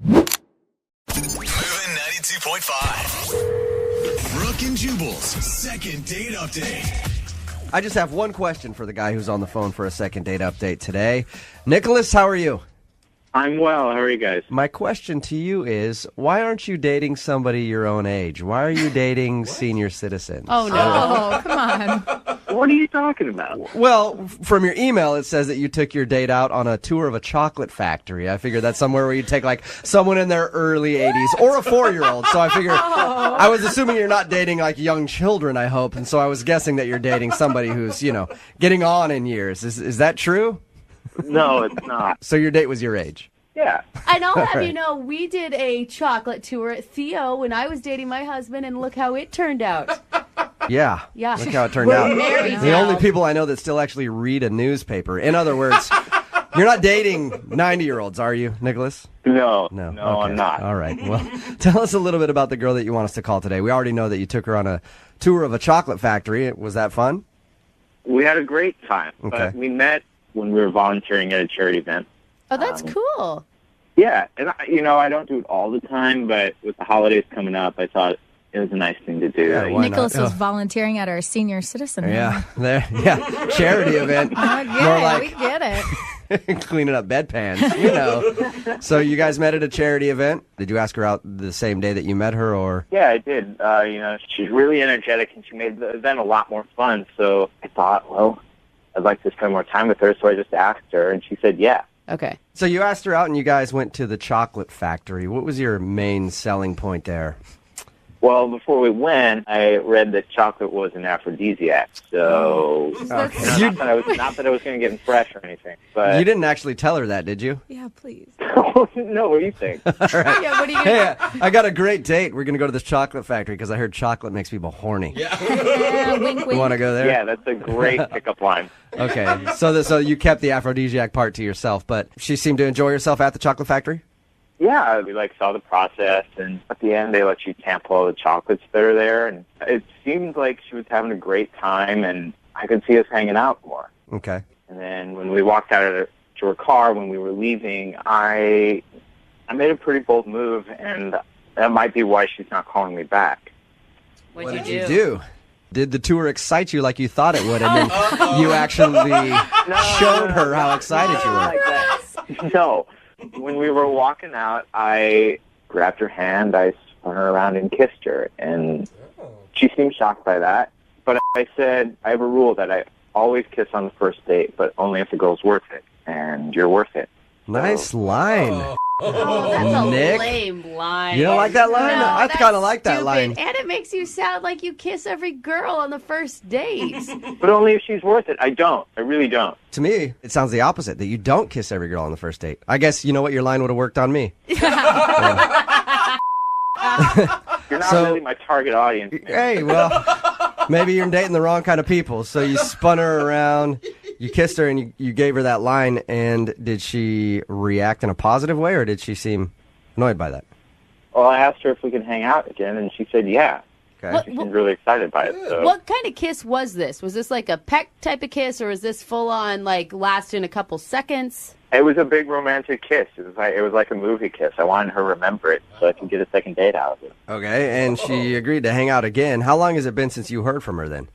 Moving 92.5. Brooke and Jubal's second date update. I just have one question for the guy who's on the phone for a second date update today. Nicholas, how are you? I'm well. How are you guys? My question to you is, why aren't you dating somebody your own age? Why are you dating senior citizens? Oh, no. Come on. What are you talking about? Well, from your email, it says that you took your date out on a tour of a chocolate factory. I figured that's somewhere where you take, like, someone in their early 80s or a 4-year-old. So I figured, I was assuming you're not dating, like, young children, I hope. And so I was guessing that you're dating somebody who's, getting on in years. Is that true? No, it's not. So your date was your age? Yeah. And I'll have you know, we did a chocolate tour at Theo when I was dating my husband, and look how it turned out. Yeah. Yeah. Look how it turned out. Married The now. only people I know that still actually read a newspaper. In other words, you're not dating 90-year-olds, are you, Nicholas? No, Okay. I'm not. All right. Well, tell us a little bit about the girl that you want us to call today. We already know that you took her on a tour of a chocolate factory. Was that fun? We had a great time. Okay. But we met when we were volunteering at a charity event. Oh, that's cool. Yeah, and I don't do it all the time, but with the holidays coming up, I thought it was a nice thing to do. Yeah, why Nicholas not? was volunteering at our senior citizen. Yeah. Charity event. Yeah, More like we get it. cleaning up bedpans, So you guys met at a charity event. Did you ask her out the same day that you met her, or? Yeah, I did. She's really energetic, and she made the event a lot more fun. So I thought, well, I'd like to spend more time with her, so I just asked her, and she said, yeah. Okay. So you asked her out, and you guys went to the chocolate factory. What was your main selling point there? Well, before we went, I read that chocolate was an aphrodisiac. So, not that I was going to get fresh or anything. But You didn't actually tell her that, did you? Yeah, please. No, what do you think? All right. Yeah, what are you Hey, I got a great date. We're going to go to this chocolate factory because I heard chocolate makes people horny. Yeah, wink, You wink. want to go there? Yeah, that's a great pickup line. Okay. So you kept the aphrodisiac part to yourself, but she seemed to enjoy herself at the chocolate factory? Yeah, we saw the process, and at the end they let you sample all the chocolates that are there, and it seemed like she was having a great time, and I could see us hanging out more. Okay. And then when we walked out to her car, when we were leaving, I made a pretty bold move, and that might be why she's not calling me back. What'd What did you do? Did the tour excite you like you thought it would, and then you actually showed her how excited you were? Like that. No. When we were walking out, I grabbed her hand, I spun her around and kissed her, and she seemed shocked by that. But I said, I have a rule that I always kiss on the first date, but only if the girl's worth it, and you're worth it. Nice line. Oh, that's a Nick? lame line. You don't like that line? No, I that's kind of like that stupid. line. And it makes you sound like you kiss every girl on the first date. But only if she's worth it. I don't. I really don't. To me, it sounds the opposite, that you don't kiss every girl on the first date. I guess you know what, your line would have worked on me. You're not really my target audience. Man. Hey, well, maybe you're dating the wrong kind of people. So you spun her around, you kissed her, and you gave her that line. And did she react in a positive way, or did she seem annoyed by that? Well, I asked her if we could hang out again, and she said yeah. Okay. She seemed really excited by it. So. What kind of kiss was this? Was this like a peck type of kiss, or was this full on, like, lasting a couple seconds? It was a big romantic kiss. It was like a movie kiss. I wanted her to remember it so I could get a second date out of it. Okay, and she agreed to hang out again. How long has it been since you heard from her then?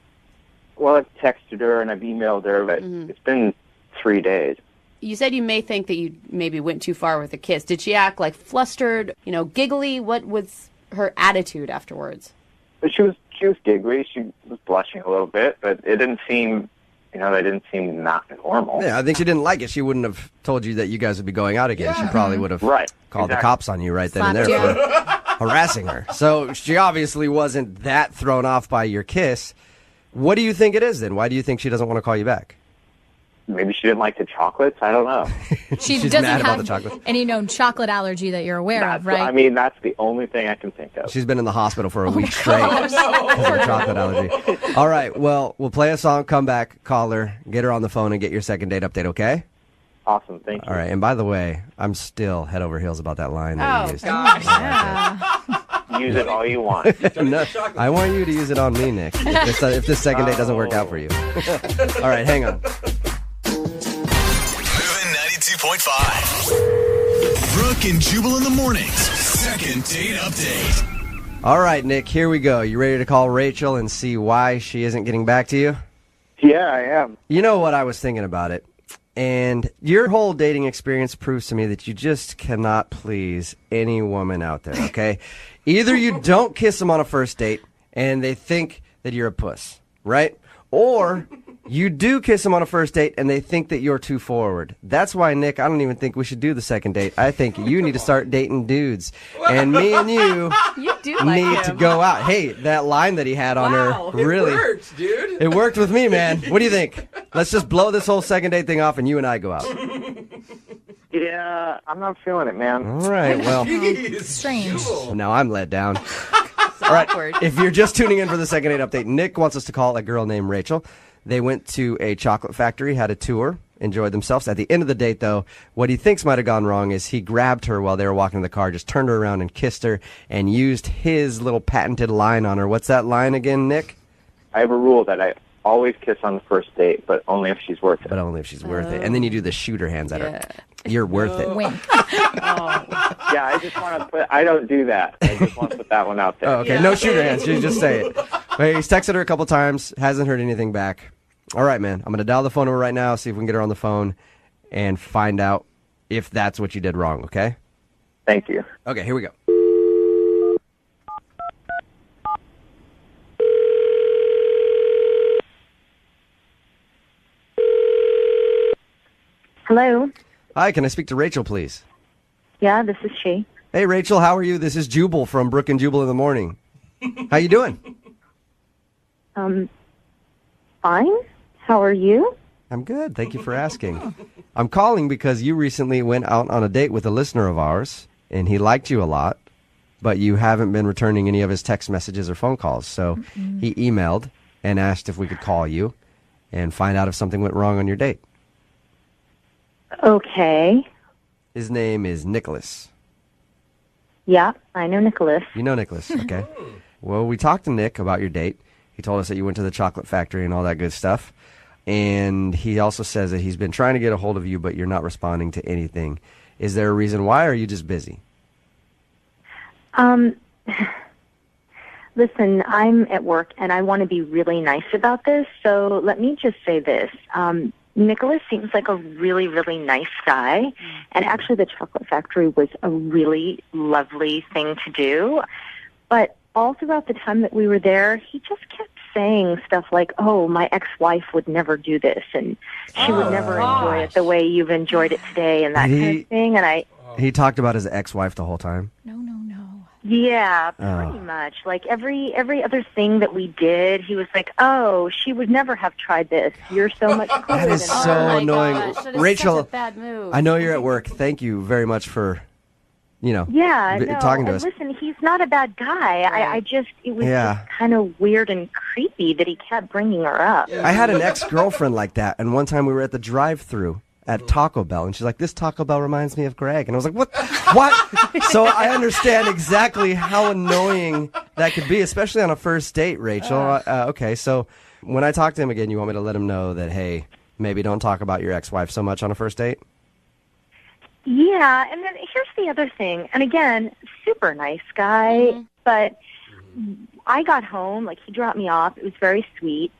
Well, I've texted her and I've emailed her, but it's been 3 days. You said you may think that you maybe went too far with the kiss. Did she act like flustered, giggly? What was her attitude afterwards? But she was giggly. She was blushing a little bit, but it didn't seem, that didn't seem not normal. Yeah, I think she didn't like it. She wouldn't have told you that you guys would be going out again. She probably would have called the cops on you right then and there for harassing her. So she obviously wasn't that thrown off by your kiss. What do you think it is then? Why do you think she doesn't want to call you back? Maybe she didn't like the chocolates. I don't know. She She's doesn't mad about have the chocolate. any known chocolate allergy that you're aware of, right? I mean, that's the only thing I can think of. She's been in the hospital for a week straight because of a chocolate allergy. All right, well, we'll play a song, come back, call her, get her on the phone, and get your second date update, okay? Awesome, thank you. All right, and by the way, I'm still head over heels about that line that you used. Gosh. Use it all you want. No, I want you to use it on me, Nick, if this second date doesn't work out for you. All right, hang on. Moving 92.5. Brooke and Jubal in the mornings. Second date update. All right, Nick, here we go. You ready to call Rachel and see why she isn't getting back to you? Yeah, I am. You know what, I was thinking about it. And your whole dating experience proves to me that you just cannot please any woman out there, okay? Either you don't kiss them on a first date and they think that you're a puss, right? Or you do kiss them on a first date and they think that you're too forward. That's why, Nick, I don't even think we should do the second date. I think you need to start dating dudes. And me and you do like need him. to go out. Hey, that line that he had on her, really. It worked, dude. It worked with me, man. What do you think? Let's just blow this whole second date thing off and you and I go out. Yeah, I'm not feeling it, man. All right, well, Jeez, Strange. Jubal. now I'm let down. All right, awkward. if you're just tuning in for the second date update, Nick wants us to call a girl named Rachel. They went to a chocolate factory, had a tour, enjoyed themselves. At the end of the date, though, what he thinks might have gone wrong is he grabbed her while they were walking in the car, just turned her around and kissed her, and used his little patented line on her. What's that line again, Nick? I have a rule that I always kiss on the first date, but only if she's worth it. But only if she's worth it. And then you do the shooter hands at her. Yeah. You're worth it. Wink. Yeah, I just want to put. I don't do that. I just want to put that one out there. Oh, okay. No shooter hands. You just say it. Hey, he's texted her a couple times, hasn't heard anything back. All right, man. I'm going to dial the phone number right now, see if we can get her on the phone, and find out if that's what you did wrong, okay? Thank you. Okay, here we go. Hello. Hi, can I speak to Rachel, please? Yeah, this is she. Hey, Rachel, how are you? This is Jubal from Brooke and Jubal in the morning. How you doing? Fine. How are you? I'm good. Thank you for asking. I'm calling because you recently went out on a date with a listener of ours, and he liked you a lot, but you haven't been returning any of his text messages or phone calls. So he emailed and asked if we could call you and find out if something went wrong on your date. Okay. His name is Nicholas. Yeah, I know Nicholas. You know Nicholas, okay? Well, we talked to Nick about your date. He told us that you went to the chocolate factory and all that good stuff. And he also says that he's been trying to get a hold of you, but you're not responding to anything. Is there a reason why, or are you just busy? Listen, I'm at work, and I want to be really nice about this, so let me just say this. Nicholas seems like a really, really nice guy, and actually the chocolate factory was a really lovely thing to do. But all throughout the time that we were there, he just kept saying stuff like, oh, my ex-wife would never do this, and she would never enjoy it the way you've enjoyed it today, and that kind of thing. And He talked about his ex-wife the whole time. No. yeah, pretty much. Like every other thing that we did, he was like, oh, she would never have tried this. You're so much cooler That is than so her. Oh my annoying. gosh, that is Rachel, such a bad move. I know you're at work. Thank you very much for, Yeah, no, talking to and us. listen, he's not a bad guy. It was just kind of weird and creepy that he kept bringing her up. I had an ex-girlfriend like that, and one time we were at the drive-thru at Taco Bell, and she's like, this Taco Bell reminds me of Greg. And I was like, what? So I understand exactly how annoying that could be, especially on a first date, Rachel. Okay, so when I talk to him again, you want me to let him know that, hey, maybe don't talk about your ex-wife so much on a first date? Yeah, and then here's the other thing. And again, super nice guy, but I got home, like he dropped me off. It was very sweet.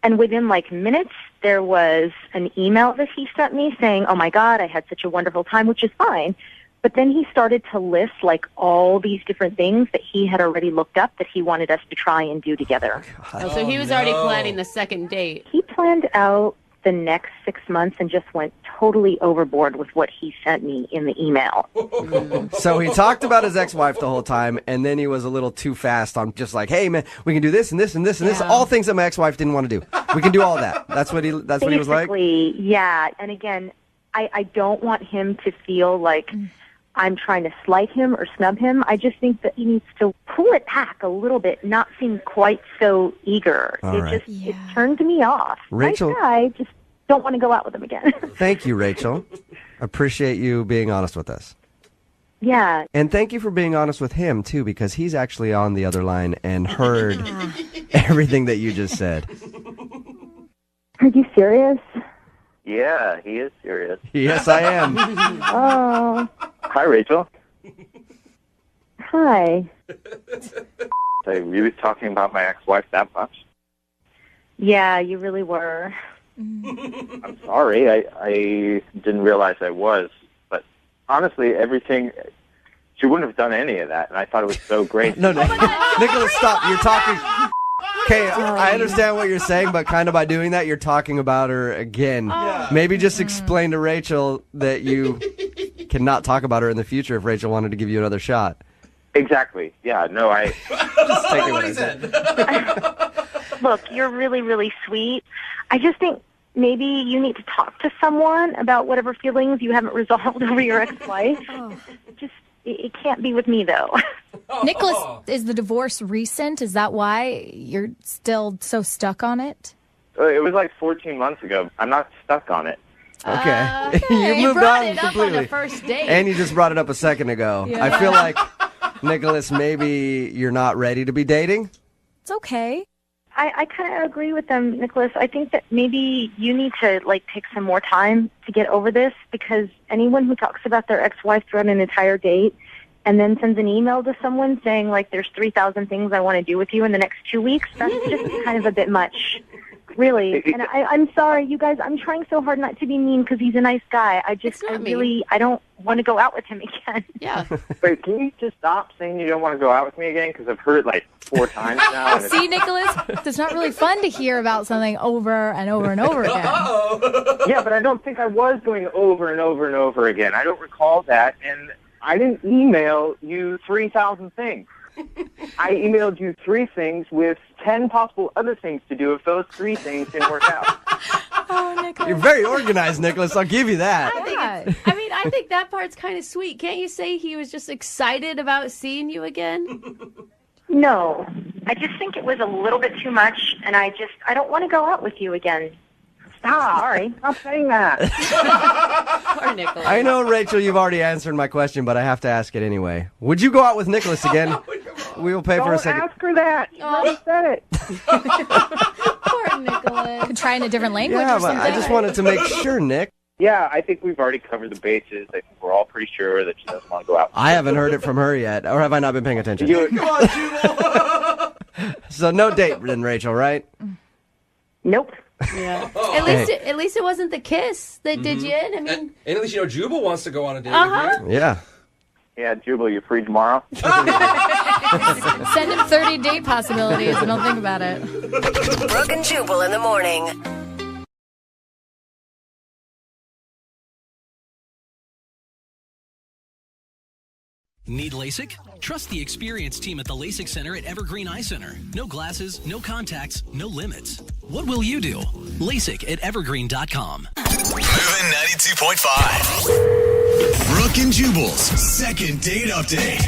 And within like minutes, there was an email that he sent me saying, oh my God, I had such a wonderful time, which is fine. But then he started to list like all these different things that he had already looked up that he wanted us to try and do together. Oh, so he was already planning the second date. He planned out the next 6 months and just went totally overboard with what he sent me in the email. So he talked about his ex-wife the whole time, and then he was a little too fast on just like, hey, man, we can do this and this and this and this. All things that my ex-wife didn't want to do. We can do all that. That's what he was like? Basically, yeah. And again, I don't want him to feel like I'm trying to slight him or snub him. I just think that he needs to pull it back a little bit, not seem quite so eager. It turned me off. Rachel, nice guy, just don't want to go out with him again. Thank you, Rachel. Appreciate you being honest with us. Yeah. And thank you for being honest with him, too, because he's actually on the other line and heard everything that you just said. Are you serious? Yeah, he is serious. Yes, I am. Oh, Hi, Rachel. Hi. I really talking about my ex-wife that much? Yeah, you really were. I'm sorry. I didn't realize I was. But honestly, everything... She wouldn't have done any of that, and I thought it was so great. No, Nicholas, stop. You're talking... Okay, I understand what you're saying, but kind of by doing that, you're talking about her again. Maybe just explain to Rachel that you cannot talk about her in the future if Rachel wanted to give you another shot. Exactly. Yeah, no, I... Just take what he said. Look, you're really, really sweet. I just think maybe you need to talk to someone about whatever feelings you haven't resolved over your ex-wife. It can't be with me, though. Nicholas, is the divorce recent? Is that why you're still so stuck on it? It was like 14 months ago. I'm not stuck on it. Okay. You You moved brought on it up on completely. the first date. And you just brought it up a second ago. Yeah. I feel like, Nicholas, maybe you're not ready to be dating. It's okay. I kind of agree with them, Nicholas. I think that maybe you need to, take some more time to get over this, because anyone who talks about their ex-wife throughout an entire date and then sends an email to someone saying, there's 3,000 things I want to do with you in the next 2 weeks, that's just kind of a bit much. Really. And I'm sorry, you guys, I'm trying so hard not to be mean because he's a nice guy. I don't want to go out with him again. Yeah. Wait, can you just stop saying you don't want to go out with me again? Because I've heard it 4 times now. And See, Nicholas, it's not really fun to hear about something over and over and over again. Yeah, but I don't think I was going over and over and over again. I don't recall that, and I didn't email you 3,000 things. I emailed you 3 things with 10 possible other things to do if those 3 things didn't work out. Oh, Nicholas. You're very organized, Nicholas. I'll give you that. I think that part's kind of sweet. Can't you say he was just excited about seeing you again? No. I just think it was a little bit too much, and I don't want to go out with you again. Stop. Sorry. Stop saying that. Poor Nicholas. I know, Rachel, you've already answered my question, but I have to ask it anyway. Would you go out with Nicholas again? We will pay for a second. Don't ask her that. You already said it. Poor Nicholas. Could try in a different language Yeah, or but something. I just wanted to make sure, Nick. Yeah, I think we've already covered the bases. I think we're all pretty sure that she doesn't want to go out. I haven't heard it from her yet, or have I not been paying attention? Come on, Jubal. So no date then, Rachel, right? Nope. Yeah. At least it wasn't the kiss that did you in. I mean, And at least Jubal wants to go on a date with Yeah. Yeah, Jubal, you free tomorrow? Send him 30 date possibilities and don't think about it. Brooke and Jubal in the morning. Need LASIK? Trust the experienced team at the LASIK Center at Evergreen Eye Center. No glasses, no contacts, no limits. What will you do? LASIK at evergreen.com. Moving 92.5. Brooke and Jubal's second date update.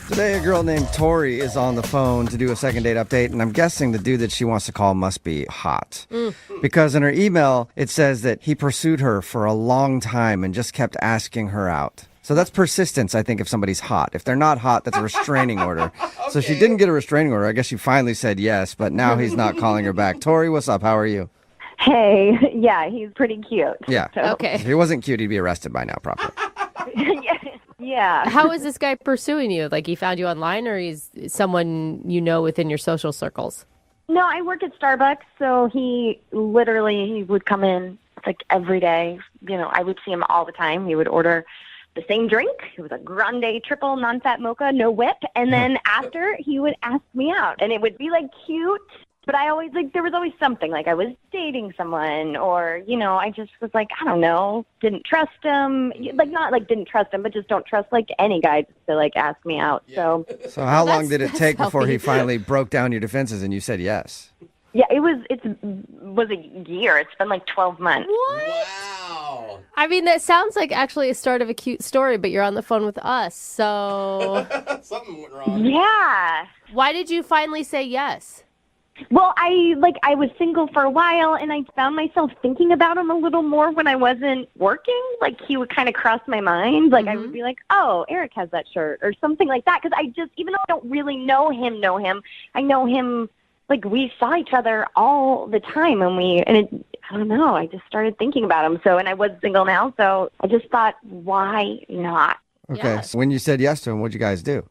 Today, a girl named Tori is on the phone to do a second date update, and I'm guessing the dude that she wants to call must be hot. Because in her email, it says that he pursued her for a long time and just kept asking her out. So that's persistence, I think, if somebody's hot. If they're not hot, that's a restraining order. So she didn't get a restraining order. I guess she finally said yes, but now he's not calling her back. Tori, what's up? How are you? Hey, yeah, he's pretty cute. Yeah. okay. If he wasn't cute, he'd be arrested by now, probably. Yeah. How is this guy pursuing you? Like he found you online, or he's someone you know within your social circles? No, I work at Starbucks, so he would come in every day. I would see him all the time. He would order the same drink. It was a grande triple non-fat mocha, no whip. And then after, he would ask me out. And it would be cute, but I always there was always something. I was dating someone, or, I just was I don't know, didn't trust him. Not didn't trust him, but just don't trust any guy to ask me out. So how long did it that's take before he healthy. finally broke down your defenses and you said yes? Yeah, it was a year. It's been 12 months. Wow. I mean, that sounds like actually a start of a cute story, but you're on the phone with us. So Something went wrong. Yeah. why did you finally say yes? Well, I was single for a while, and I found myself thinking about him a little more when I wasn't working. He would kind of cross my mind. I would be oh, Eric has that shirt, or something like that. Because I just, even though I don't really know him, I know him. We saw each other all the time, I don't know, I just started thinking about him. So, and I was single now, so I just thought, why not? Okay. Yes. So when you said yes to him, what'd you guys do?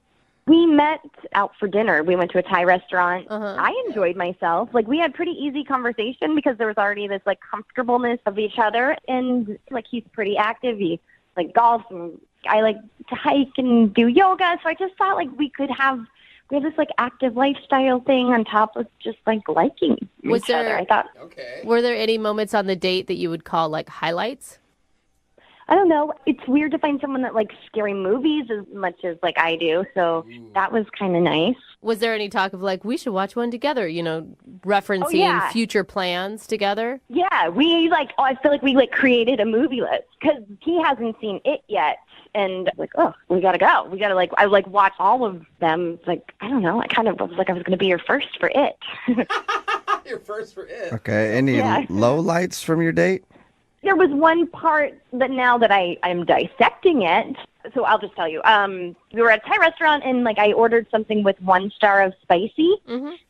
We met out for dinner. We went to a Thai restaurant. I enjoyed myself. Like, we had pretty easy conversation because there was already this, like, comfortableness of each other. And, like, he's pretty active. He, like, golfs, and I like to hike and do yoga. So I just thought, like, we have this, like, active lifestyle thing on top of just, like, liking each other. I thought, Okay. Were there any moments on the date that you would call, like, highlights? I don't know. It's weird to find someone that likes scary movies as much as, like, I do. So that was kind of nice. Was there any talk of, like, we should watch one together, referencing future plans together? Yeah, we, like, I feel like we, like, created a movie list because he hasn't seen it yet. And, like, oh, we got to go. We got to, like, I, like, watch all of them. Like, I don't know. I kind of was like I was going to be your first for it. Your first for it. Okay. Any low lights from your date? There was one part that now that I'm dissecting it, so I'll just tell you. We were at a Thai restaurant, and, like, I ordered something with 1 star of spicy,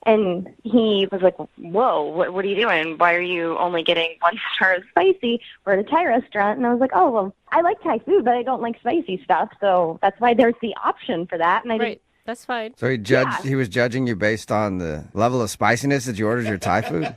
and he was like, whoa, what are you doing? Why are you only getting 1 star of spicy? We're at a Thai restaurant, and I was like, oh, well, I like Thai food, but I don't like spicy stuff, so that's why there's the option for that. And I didn't. That's fine. So he was judging you based on the level of spiciness that you ordered your Thai food?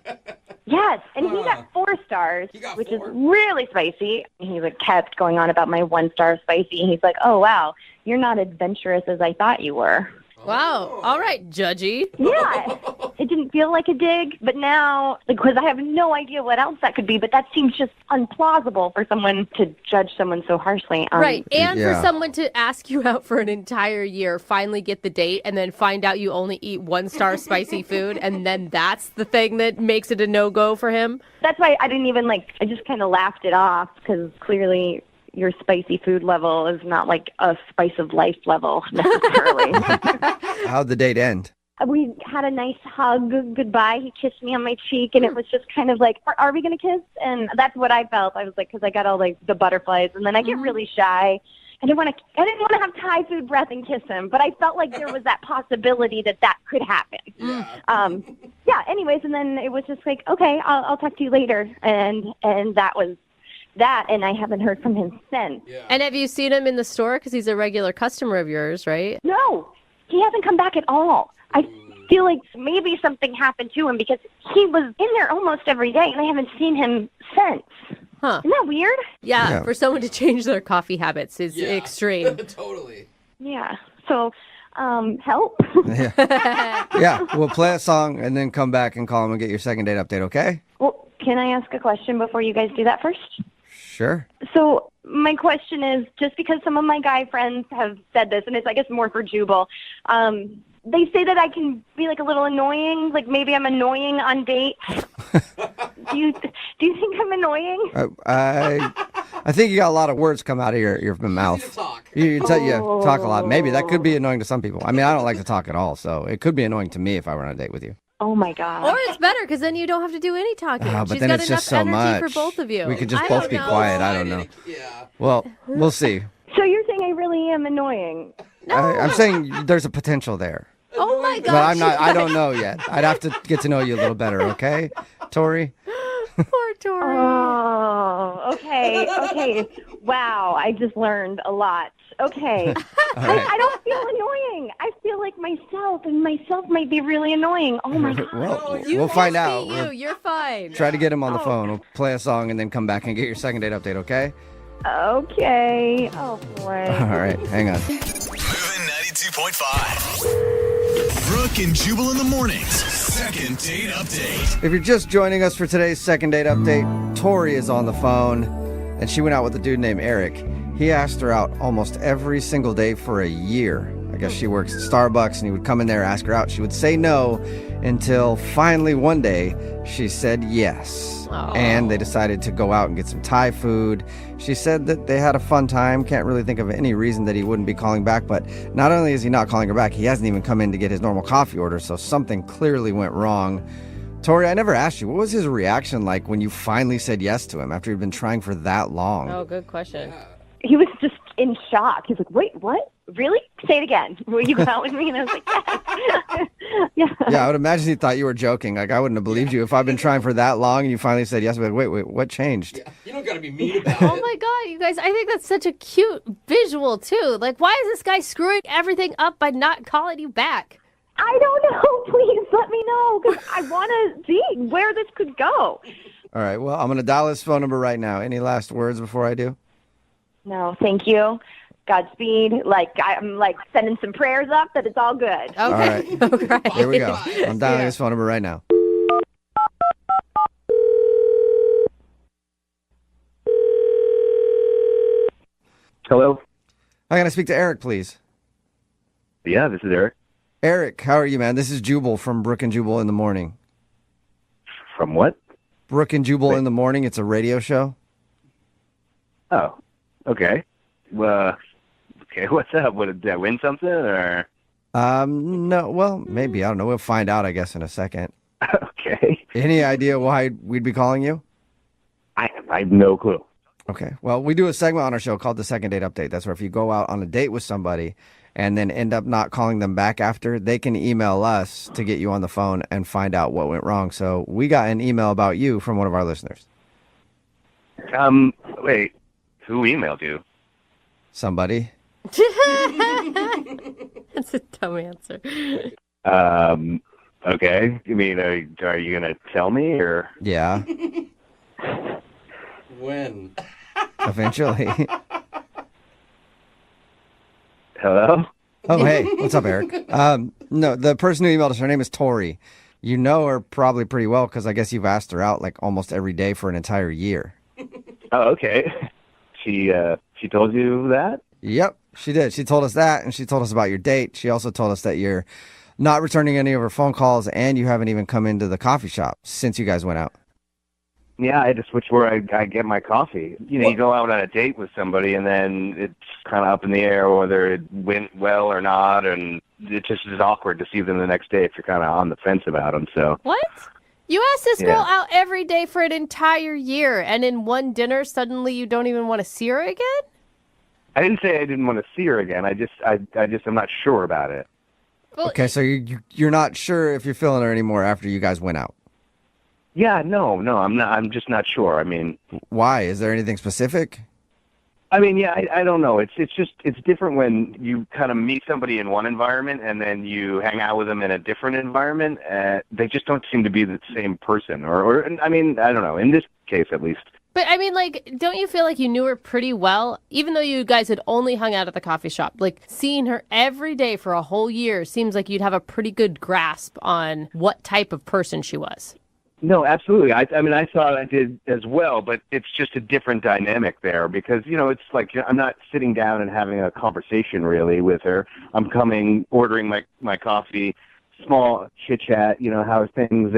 Yes, and he got 4 stars, which is really spicy. He, like, kept going on about my 1 star of spicy, and he's like, oh, wow, you're not adventurous as I thought you were. Wow. All right, judgy. Yeah, it didn't feel like a dig, but now, because I have no idea what else that could be, but that seems just unplausible for someone to judge someone so harshly. Right, and for someone to ask you out for an entire year, finally get the date, and then find out you only eat 1 star spicy food, and then that's the thing that makes it a no-go for him. That's why I didn't even, like, I just kind of laughed it off, because clearly your spicy food level is not like a spice of life level necessarily. How'd the date end? We had a nice hug goodbye. He kissed me on my cheek, and it was just kind of like, are we going to kiss? And that's what I felt. I was like, because I got all, like, the butterflies, and then I get really shy. I didn't want to have Thai food breath and kiss him, but I felt like there was that possibility that could happen. Anyways, and then it was just like, okay, I'll talk to you later, and that was that, and I haven't heard from him since. Yeah. And have you seen him in the store? Because he's a regular customer of yours, right? No, he hasn't come back at all. I feel like maybe something happened to him because he was in there almost every day, and I haven't seen him since. Huh. Isn't that weird? Yeah, for someone to change their coffee habits is extreme. Totally. Yeah. So, help. Yeah, we'll play a song and then come back and call him and get your second date update, okay? Well, can I ask a question before you guys do that first? Sure. So my question is, just because some of my guy friends have said this, and it's, I guess, more for Jubal, they say that I can be, like, a little annoying, like maybe I'm annoying on dates. Do you think I'm annoying? I think you got a lot of words come out of your mouth. To talk. You talk a lot. Maybe that could be annoying to some people. I mean, I don't like to talk at all, so it could be annoying to me if I were on a date with you. Oh, my God. Or it's better, because then you don't have to do any talking. But She's then got it's enough just so energy much. for both of you. We could just I both don't be know. quiet. I don't know. Yeah. Well, we'll see. So you're saying I really am annoying? I'm saying there's a potential there. Oh, my gosh. But I'm not. I don't know yet. I'd have to get to know you a little better, okay, Tori? Poor Tori. Oh, okay. Wow, I just learned a lot. Okay. I don't feel annoying. I feel like myself, and myself might be really annoying. Oh, my God. Well, You we'll find must out. be you. You're fine. Try to get him on the phone. We'll play a song and then come back and get your second date update, okay? Okay. Oh, boy. All right, hang on. Moving 92.5. Brooke and Jubal in the mornings. Second date update. If you're just joining us for today's second date update, Tori is on the phone, and she went out with a dude named Eric. He asked her out almost every single day for a year. I guess she works at Starbucks, and he would come in there, ask her out. She would say no until finally one day she said yes. Aww. And they decided to go out and get some Thai food. She said that they had a fun time. Can't really think of any reason that he wouldn't be calling back. But not only is he not calling her back, he hasn't even come in to get his normal coffee order. So something clearly went wrong. Tori, I never asked you, what was his reaction like when you finally said yes to him after he'd been trying for that long? Oh, good question. He was just in shock. He's like, wait, what? Really? Say it again. Will you go out with me? And I was like, yes. Yeah. Yeah, I would imagine he thought you were joking. Like, I wouldn't have believed you. If I've been trying for that long and you finally said yes, I'd be like, wait, what changed? Yeah, you don't got to be mean about Oh it. my God, you guys, I think that's such a cute visual, too. Like, why is this guy screwing everything up by not calling you back? I don't know. Please let me know because I want to see where this could go. All right, well, I'm going to dial his phone number right now. Any last words before I do? No, thank you. Godspeed. Like, I'm like sending some prayers up that it's all good. Okay. All right. Okay. Here we go. I'm dialing his phone number right now. Hello? I got to speak to Eric, please. Yeah, this is Eric. Eric, how are you, man? This is Jubal from Brooke and Jubal in the Morning. From what? Brooke and Jubal in the Morning. It's a radio show. Oh, okay. Well, okay, what's up? Did I win something, or? No, well, maybe. I don't know. We'll find out, I guess, in a second. Okay. Any idea why we'd be calling you? I have no clue. Okay. Well, we do a segment on our show called the Second Date Update. That's where if you go out on a date with somebody and then end up not calling them back after, they can email us to get you on the phone and find out what went wrong. So we got an email about you from one of our listeners. Wait, who emailed you? Somebody. That's a dumb answer. Okay. You mean, are you going to tell me, or? Yeah, When? eventually. Hello? Oh, hey. What's up, Eric? No, the person who emailed us, her name is Tori. You know her probably pretty well because I guess you've asked her out like almost every day for an entire year. Oh, okay. She told you that? Yep, she did. She told us that, and she told us about your date. She also told us that you're not returning any of her phone calls, and you haven't even come into the coffee shop since you guys went out. Yeah, I had to switch where I get my coffee. You know, you go out on a date with somebody, and then it's kind of up in the air whether it went well or not, and it just is awkward to see them the next day if you're kind of on the fence about them. So What? You asked this girl Yeah. out every day for an entire year, and in one dinner, suddenly you don't even want to see her again? I didn't say I didn't want to see her again. I'm not sure about it. Well, Okay, so you're not sure if you're feeling her anymore after you guys went out. Yeah, no, I'm not. I'm just not sure. I mean, Why? Is there anything specific? yeah, I don't know. It's different when you kind of meet somebody in one environment and then you hang out with them in a different environment. They just don't seem to be the same person. Or I mean, I don't know. In this case, at least. But I mean, like, don't you feel like you knew her pretty well, even though you guys had only hung out at the coffee shop? Like, seeing her every day for a whole year seems like you'd have a pretty good grasp on what type of person she was. No, absolutely. I mean, I thought I did as well, but it's just a different dynamic there because, you know, it's like I'm not sitting down and having a conversation really with her. I'm ordering my coffee, small chit-chat, you know, how's things,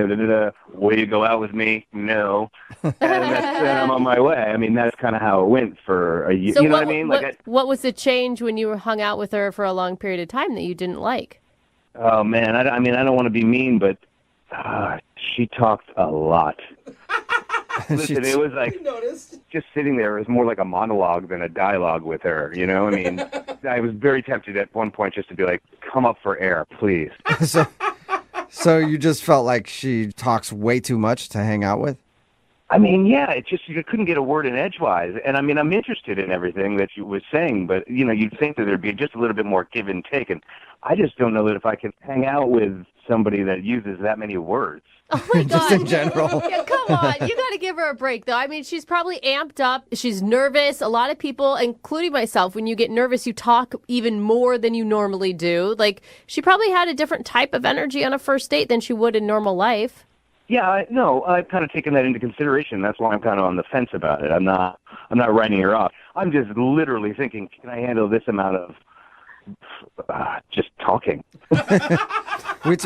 way to go out with me? No. And then I'm on my way. I mean, that's kind of how it went for a year. So You know what I mean? What was the change when you were hung out with her for a long period of time that you didn't like? Oh, man, I don't want to be mean, but she talked a lot. Listen, it was like just sitting there. It was more like a monologue than a dialogue with her. You know, I mean, I was very tempted at one point just to be like, "Come up for air, please." So you just felt like she talks way too much to hang out with? I mean, yeah, it just you couldn't get a word in edgewise. And I mean, I'm interested in everything that you was saying, but you know, you'd think that there'd be just a little bit more give and take. And I just don't know that if I can hang out with somebody that uses that many words. Oh my God. Just in general. Yeah, come on. You got to give her a break, though. I mean, she's probably amped up. She's nervous. A lot of people, including myself, when you get nervous, you talk even more than you normally do. Like, she probably had a different type of energy on a first date than she would in normal life. Yeah, I've kind of taken that into consideration. That's why I'm kind of on the fence about it. I'm not writing her off. I'm just literally thinking, can I handle this amount of just talking?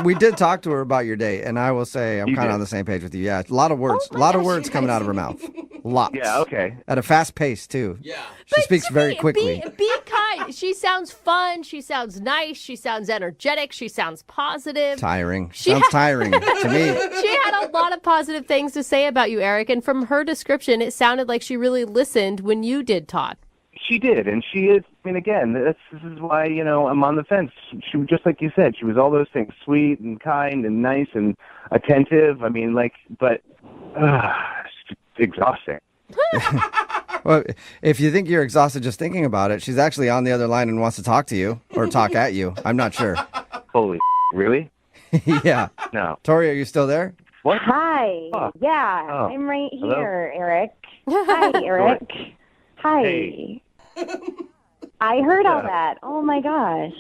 We did talk to her about your date, and I will say I'm kind of on the same page with you. Yeah, a lot of words, coming out of her mouth. Lots. Yeah, okay. At a fast pace, too. Yeah. She speaks very quickly. Be kind. She sounds fun. She sounds nice. She sounds energetic. She sounds positive. Tiring. Sounds tiring to me. She had a lot of positive things to say about you, Eric, and from her description, it sounded like she really listened when you did talk. She did, and she is. I mean, again, this is why I'm on the fence. She was just like you said. She was all those things: sweet and kind and nice and attentive. I mean, but it's exhausting. Well, if you think you're exhausted just thinking about it, she's actually on the other line and wants to talk to you or talk at you. I'm not sure. Holy really? Yeah. No. Tori, are you still there? What? Hi. Oh. Yeah, Oh. I'm right Hello? here, Eric. Hi, Eric. Hi. Hey. I heard all Yeah. that. Oh my gosh.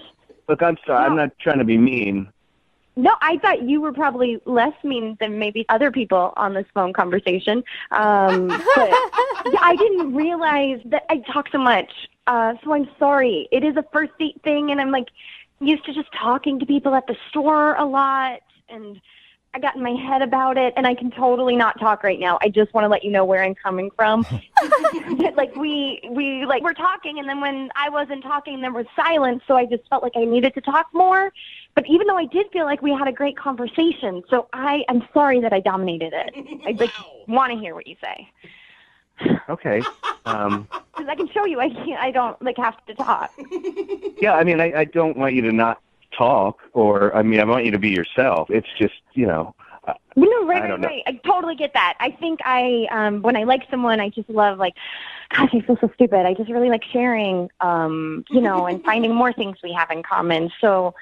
Look, I'm sorry. I'm not trying to be mean. No, I thought you were probably less mean than maybe other people on this phone conversation. But I didn't realize that I talk so much. So I'm sorry. It is a first date thing, and I'm used to just talking to people at the store a lot, and I got in my head about it, and I can totally not talk right now. I just want to let you know where I'm coming from. We're talking, and then when I wasn't talking, there was silence, so I just felt like I needed to talk more. But even though I did feel like we had a great conversation, so I'm sorry that I dominated it. I want to hear what you say. Okay. Because I can show you. I don't have to talk. Yeah, I mean, I don't want you to not talk, or I want you to be yourself. It's just, No, right. I totally get that. I think when I like someone, I just love gosh, I feel so stupid. I just really like sharing, and finding more things we have in common. So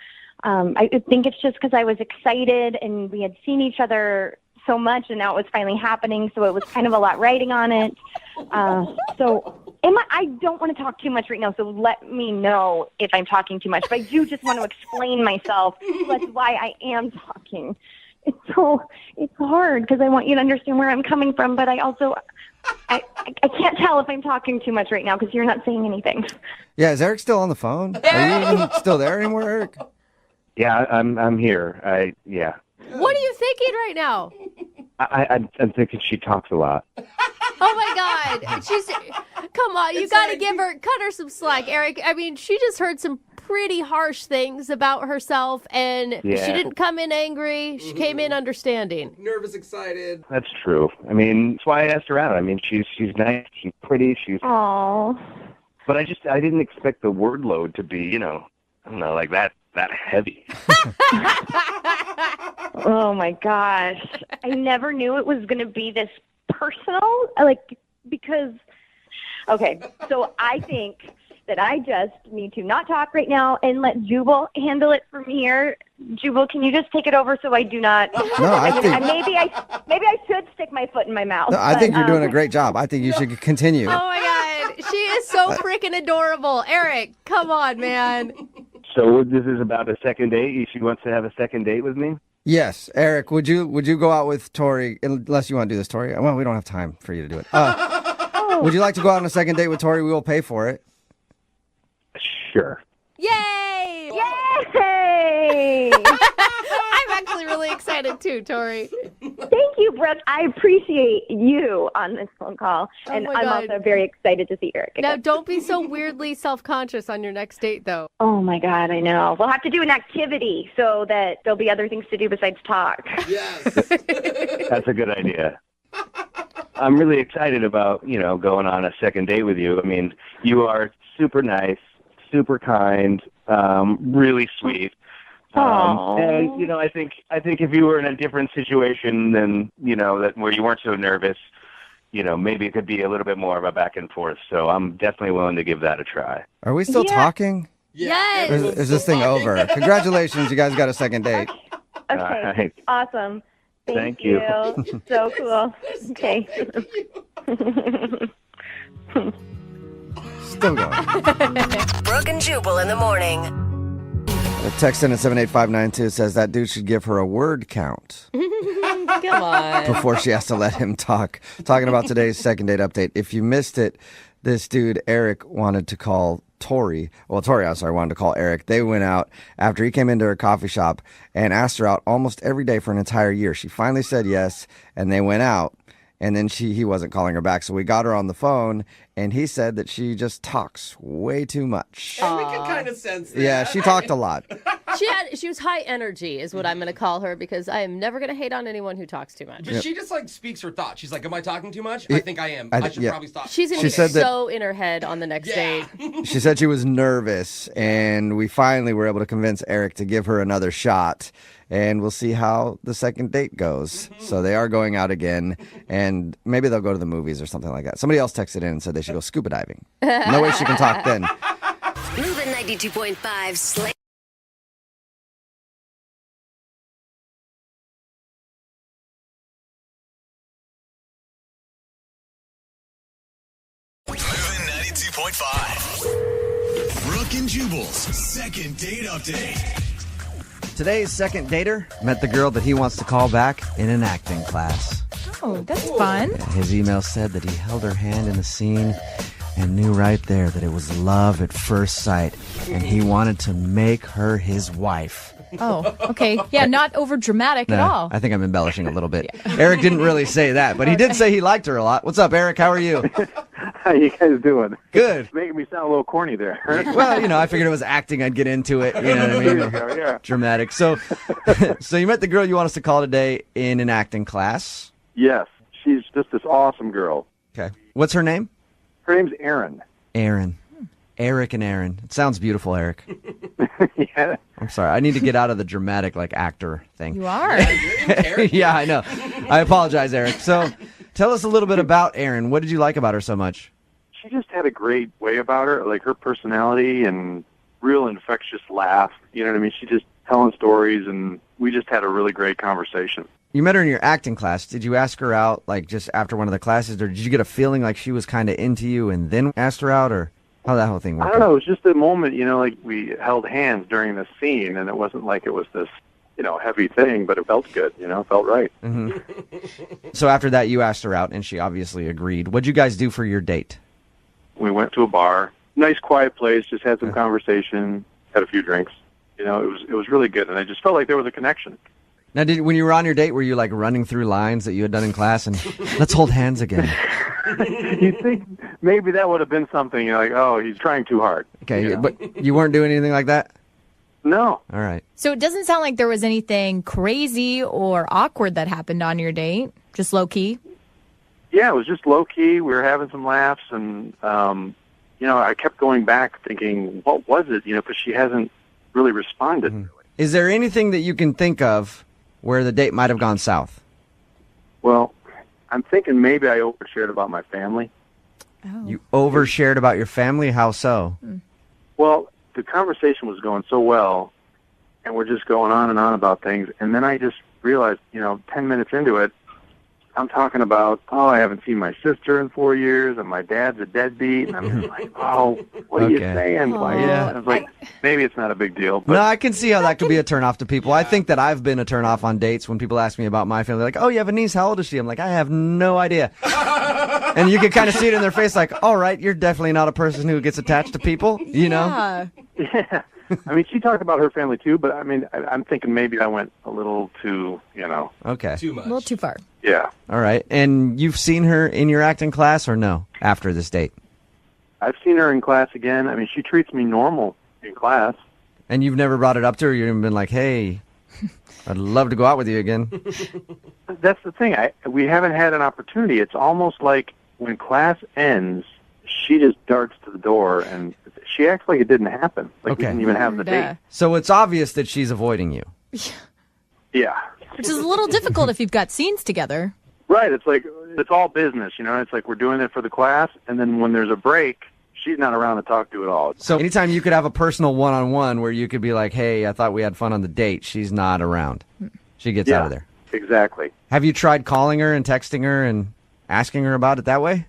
I think it's just because I was excited and we had seen each other so much, and now it was finally happening. So it was kind of a lot riding on it. I don't want to talk too much right now, so let me know if I'm talking too much. But I do just want to explain myself. So that's why I am talking. It's hard because I want you to understand where I'm coming from, but I also I can't tell if I'm talking too much right now because you're not saying anything. Yeah, is Eric still on the phone? Are you even still there anymore, Eric? Yeah, I'm here. Yeah. What are you thinking right now? I'm thinking she talks a lot. Oh my God. Come on, you got to cut her some slack, Eric. I mean, she just heard some pretty harsh things about herself, and she didn't come in angry. She came in understanding. Nervous, excited. That's true. I mean, that's why I asked her out. I mean, she's nice, she's pretty, Aww. But I didn't expect the word load to be, like that heavy. Oh my gosh. I never knew it was going to be this personal. Because, okay, so I think that I just need to not talk right now and let Jubal handle it from here. Jubal, can you just take it over so I do not? No, I think maybe I should stick my foot in my mouth. No, I think you're doing a great job. I think you should continue. Oh my God, she is so freaking adorable. Eric, come on, man. So this is about a second date? She wants to have a second date with me? Yes, Eric. Would you go out with Tori? Unless you want to do this, Tori. Well, we don't have time for you to do it. Would you like to go out on a second date with Tori? We will pay for it. Sure. Yay! Yay! I'm actually really excited too, Tori. Thank you, Brooke. I appreciate you on this phone call. And my I'm God. also very excited to see Eric again. Now, don't be so weirdly self-conscious on your next date, though. Oh, my God, I know. We'll have to do an activity so that there'll be other things to do besides talk. Yes. That's a good idea. I'm really excited about, going on a second date with you. I mean, you are super nice, super kind, really sweet. And I think if you were in a different situation than that where you weren't so nervous, maybe it could be a little bit more of a back and forth. So I'm definitely willing to give that a try. Are we still talking? Yes. Or is this thing over? Congratulations, you guys got a second date. Okay, right. awesome. Thank you. So cool. Okay. Still going. Brooke and Jubal in the morning. A text in at 78592 says that dude should give her a word count Come on. before she has to let him talk. Talking about today's second date update. If you missed it, this dude, Eric, wanted to call Tori. Well, Tori, I'm sorry, wanted to call Eric. They went out after he came into her coffee shop and asked her out almost every day for an entire year. She finally said yes, and they went out. And then he wasn't calling her back. So we got her on the phone, and he said that she just talks way too much. And we can kind of sense that. Yeah, she talked a lot. She was high energy, is what I'm going to call her, because I am never going to hate on anyone who talks too much. But she just like speaks her thoughts. She's like, "Am I talking too much? I think I am. I should probably stop." She's going to be so in her head on the next date. She said she was nervous, and we finally were able to convince Eric to give her another shot. And we'll see how the second date goes. So they are going out again, and maybe they'll go to the movies or something like that. Somebody else texted in and said they should go scuba diving. No way she can talk then. Moving 92.5 Slate. Moving 92.5. Brooke and Jubal's second date update. Today's second dater met the girl that he wants to call back in an acting class. Oh, that's fun. His email said that he held her hand in the scene and knew right there that it was love at first sight, and he wanted to make her his wife. Oh, okay. Yeah, not over dramatic at all. I think I'm embellishing a little bit. Eric didn't really say that, but he did say he liked her a lot. What's up, Eric? How are you? How you guys doing? Good. Making me sound a little corny there. Well, I figured it was acting. I'd get into it. You know what I mean? There you go, yeah. Dramatic. So you met the girl you want us to call today in an acting class. Yes. She's just this awesome girl. Okay. What's her name? Her name's Erin. Erin. Eric and Erin. It sounds beautiful, Eric. Yeah. I'm sorry. I need to get out of the dramatic, actor thing. You are. Yeah, I know. I apologize, Eric. So tell us a little bit about Erin. What did you like about her so much? She just had a great way about her, like her personality and real infectious laugh. You know what I mean? She just telling stories, and we just had a really great conversation. You met her in your acting class. Did you ask her out, just after one of the classes, or did you get a feeling like she was kind of into you and then asked her out, or how did that whole thing work? I don't know. It was just a moment, like we held hands during the scene, and it wasn't like it was this, heavy thing, but it felt good, felt right. Mm-hmm. So after that, you asked her out, and she obviously agreed. What'd you guys do for your date? We went to a bar, nice quiet place, just had some conversation, had a few drinks. It was really good, and I just felt like there was a connection. Now, when you were on your date, were you running through lines that you had done in class and let's hold hands again? You'd think maybe that would have been something. You're like, oh, he's trying too hard. Okay, but you weren't doing anything like that? No. All right. So it doesn't sound like there was anything crazy or awkward that happened on your date. Just low key. Yeah, it was just low key. We were having some laughs, and I kept going back thinking, what was it? Because she hasn't really responded. Mm-hmm. Is there anything that you can think of where the date might have gone south? Well, I'm thinking maybe I overshared about my family. Oh. You overshared about your family? How so? Well, the conversation was going so well, and we're just going on and on about things, and then I just realized, 10 minutes into it, I'm talking about, I haven't seen my sister in 4 years, and my dad's a deadbeat, and I'm just like, what are you saying? Why? Yeah. I was like, maybe it's not a big deal. But no, I can see how that could be a turnoff to people. I think that I've been a turnoff on dates when people ask me about my family. Like, oh, you have a niece? How old is she? I'm like, I have no idea. And you can kind of see it in their face like, all right, you're definitely not a person who gets attached to people, Yeah. Yeah. I mean, she talked about her family too, but I'm thinking maybe I went a little too, Okay. Too much. A little too far. Yeah. All right. And you've seen her in your acting class or no after this date? I've seen her in class again. I mean, she treats me normal in class. And you've never brought it up to her? You've even been like, hey, I'd love to go out with you again. That's the thing. We haven't had an opportunity. It's almost like when class ends, she just darts to the door, and she acts like it didn't happen. Like we didn't even have the date. So it's obvious that she's avoiding you. Yeah. Which is a little difficult if you've got scenes together. Right. It's like, it's all business, It's like we're doing it for the class, and then when there's a break, she's not around to talk to at all. So anytime you could have a personal one-on-one where you could be like, hey, I thought we had fun on the date, she's not around. She gets out of there. Exactly. Have you tried calling her and texting her and asking her about it that way?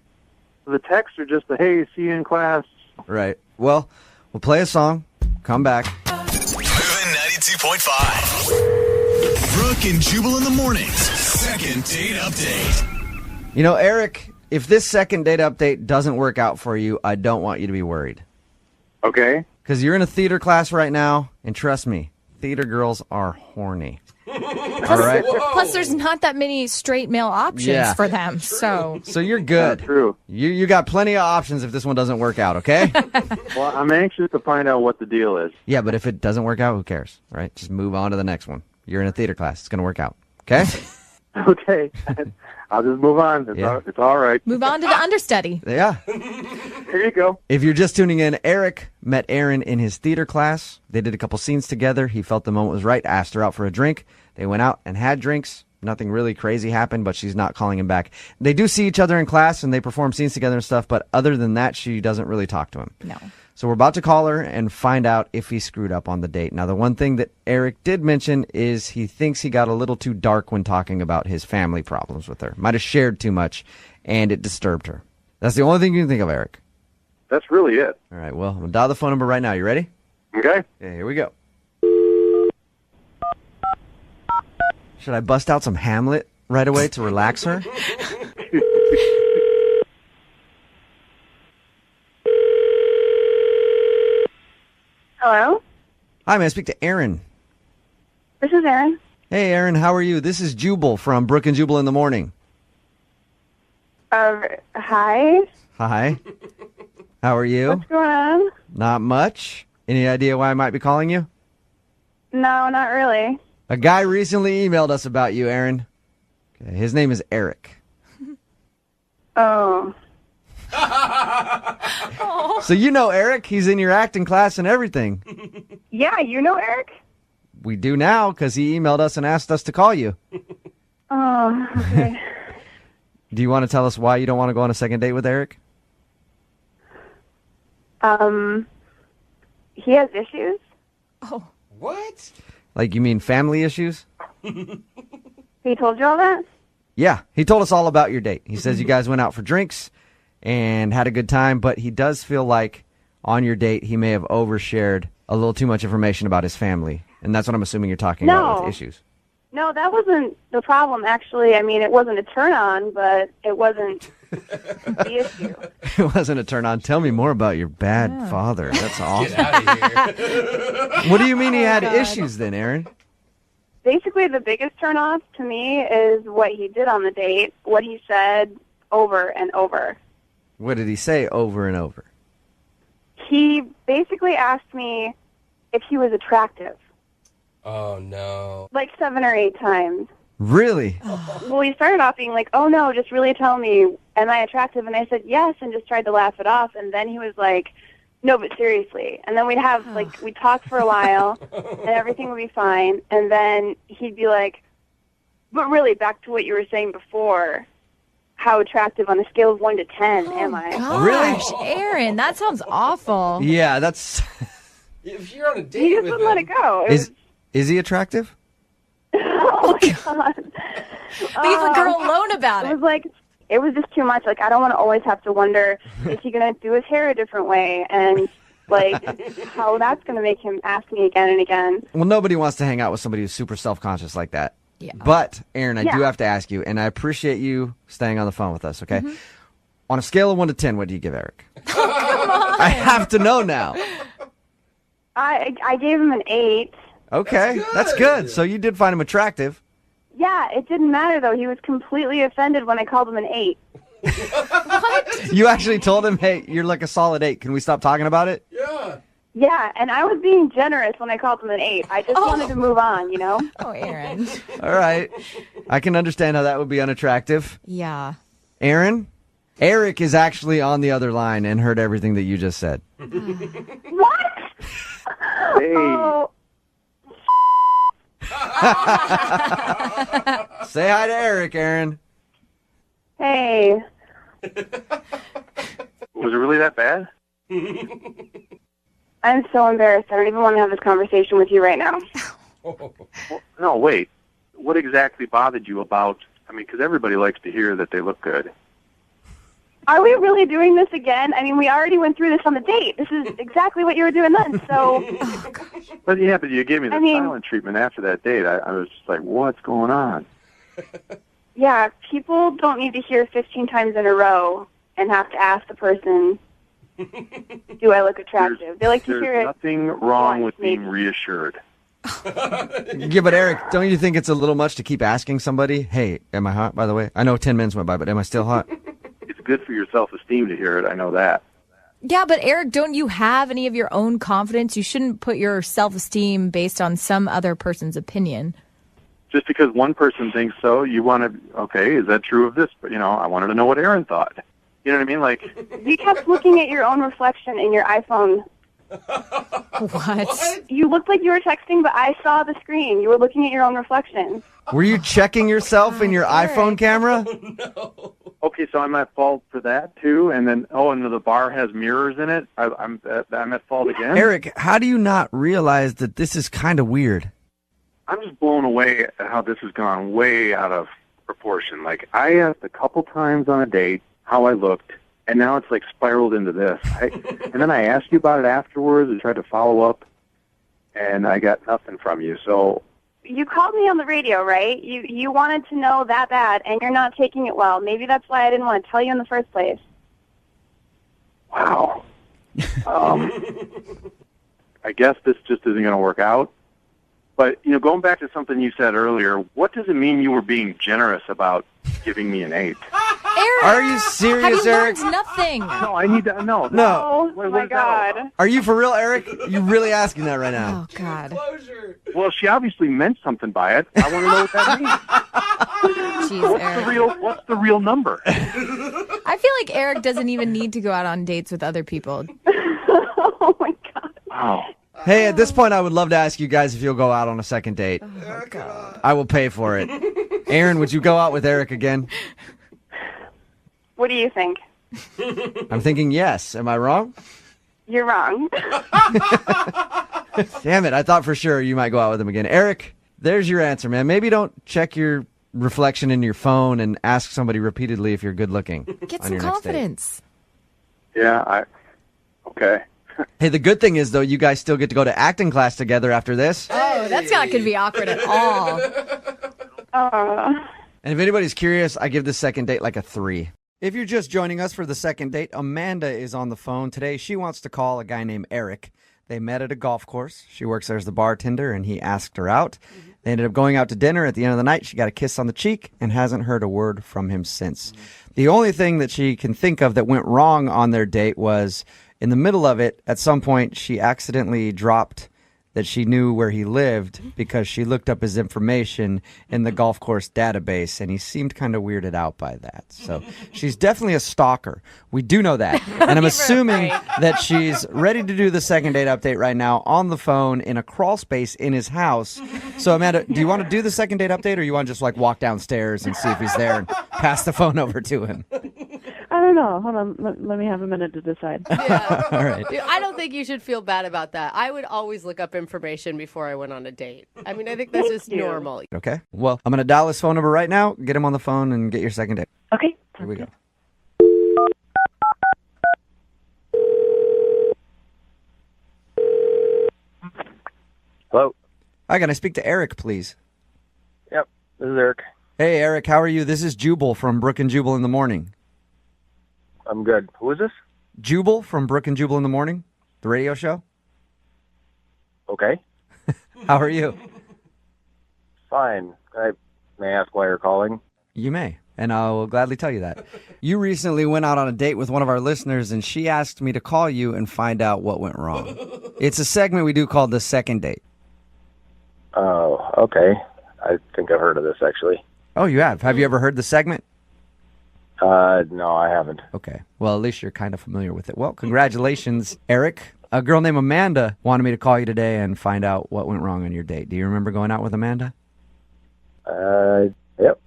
The texts are just hey, see you in class. Right. Well, we'll play a song, come back. Moving 92.5. Brooke and Jubal in the mornings. Second date update. Eric, if this second date update doesn't work out for you, I don't want you to be worried. Okay. Because you're in a theater class right now, and trust me, theater girls are horny. All right. Plus, there's not that many straight male options for them. So you're good. True. You got plenty of options if this one doesn't work out, okay? Well, I'm anxious to find out what the deal is. Yeah, but if it doesn't work out, who cares, right? Just move on to the next one. You're in a theater class. It's going to work out, okay? Okay. I'll just move on. It's all right. move on to the understudy. Yeah. Here you go. If you're just tuning in, Eric met Erin in his theater class. They did a couple scenes together. He felt the moment was right, asked her out for a drink. They went out and had drinks. Nothing really crazy happened, but she's not calling him back. They do see each other in class, and they perform scenes together and stuff, but other than that, she doesn't really talk to him. No. So we're about to call her and find out if he screwed up on the date. Now, the one thing that Eric did mention is he thinks he got a little too dark when talking about his family problems with her. Might have shared too much, and it disturbed her. That's the only thing you can think of, Eric. That's really it. All right, well, I'm going to dial the phone number right now. You ready? Okay. Okay, here we go. Should I bust out some Hamlet right away to relax her? Hello? Hi, may I speak to Erin? This is Erin. Hey, Erin, how are you? This is Jubal from Brooke and Jubal in the Morning. Hi. Hi. How are you? What's going on? Not much. Any idea why I might be calling you? No, not really. A guy recently emailed us about you, Erin. Okay, his name is Eric. Oh. So you know Eric. He's in your acting class and everything. Yeah, you know Eric? We do now because he emailed us and asked us to call you. Oh, okay. Do you want to tell us why you don't want to go on a second date with Eric? He has issues. Oh. What? Like, you mean family issues? He told you all that? Yeah, he told us all about your date. He says you guys went out for drinks and had a good time, but he does feel like on your date he may have overshared a little too much information about his family. And that's what I'm assuming you're talking about with issues. No, that wasn't the problem, actually. I mean, it wasn't a turn-on, but it wasn't the issue. It wasn't a turn on. Tell me more about your bad father. That's awesome. Get out of here. What do you mean he had issues then, Erin? Basically, the biggest turn-off to me is what he did on the date, what he said over and over. What did he say over and over? He basically asked me if he was attractive. Oh, no. Like 7 or 8 times. Really? Well, he started off being like, oh, no, just really tell me, am I attractive? And I said, yes, and just tried to laugh it off. And then he was like, no, but seriously. And then we'd talk for a while, and everything would be fine. And then he'd be like, but really, back to what you were saying before, how attractive on a scale of 1 to 10 am I? Gosh, Erin, that sounds awful. Yeah, that's... If you're on a date He just with wouldn't let it go. Is he attractive? Oh, my God. Leave a girl alone about it. It was just too much. Like, I don't want to always have to wonder, is he going to do his hair a different way? And, like, how that's going to make him ask me again and again. Well, nobody wants to hang out with somebody who's super self-conscious like that. Yeah. But, Erin, I do have to ask you, and I appreciate you staying on the phone with us, okay? Mm-hmm. On a scale of 1 to 10, what do you give Eric? Come on. I have to know now. I gave him an 8. Okay, that's good. So you did find him attractive. Yeah, it didn't matter, though. He was completely offended when I called him an 8. What? You actually told him, hey, you're like a solid 8. Can we stop talking about it? Yeah. Yeah, and I was being generous when I called him an 8. I just wanted to move on, you know? Oh, Erin. All right. I can understand how that would be unattractive. Yeah. Erin, Eric is actually on the other line and heard everything that you just said. What? Hey. Oh. Say hi to Eric, Erin. Hey. Was it really that bad? I'm so embarrassed. I don't even want to have this conversation with you right now. Well, no, wait. What exactly bothered you about... I mean, because everybody likes to hear that they look good. Are we really doing this again? I mean, we already went through this on the date. This is exactly what you were doing then, so... But yeah, but you gave me the silent treatment after that date. I was just like, what's going on? Yeah, people don't need to hear 15 times in a row and have to ask the person, do I look attractive? They like to hear it. There's nothing wrong with maybe. being reassured. Yeah, but Eric, don't you think it's a little much to keep asking somebody, hey, am I hot, by the way? I know 10 minutes went by, but am I still hot? It's good for your self-esteem to hear it. I know that. Yeah, but Eric, don't you have any of your own confidence? You shouldn't put your self-esteem based on some other person's opinion. Just because one person thinks so, you want to, okay, is that true of this? But, I wanted to know what Aaron thought. You know what I mean? Like, You kept looking at your own reflection in your iPhone. What? You looked like you were texting, but I saw the screen. You were looking at your own reflection. Were you checking yourself in your iPhone camera? okay, so I'm at fault for that too, and then and the bar has mirrors in it. I'm at fault again. Eric, how do you not realize that this is kind of weird? I'm just blown away at how this has gone way out of proportion. Like, I asked a couple times on a date how I looked, and now it's like spiraled into this. And then I asked you about it afterwards and tried to follow up, and I got nothing from you. So You called me on the radio, right? You wanted to know that bad, and you're not taking it well. Maybe that's why I didn't want to tell you in the first place. wow. I guess this just isn't going to work out. But, going back to something you said earlier, what does it mean you were being generous about giving me an 8? Eric, are you serious, have you Eric? learned nothing? No, I need to know. No. Oh, my God. Are you for real, Eric? You're really asking that right now. Oh, God. Well, she obviously meant something by it. I want to know what that means. Jeez, What's the real number? I feel like Eric doesn't even need to go out on dates with other people. Oh, my God. Wow. Hey, at this point, I would love to ask you guys if you'll go out on a second date. Oh, God. I will pay for it. Aaron, would you go out with Eric again? What do you think? I'm thinking yes. Am I wrong? You're wrong. Damn it. I thought for sure you might go out with him again. Eric, there's your answer, man. Maybe don't check your reflection in your phone and ask somebody repeatedly if you're good looking. Get on some your next date. confidence. Yeah, okay. Hey, the good thing is, though, you guys still get to go to acting class together after this. Oh, that's not going to be awkward at all. And if anybody's curious, I give this second date like a 3. If you're just joining us for the second date, Amanda is on the phone today. She wants to call a guy named Eric. They met at a golf course. She works there as the bartender, and he asked her out. They ended up going out to dinner. At the end of the night, she got a kiss on the cheek and hasn't heard a word from him since. The only thing that she can think of that went wrong on their date was in the middle of it, at some point, she accidentally dropped that she knew where he lived because she looked up his information in the golf course database, and he seemed kind of weirded out by that. So she's definitely a stalker. We do know that. And I'm assuming that she's ready to do the second date update right now on the phone in a crawl space in his house. So, Amanda, do you want to do the second date update, or you want to just walk downstairs and see if he's there and pass the phone over to him? I don't know. Hold on. Let me have a minute to decide. Yeah. All right. Dude, I don't think you should feel bad about that. I would always look up information before I went on a date. I mean, I think that's just normal. Okay. Well, I'm going to dial his phone number right now, get him on the phone, and get your second date. Okay. Here we go. Hello. Hi, can I speak to Eric, please? Yep, this is Eric. Hey, Eric, how are you? This is Jubal from Brooke and Jubal in the Morning. I'm good. Who is this? Jubal from Brooke and Jubal in the Morning, the radio show. Okay. How are you? Fine. May I ask why you're calling? You may, and I will gladly tell you that. You recently went out on a date with one of our listeners, and she asked me to call you and find out what went wrong. It's a segment we do called The Second Date. Oh, okay. I think I've heard of this, actually. Oh, you have? Have you ever heard the segment? No, I haven't. Okay. Well, at least you're kind of familiar with it. Well, congratulations, Eric. A girl named Amanda wanted me to call you today and find out what went wrong on your date. Do you remember going out with Amanda? Yep.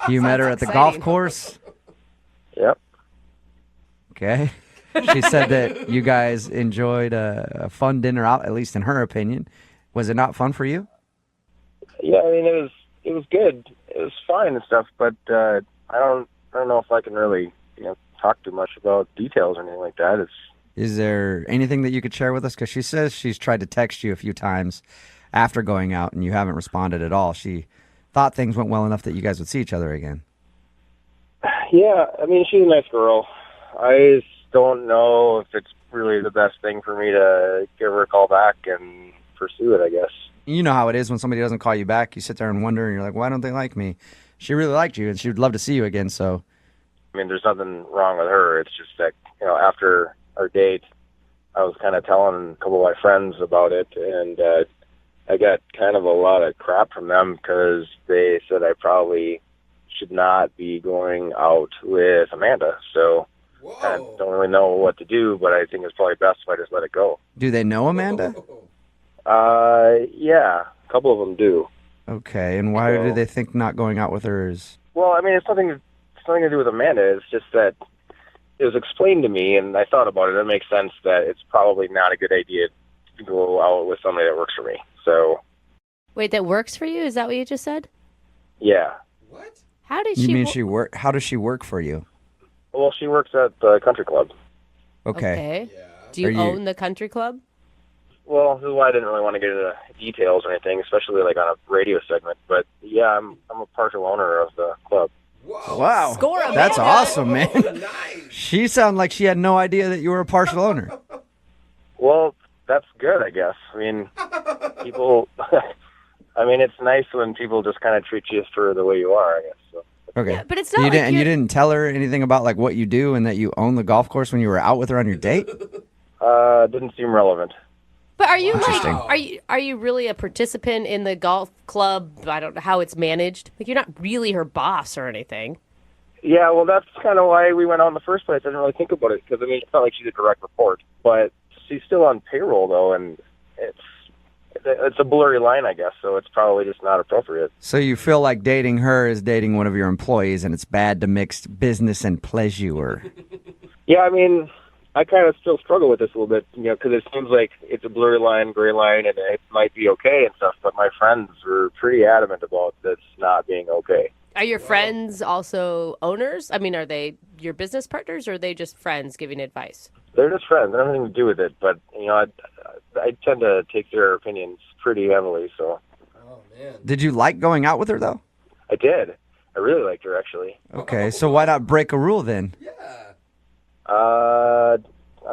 You met her at the golf course? Yep. Okay. She said that you guys enjoyed a fun dinner out, at least in her opinion. Was it not fun for you? Yeah, I mean, it was good. It was fine and stuff, but I don't know if I can really talk too much about details or anything like that. Is there anything that you could share with us? Because she says she's tried to text you a few times after going out and you haven't responded at all. She thought things went well enough that you guys would see each other again. Yeah, I mean, she's a nice girl. I just don't know if it's really the best thing for me to give her a call back and pursue it, I guess. You know how it is when somebody doesn't call you back. You sit there and wonder, and you're like, why don't they like me? She really liked you, and she would love to see you again, so. I mean, there's nothing wrong with her. It's just that, after our date, I was kind of telling a couple of my friends about it, and I got kind of a lot of crap from them because they said I probably should not be going out with Amanda. So I don't really know what to do, but I think it's probably best if I just let it go. Do they know Amanda? Yeah, a couple of them do. Okay, and why do they think not going out with her is? Well, I mean, it's nothing to do with Amanda. It's just that it was explained to me, and I thought about it. It makes sense that it's probably not a good idea to go out with somebody that works for me. So. Wait, that works for you? Is that what you just said? Yeah. How did You mean she work? How does she work for you? Well, she works at the country club. Okay. Do you own the country club? Well, this is why I didn't really want to get into details or anything, especially like on a radio segment. But yeah, I'm a partial owner of the club. Wow. Score, Amanda. That's awesome, man. She sounded like she had no idea that you were a partial owner. Well, that's good, I guess. I mean, people. I mean, it's nice when people just kind of treat you for the way you are, I guess. So. Okay. Yeah, but it's not you like didn't, you didn't tell her anything about like what you do and that you own the golf course when you were out with her on your date? Didn't seem relevant. But are you Interesting. are you really a participant in the golf club? I don't know how it's managed. Like, you're not really her boss or anything. Yeah, well, that's kind of why we went out in the first place. I didn't really think about it because, I mean, it's not like she's a direct report. But she's still on payroll, though, and it's a blurry line, I guess, so it's probably just not appropriate. So you feel like dating her is dating one of your employees, and it's bad to mix business and pleasure. Yeah, I mean, I kind of still struggle with this a little bit, because it seems like it's a blurry line, gray line, and it might be okay and stuff, but my friends were pretty adamant about this not being okay. Are your friends also owners? I mean, are they your business partners, or are they just friends giving advice? They're just friends. They don't have anything to do with it, but, I tend to take their opinions pretty heavily, so. Oh, man. Did you like going out with her, though? I did. I really liked her, actually. Okay, so why not break a rule then? I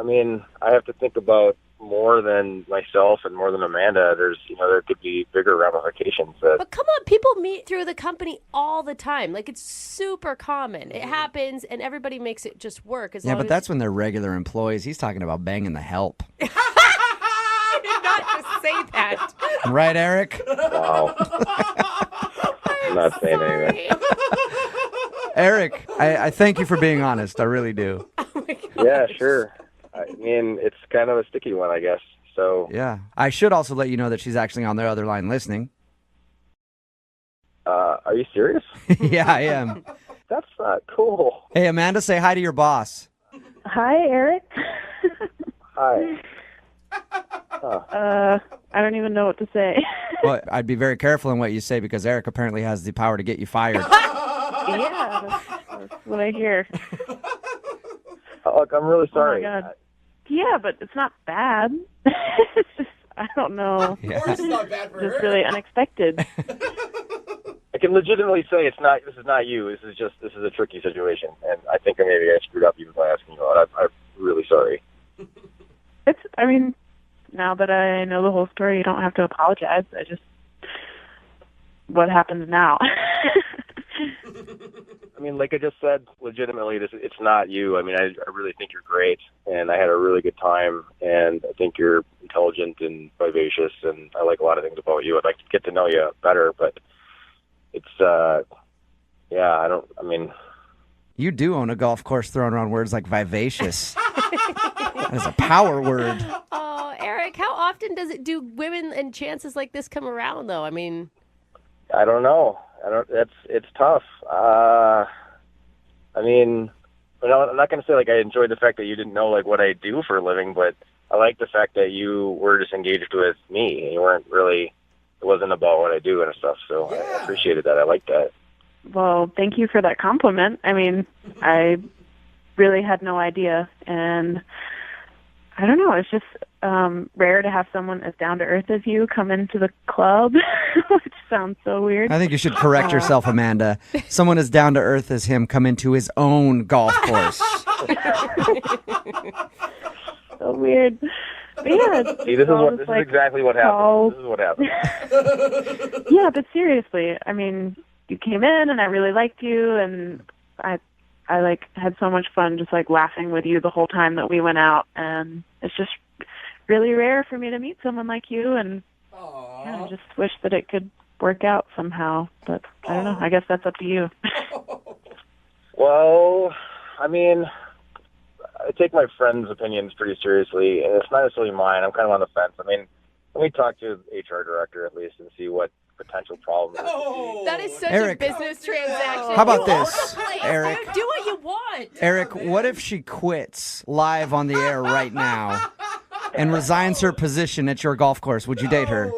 mean, I have to think about more than myself and more than Amanda. There's, there could be bigger ramifications. But come on, people meet through the company all the time. Like, it's super common. It happens, and everybody makes it just work. Yeah, but that's when they're regular employees. He's talking about banging the help. I did not just say that. Right, Eric? Wow. I'm not saying anything. Eric, I thank you for being honest. I really do. Yeah, sure. I mean, it's kind of a sticky one, I guess. So yeah, I should also let you know that she's actually on the other line listening. Are you serious? Yeah, I am. That's not cool. Hey, Amanda, say hi to your boss. Hi, Eric. Hi. I don't even know what to say. Well, I'd be very careful in what you say because Eric apparently has the power to get you fired. Yeah, that's what I hear. Look, I'm really sorry. Oh my God. Yeah, but it's not bad. It's just, I don't know. Yeah. Of course it's not bad for her. It's really unexpected. I can legitimately say it's not. This is not you. This is a tricky situation, and I think maybe I screwed up even by asking you out. I'm really sorry. I mean, now that I know the whole story, you don't have to apologize. What happens now? I mean, like I just said, legitimately, it's not you. I mean, I really think you're great, and I had a really good time, and I think you're intelligent and vivacious, and I like a lot of things about you. I'd like to get to know you better, but it's, You do own a golf course throwing around words like vivacious. That is a power word. Oh, Eric, how often do women and chances like this come around, though? I mean, I don't know. It's tough. I mean, I'm not going to say like I enjoyed the fact that you didn't know like what I do for a living, but I like the fact that you were just engaged with me. You weren't really. It wasn't about what I do and stuff. So yeah. I appreciated that. I liked that. Well, thank you for that compliment. I mean, I really had no idea, and I don't know. It's just rare to have someone as down to earth as you come into the club, which sounds so weird. I think you should correct yourself, Amanda. Someone as down to earth as him come into his own golf course. So weird. Yeah. See, this is exactly what happened. This is what happened. Yeah, but seriously, I mean, you came in and I really liked you, and I like had so much fun just like laughing with you the whole time that we went out, and it's just really rare for me to meet someone like you, and yeah, I just wish that it could work out somehow, but I don't know. I guess that's up to you. Well, I mean, I take my friends' opinions pretty seriously, and it's not necessarily mine. I'm kind of on the fence. I mean, let me talk to the HR director at least and see what potential problems there could be. That is such Eric, a business transaction. how about You own this, the place, Eric? dude. Do what you want. Eric, what if she quits live on the air right now and resigns her position at your golf course? Would you date her?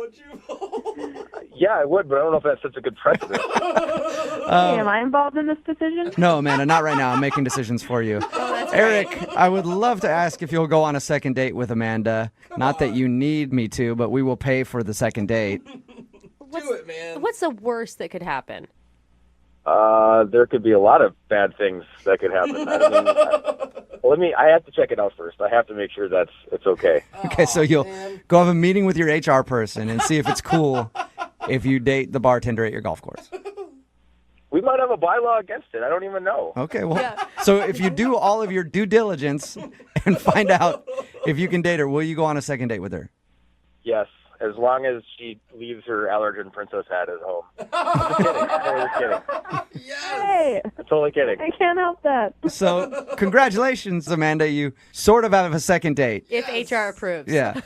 Yeah, I would, but I don't know if that sets a good precedent. Hey, am I involved in this decision? No, Amanda, not right now. I'm making decisions for you. Eric, I would love to ask if you'll go on a second date with Amanda. Not that you need me to, but we will pay for the second date. Do it, man. What's the worst that could happen? There could be a lot of bad things that could happen. I mean, I have to check it out first. I have to make sure it's okay. Okay, so you'll go have a meeting with your HR person and see if it's cool if you date the bartender at your golf course. We might have a bylaw against it. I don't even know. Okay, well, so if you do all of your due diligence and find out if you can date her, will you go on a second date with her? Yes, as long as she leaves her allergen princess hat at home. I'm just kidding. I'm totally kidding. Hey, I'm totally kidding. I can't help that. So, congratulations, Amanda. You sort of have a second date. If HR approves. Yeah.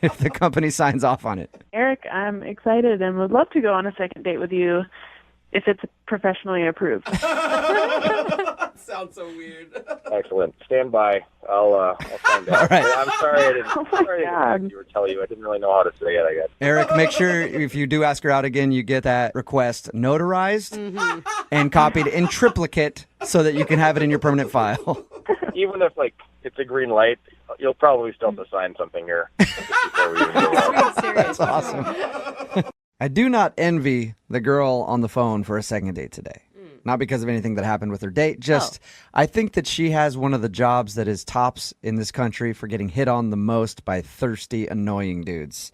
If the company signs off on it. Eric, I'm excited and would love to go on a second date with you if it's professionally approved. Sounds so weird. Excellent. Stand by. I'll find out. All right. I'm sorry I didn't tell you. I didn't really know how to say it, I guess. Eric, make sure if you do ask her out again, you get that request notarized and copied in triplicate so that you can have it in your permanent file. Even if, it's a green light, you'll probably still have to sign something here. Before we even go out. That's awesome. I do not envy the girl on the phone for a second date today. Not because of anything that happened with her date. Just, I think that she has one of the jobs that is tops in this country for getting hit on the most by thirsty, annoying dudes.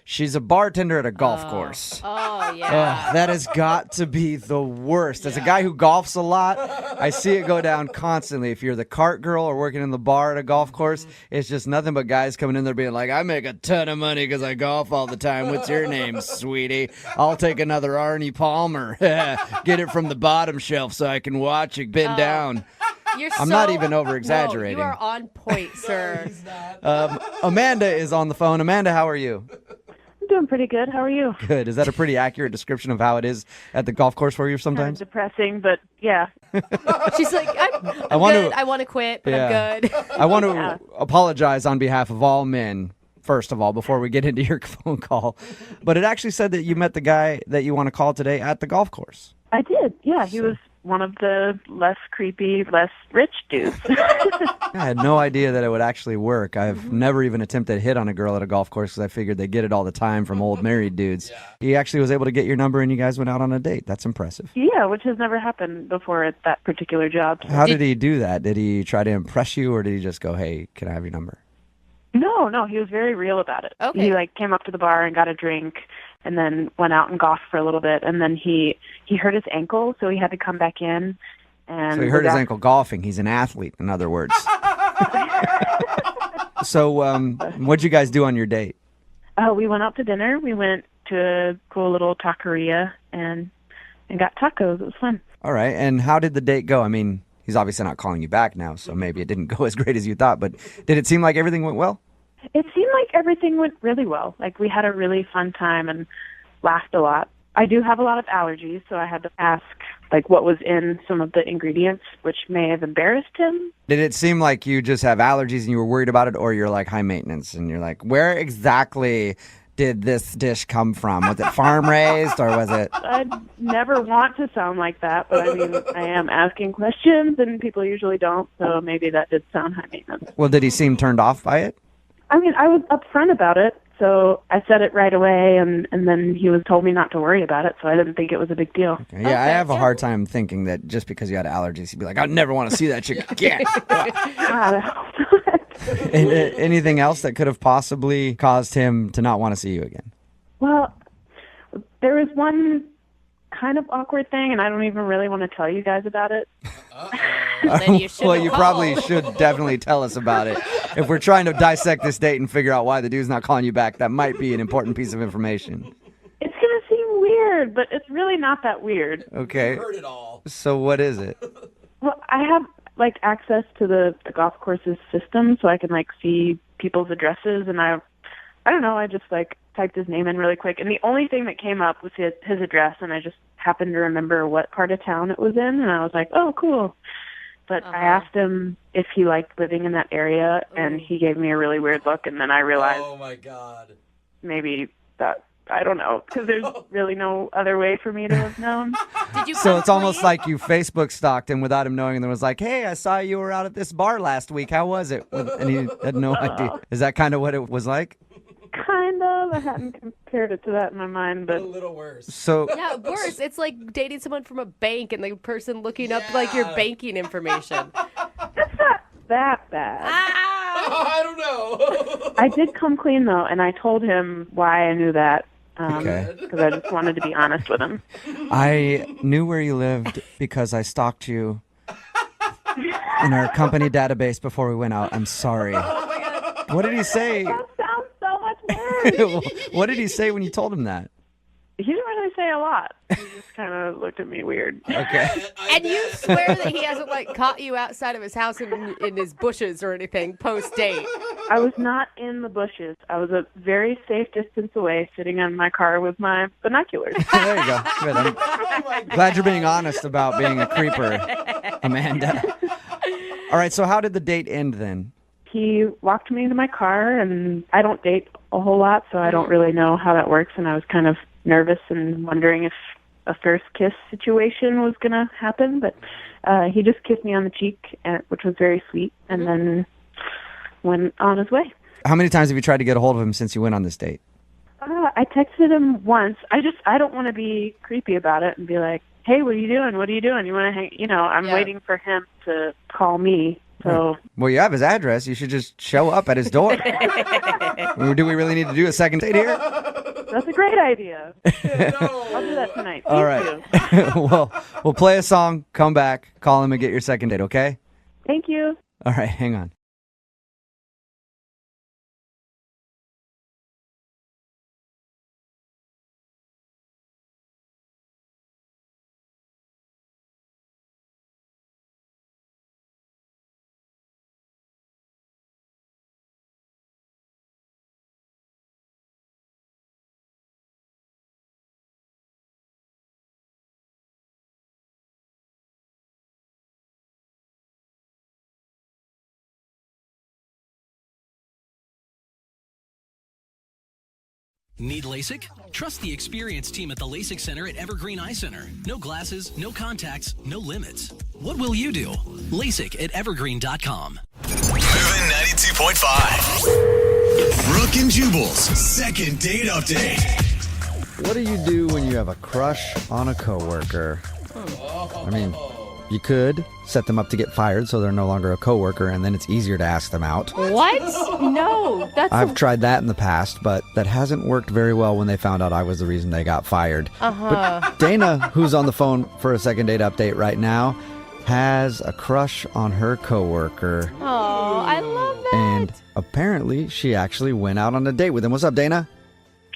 She's a bartender at a golf course. Oh, yeah. That has got to be the worst. As a guy who golfs a lot, I see it go down constantly. If you're the cart girl or working in the bar at a golf course, it's just nothing but guys coming in there being like, I make a ton of money because I golf all the time. What's your name, sweetie? I'll take another Arnie Palmer. Get it from the bottom shelf so I can watch it bend down. I'm not even over-exaggerating. No, you are on point, sir. Amanda is on the phone. Amanda, how are you? I'm doing pretty good. How are you? Good. Is that a pretty accurate description of how it is at the golf course for you sometimes? Kind of depressing, but yeah. She's like, I'm want good. to- I want to quit, but Yeah. I'm good. I want to apologize on behalf of all men, first of all, before we get into your phone call. But it actually said that you met the guy that you want to call today at the golf course. I did. Yeah, he was one of the less creepy, less rich dudes. I had no idea that it would actually work. I've never even attempted to hit on a girl at a golf course because I figured they get it all the time from old married dudes. He actually was able to get your number and you guys went out on a date. That's impressive. Yeah, which has never happened before at that particular job. How did he do that? Did he try to impress you or did he just go, hey, can I have your number? No, he was very real about it. Okay. He came up to the bar and got a drink and then went out and golfed for a little bit, and then he hurt his ankle, so he had to come back in. And So he hurt his ankle golfing. He's an athlete, in other words. So what'd you guys do on your date? We went out to dinner. We went to a cool little taqueria and got tacos. It was fun. All right. And how did the date go? I mean, he's obviously not calling you back now, so maybe it didn't go as great as you thought, but did it seem like everything went well? It seemed like everything went really well. We had a really fun time and laughed a lot. I do have a lot of allergies, so I had to ask, what was in some of the ingredients, which may have embarrassed him. Did it seem like you just have allergies and you were worried about it, or you're high maintenance and you're where exactly did this dish come from? Was it farm raised or was it? I'd never want to sound like that, but I am asking questions and people usually don't, so maybe that did sound high maintenance. Well, did he seem turned off by it? I was upfront about it, so I said it right away, and then he told me not to worry about it, so I didn't think it was a big deal. Yeah, I have a hard time thinking that just because you had allergies, he'd be like, I never want to see that chick again. God, And, anything else that could have possibly caused him to not want to see you again? Well, there was one kind of awkward thing, and I don't even really want to tell you guys about it. Then you should Well, you probably should definitely tell us about it. If we're trying to dissect this date and figure out why the dude's not calling you back, that might be an important piece of information. It's going to seem weird, but it's really not that weird. Okay. Heard it all. So what is it? Well, I have access to the golf course's system, so I can see people's addresses, and I don't know, I just typed his name in really quick, and the only thing that came up was his address, and I just happened to remember what part of town it was in, and I was like, oh, cool. But I asked him if he liked living in that area, and he gave me a really weird look, and then I realized, oh my God, maybe that, I don't know, because there's really no other way for me to have known. Did you So it's almost like you Facebook stalked him without him knowing, and then was like, hey, I saw you were out at this bar last week. How was it? And he had no idea. Is that kind of what it was like? Kind of. I hadn't compared it to that in my mind, but a little worse. So Yeah, worse. It's like dating someone from a bank and the person looking up your banking information. it's not that bad. I don't know. I did come clean, though, and I told him why I knew that. Okay. Because I just wanted to be honest with him. I knew where you lived because I stalked you in our company database before we went out. I'm sorry. What did he say? That sounds so much worse. What did he say when you told him that? He didn't really say a lot. He just kind of looked at me weird. Okay. And you swear that he hasn't caught you outside of his house in his bushes or anything post-date. I was not in the bushes. I was a very safe distance away, sitting in my car with my binoculars. There you go. Good. I'm glad you're being honest about being a creeper, Amanda. All right, so how did the date end then? He walked me into my car, and I don't date a whole lot, so I don't really know how that works, and I was kind of nervous and wondering if a first kiss situation was going to happen, but he just kissed me on the cheek, which was very sweet, and then went on his way. How many times have you tried to get a hold of him since you went on this date? I texted him once. I don't want to be creepy about it and be like, hey, what are you doing? What are you doing? You want to hang? I'm waiting for him to call me. So, well, you have his address. You should just show up at his door. Do we really need to do a second date here? That's a great idea. I'll do that tonight. All right. Well, we'll play a song, come back, call him, and get your second date, okay? Thank you. All right, hang on. Need LASIK? Trust the experienced team at the LASIK Center at Evergreen Eye Center. No glasses, no contacts, no limits. What will you do? LASIK at evergreen.com. Moving 92.5. Brooke and Jubal's second date update. What do you do when you have a crush on a coworker? I mean, you could set them up to get fired so they're no longer a coworker, and then it's easier to ask them out. What? No, that's. I've tried that in the past, but that hasn't worked very well when they found out I was the reason they got fired. But Dana, who's on the phone for a second date update right now, has a crush on her coworker. Oh, I love that. And apparently, she actually went out on a date with him. What's up, Dana?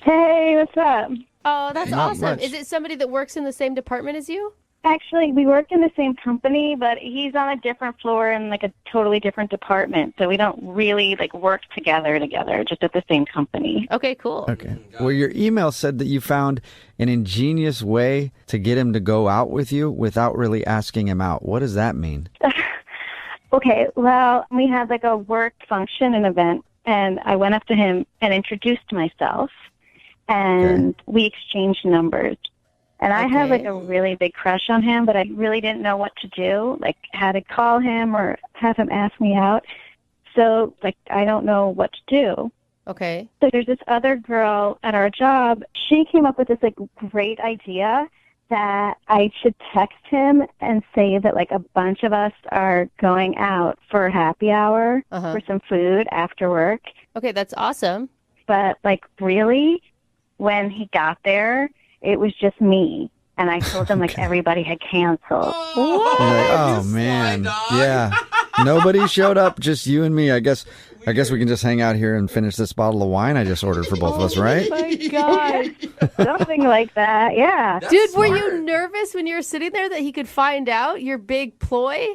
Hey, what's up? Oh, that's Not awesome. much. Is it somebody that works in the same department as you? Actually, we work in the same company, but he's on a different floor in a totally different department. So we don't really work together, just at the same company. Okay, cool. Okay. Well, your email said that you found an ingenious way to get him to go out with you without really asking him out. What does that mean? Okay, well, we had a work function, an event, and I went up to him and introduced myself, and we exchanged numbers. And I have a really big crush on him, but I really didn't know what to do, how to call him or have him ask me out. So, I don't know what to do. Okay. So there's this other girl at our job. She came up with this great idea that I should text him and say that, like, a bunch of us are going out for happy hour for some food after work. Okay, that's awesome. But, like, really, when he got there, it was just me. And I told him, like, everybody had canceled. What? You're like, oh, man. Yeah. Nobody showed up, just you and me. I guess we can just hang out here and finish this bottle of wine I just ordered for both of us, right? Oh, my God. Something like that, yeah. Dude, were you nervous when you were sitting there that he could find out your big ploy?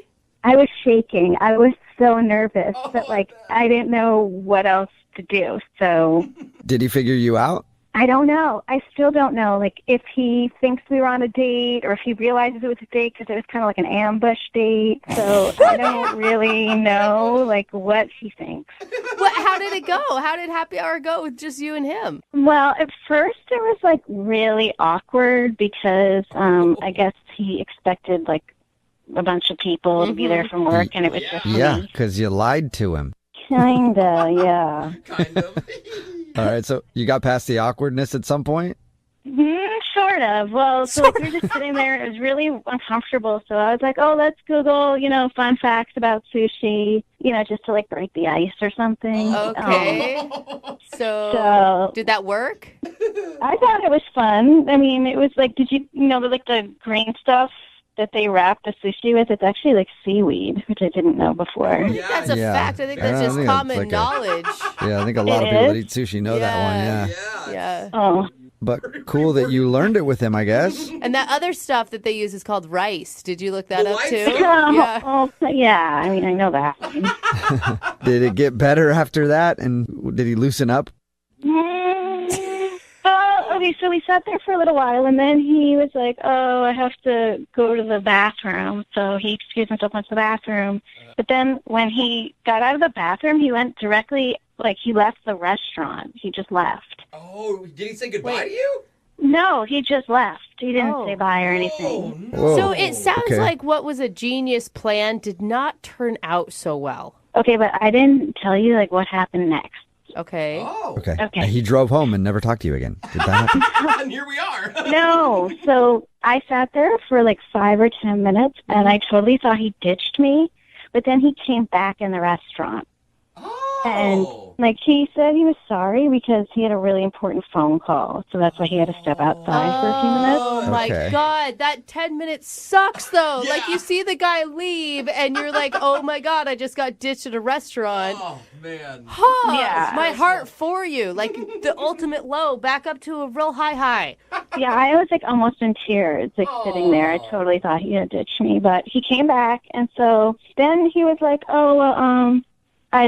I was shaking. I was so nervous that, like, I didn't know what else to do. So Did he figure you out? I don't know. I still don't know, like, if he thinks we were on a date or if he realizes it was a date because it was kind of like an ambush date. So I don't really know, like, what he thinks. How did it go? How did happy hour go with just you and him? Well, at first it was, like, really awkward because I guess he expected, like, a bunch of people to be there from work, and it was just Yeah, me. because you lied to him. Kinda, yeah. All right, so you got past the awkwardness at some point? Sort of. Well, so like, we were just sitting there, and it was really uncomfortable. So I was like, "Oh, let's Google, fun facts about sushi, just to like break the ice or something." Okay. So did that work? I thought it was fun. I mean, it was like, did you like the green stuff that they wrap the sushi with? It's actually like seaweed, which I didn't know before. I think that's a fact. I think that's just common knowledge. Yeah, I think a lot of people that eat sushi know that one, Yeah. Oh. But cool that you learned it with him, I guess. And that other stuff that they use is called rice. Did you look that up too? Yeah, I mean, I know that. Did it get better after that? And did he loosen up? Okay, so we sat there for a little while, and then he was like, "Oh, I have to go to the bathroom." So he excused himself, went to the bathroom. But then when he got out of the bathroom, he went directly, like, he left the restaurant. He just left. Oh, did he say goodbye to you? No, he just left. He didn't say bye or anything. So it sounds like what was a genius plan did not turn out so well. Okay, but I didn't tell you, like, what happened next. Okay. Okay. Okay. And he drove home and never talked to you again. Did that happen? And here we are. No, so I sat there for like 5 or 10 minutes, and I totally thought he ditched me, but then he came back in the restaurant. And, like, he said he was sorry because he had a really important phone call, so that's why he had to step outside for a few minutes. Oh, my God. That 10 minutes sucks, though. Yeah. Like, you see the guy leave, and you're like, oh, my God, I just got ditched at a restaurant. Oh, man. Yeah. My heart for you. Like, the ultimate low back up to a real high. Yeah, I was, like, almost in tears, like, sitting there. I totally thought he had ditched me, but he came back, and so then he was like, oh, well,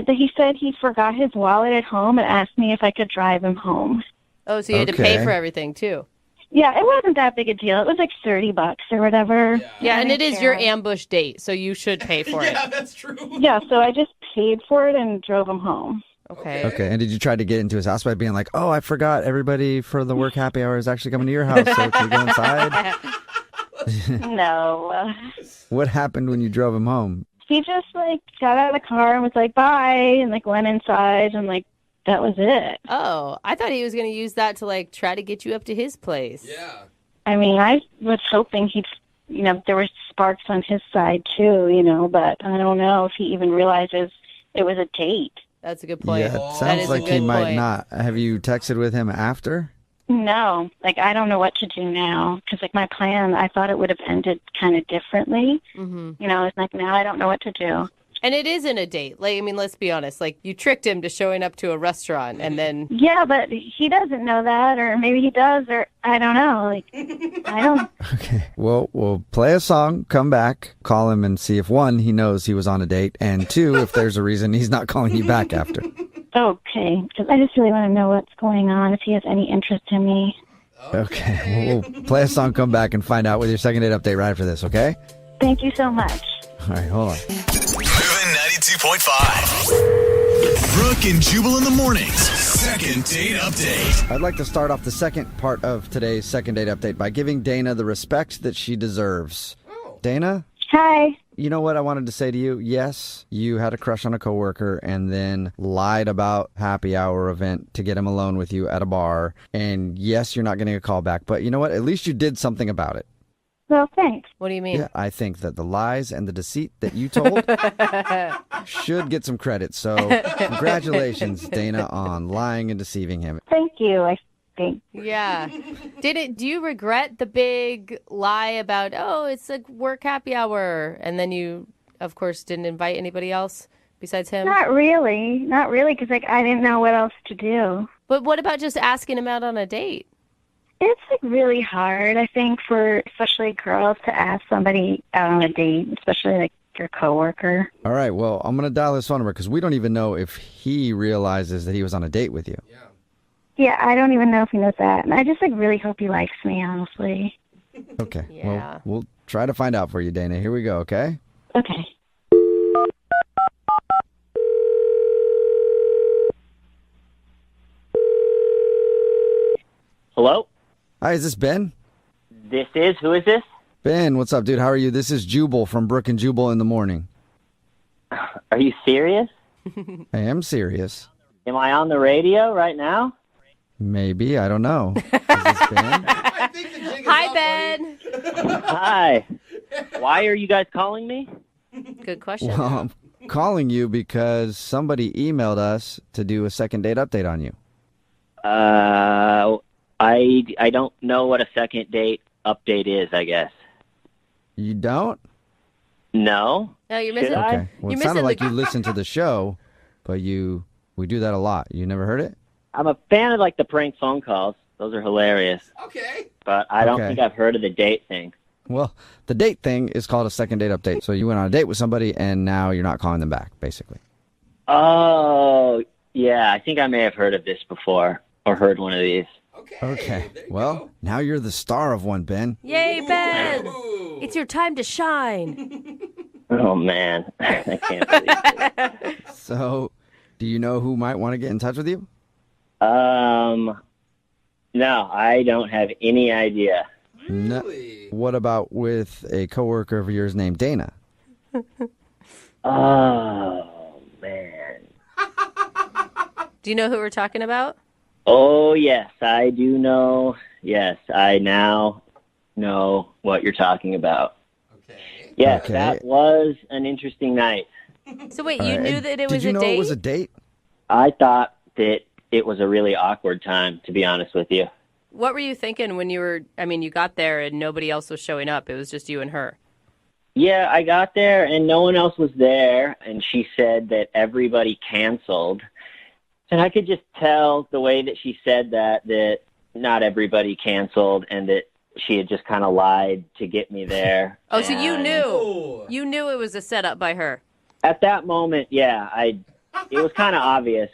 he said he forgot his wallet at home and asked me if I could drive him home. Oh, so you had to pay for everything, too. Yeah, it wasn't that big a deal. It was like $30 or whatever. Yeah, and it is your ambush date, so you should pay for it. Yeah, that's true. Yeah, so I just paid for it and drove him home. Okay. Okay, and did you try to get into his house by being like, oh, I forgot everybody for the work happy hour is actually coming to your house, so can we go inside? No. What happened when you drove him home? He just, like, got out of the car and was like, bye, and, like, went inside, and, like, that was it. Oh, I thought he was going to use that to, like, try to get you up to his place. Yeah. I mean, I was hoping he'd, there were sparks on his side, too, but I don't know if he even realizes it was a date. That's a good point. Yeah, it sounds like he might not. Have you texted with him after? No, like, I don't know what to do now because, like, my plan, I thought it would have ended kind of differently. Mm-hmm. It's like, now I don't know what to do. And it isn't a date. Like, I mean, let's be honest. Like, you tricked him to showing up to a restaurant and then... Yeah, but he doesn't know that, or maybe he does, or I don't know. Like, I don't... Okay. Well, we'll play a song, come back, call him and see if, one, he knows he was on a date, and two, if there's a reason he's not calling you back after. Okay, because I just really want to know what's going on, if he has any interest in me. Okay, well, we'll play a song, come back, and find out with your second date update right after this, okay? Thank you so much. All right, hold on. Moving 92.5. Brooke and Jubal in the mornings. Second date update. I'd like to start off the second part of today's second date update by giving Dana the respect that she deserves. Dana? Hi. You know what I wanted to say to you? Yes, you had a crush on a coworker and then lied about happy hour event to get him alone with you at a bar. And yes, you're not getting a call back. But you know what? At least you did something about it. Well, thanks. What do you mean? Yeah, I think that the lies and the deceit that you told should get some credit. So congratulations, Dana, on lying and deceiving him. Thank you, I think. Yeah. Do you regret the big lie about, oh, it's a work happy hour, and then you, of course, didn't invite anybody else besides him? Not really, because I didn't know what else to do. But what about just asking him out on a date? It's really hard, I think, for especially girls to ask somebody out on a date, especially your coworker. All right, well, I'm going to dial his phone number because we don't even know if he realizes that he was on a date with you. Yeah, I don't even know if he knows that. And I just really hope he likes me, honestly. Okay, Yeah. well, we'll try to find out for you, Dana. Here we go, okay? Okay. Hello? Hi, is this Ben? This is? Who is this? Ben, what's up, dude? How are you? This is Jubal from Brooke and Jubal in the morning. Are you serious? I am serious. Am I on the radio right now? Maybe, I don't know. Is this Ben? Hi, Ben. Hi. Why are you guys calling me? Good question. Well, I'm calling you because somebody emailed us to do a second date update on you. I don't know what a second date update is, I guess. You don't? No. No, you're missing. Okay. Well, You're it sounded missing like you listened to the show, but we do that a lot. You never heard it? I'm a fan of the prank phone calls. Those are hilarious. Okay. But I don't Okay. think I've heard of the date thing. Well, the date thing is called a second date update. So you went on a date with somebody and now you're not calling them back, basically. Oh, yeah. I think I may have heard of this before or heard one of these. Okay. Well, now you're the star of one, Ben. Yay, Ben. It's your time to shine. Oh, man. I can't believe it. So, do you know who might want to get in touch with you? No, I don't have any idea. No. What about with a coworker of yours named Dana? Oh, man. Do you know who we're talking about? Oh, yes, I do know. Yes, I now know what you're talking about. Yes, Okay. that was an interesting night. So wait, All you right. knew that it Did was you a know date? it was a date? I thought that it was a really awkward time, to be honest with you. What were you thinking when you got there and nobody else was showing up? It was just you and her. Yeah, I got there and no one else was there, and she said that everybody canceled. And I could just tell the way that she said that not everybody canceled and that she had just kind of lied to get me there. Oh, so you And knew. You knew it was a setup by her. At that moment, yeah, it was kind of obvious.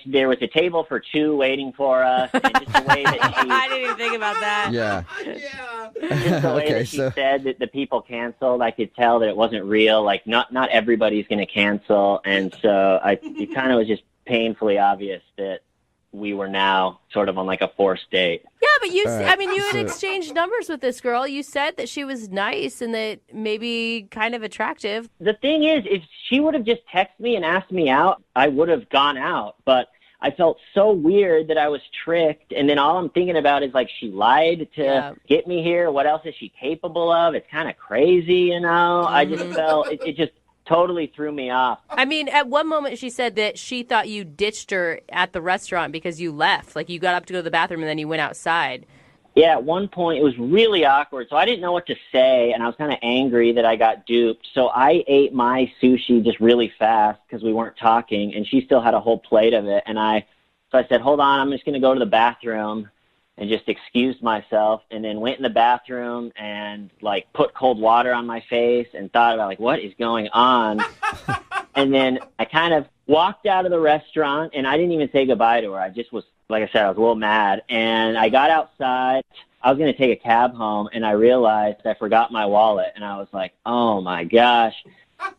There was a table for two waiting for us, and just the way that I didn't even think about that. Yeah. just the way Okay, that she so- said that the people canceled, I could tell that it wasn't real. Not everybody's going to cancel, and so it kind of was just painfully obvious that we were now sort of on a forced date. Yeah, but you All right, you had so- exchanged numbers with this girl. You said that she was nice and that maybe kind of attractive. The thing is, if she would have just texted me and asked me out, I would have gone out. But I felt so weird that I was tricked. And then all I'm thinking about is she lied to get me here. What else is she capable of? It's kind of crazy, I just felt it just totally threw me off. I mean, at one moment she said that she thought you ditched her at the restaurant because you left. You got up to go to the bathroom and then you went outside. Yeah, at one point it was really awkward, so I didn't know what to say, and I was kind of angry that I got duped. So I ate my sushi just really fast because we weren't talking, and she still had a whole plate of it. So I said, hold on, I'm just going to go to the bathroom, and just excused myself, and then went in the bathroom and put cold water on my face and thought about what is going on. And then I kind of walked out of the restaurant, and I didn't even say goodbye to her. I just was, like I said, I was a little mad. And I got outside. I was going to take a cab home, and I realized I forgot my wallet. And I was like, oh, my gosh.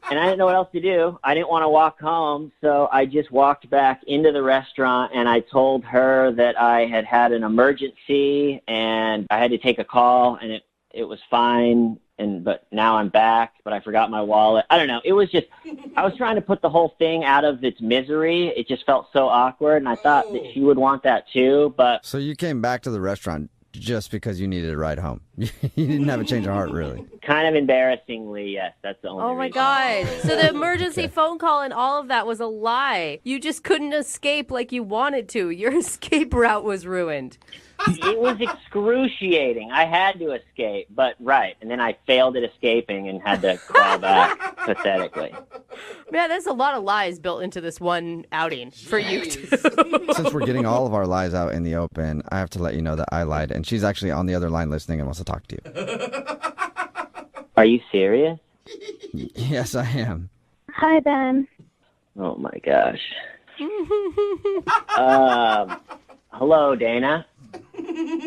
And I didn't know what else to do. I didn't want to walk home, so I just walked back into the restaurant, and I told her that I had an emergency, and I had to take a call, and it was fine. But now I'm back, but I forgot my wallet. I don't know. It was just, I was trying to put the whole thing out of its misery. It just felt so awkward, and I thought that she would want that too. But So you came back to the restaurant just because you needed a ride home? You didn't have a change of heart, really. Kind of embarrassingly, yes. That's the only Oh my reason. God. So the emergency phone call and all of that was a lie. You just couldn't escape like you wanted to. Your escape route was ruined. It was excruciating. I had to escape, but right. And then I failed at escaping and had to crawl back pathetically. Man, there's a lot of lies built into this one outing for you two. Since we're getting all of our lies out in the open, I have to let you know that I lied, and she's actually on the other line listening and wants to talk to you. Are you serious? Yes, I am. Hi, Ben. Oh my gosh. Hello, Dana.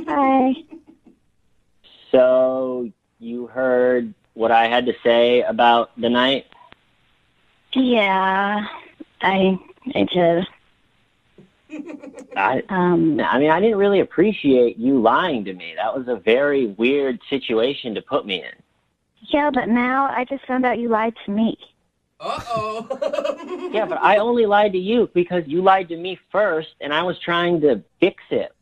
Hi. So you heard what I had to say about the night? Yeah, I did. I mean, I didn't really appreciate you lying to me. That was a very weird situation to put me in. Yeah, but now I just found out you lied to me. Yeah, but I only lied to you because you lied to me first, and I was trying to fix it.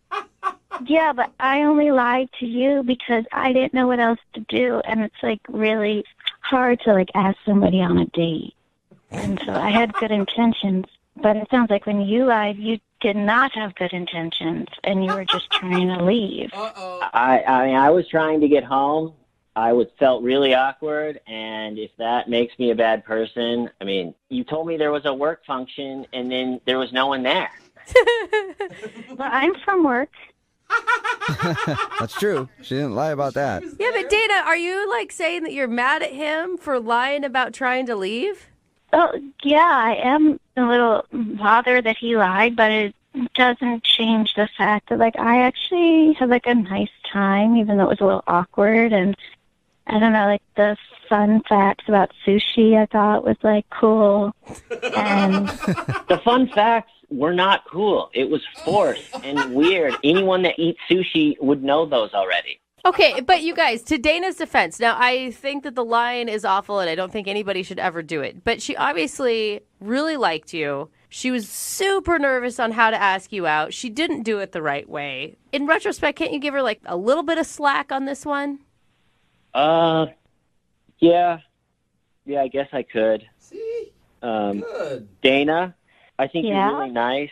Yeah, but I only lied to you because I didn't know what else to do, and it's like really hard to like ask somebody on a date. And so I had good intentions, but it sounds like when you lied, you did not have good intentions, and you were just trying to leave. I mean, I was trying to get home. Felt really awkward, and if that makes me a bad person, I mean, you told me there was a work function, and then there was no one there. Well, I'm from work. That's true. She didn't lie about that. Yeah, but Dana, are you like saying that you're mad at him for lying about trying to leave? Oh, yeah, I am a little bothered that he lied, but it doesn't change the fact that, like, I actually had, like, a nice time, even though it was a little awkward, and I don't know, like, the fun facts about sushi I thought was, like, cool, and... The fun facts were not cool. It was forced and weird. Anyone that eats sushi would know those already. Okay, but you guys, to Dana's defense, now I think that the lying is awful and I don't think anybody should ever do it. But she obviously really liked you. She was super nervous on how to ask you out. She didn't do it the right way. In retrospect, can't you give her like a little bit of slack on this one? Yeah, I guess I could. See? Good. Dana, I think you're really nice,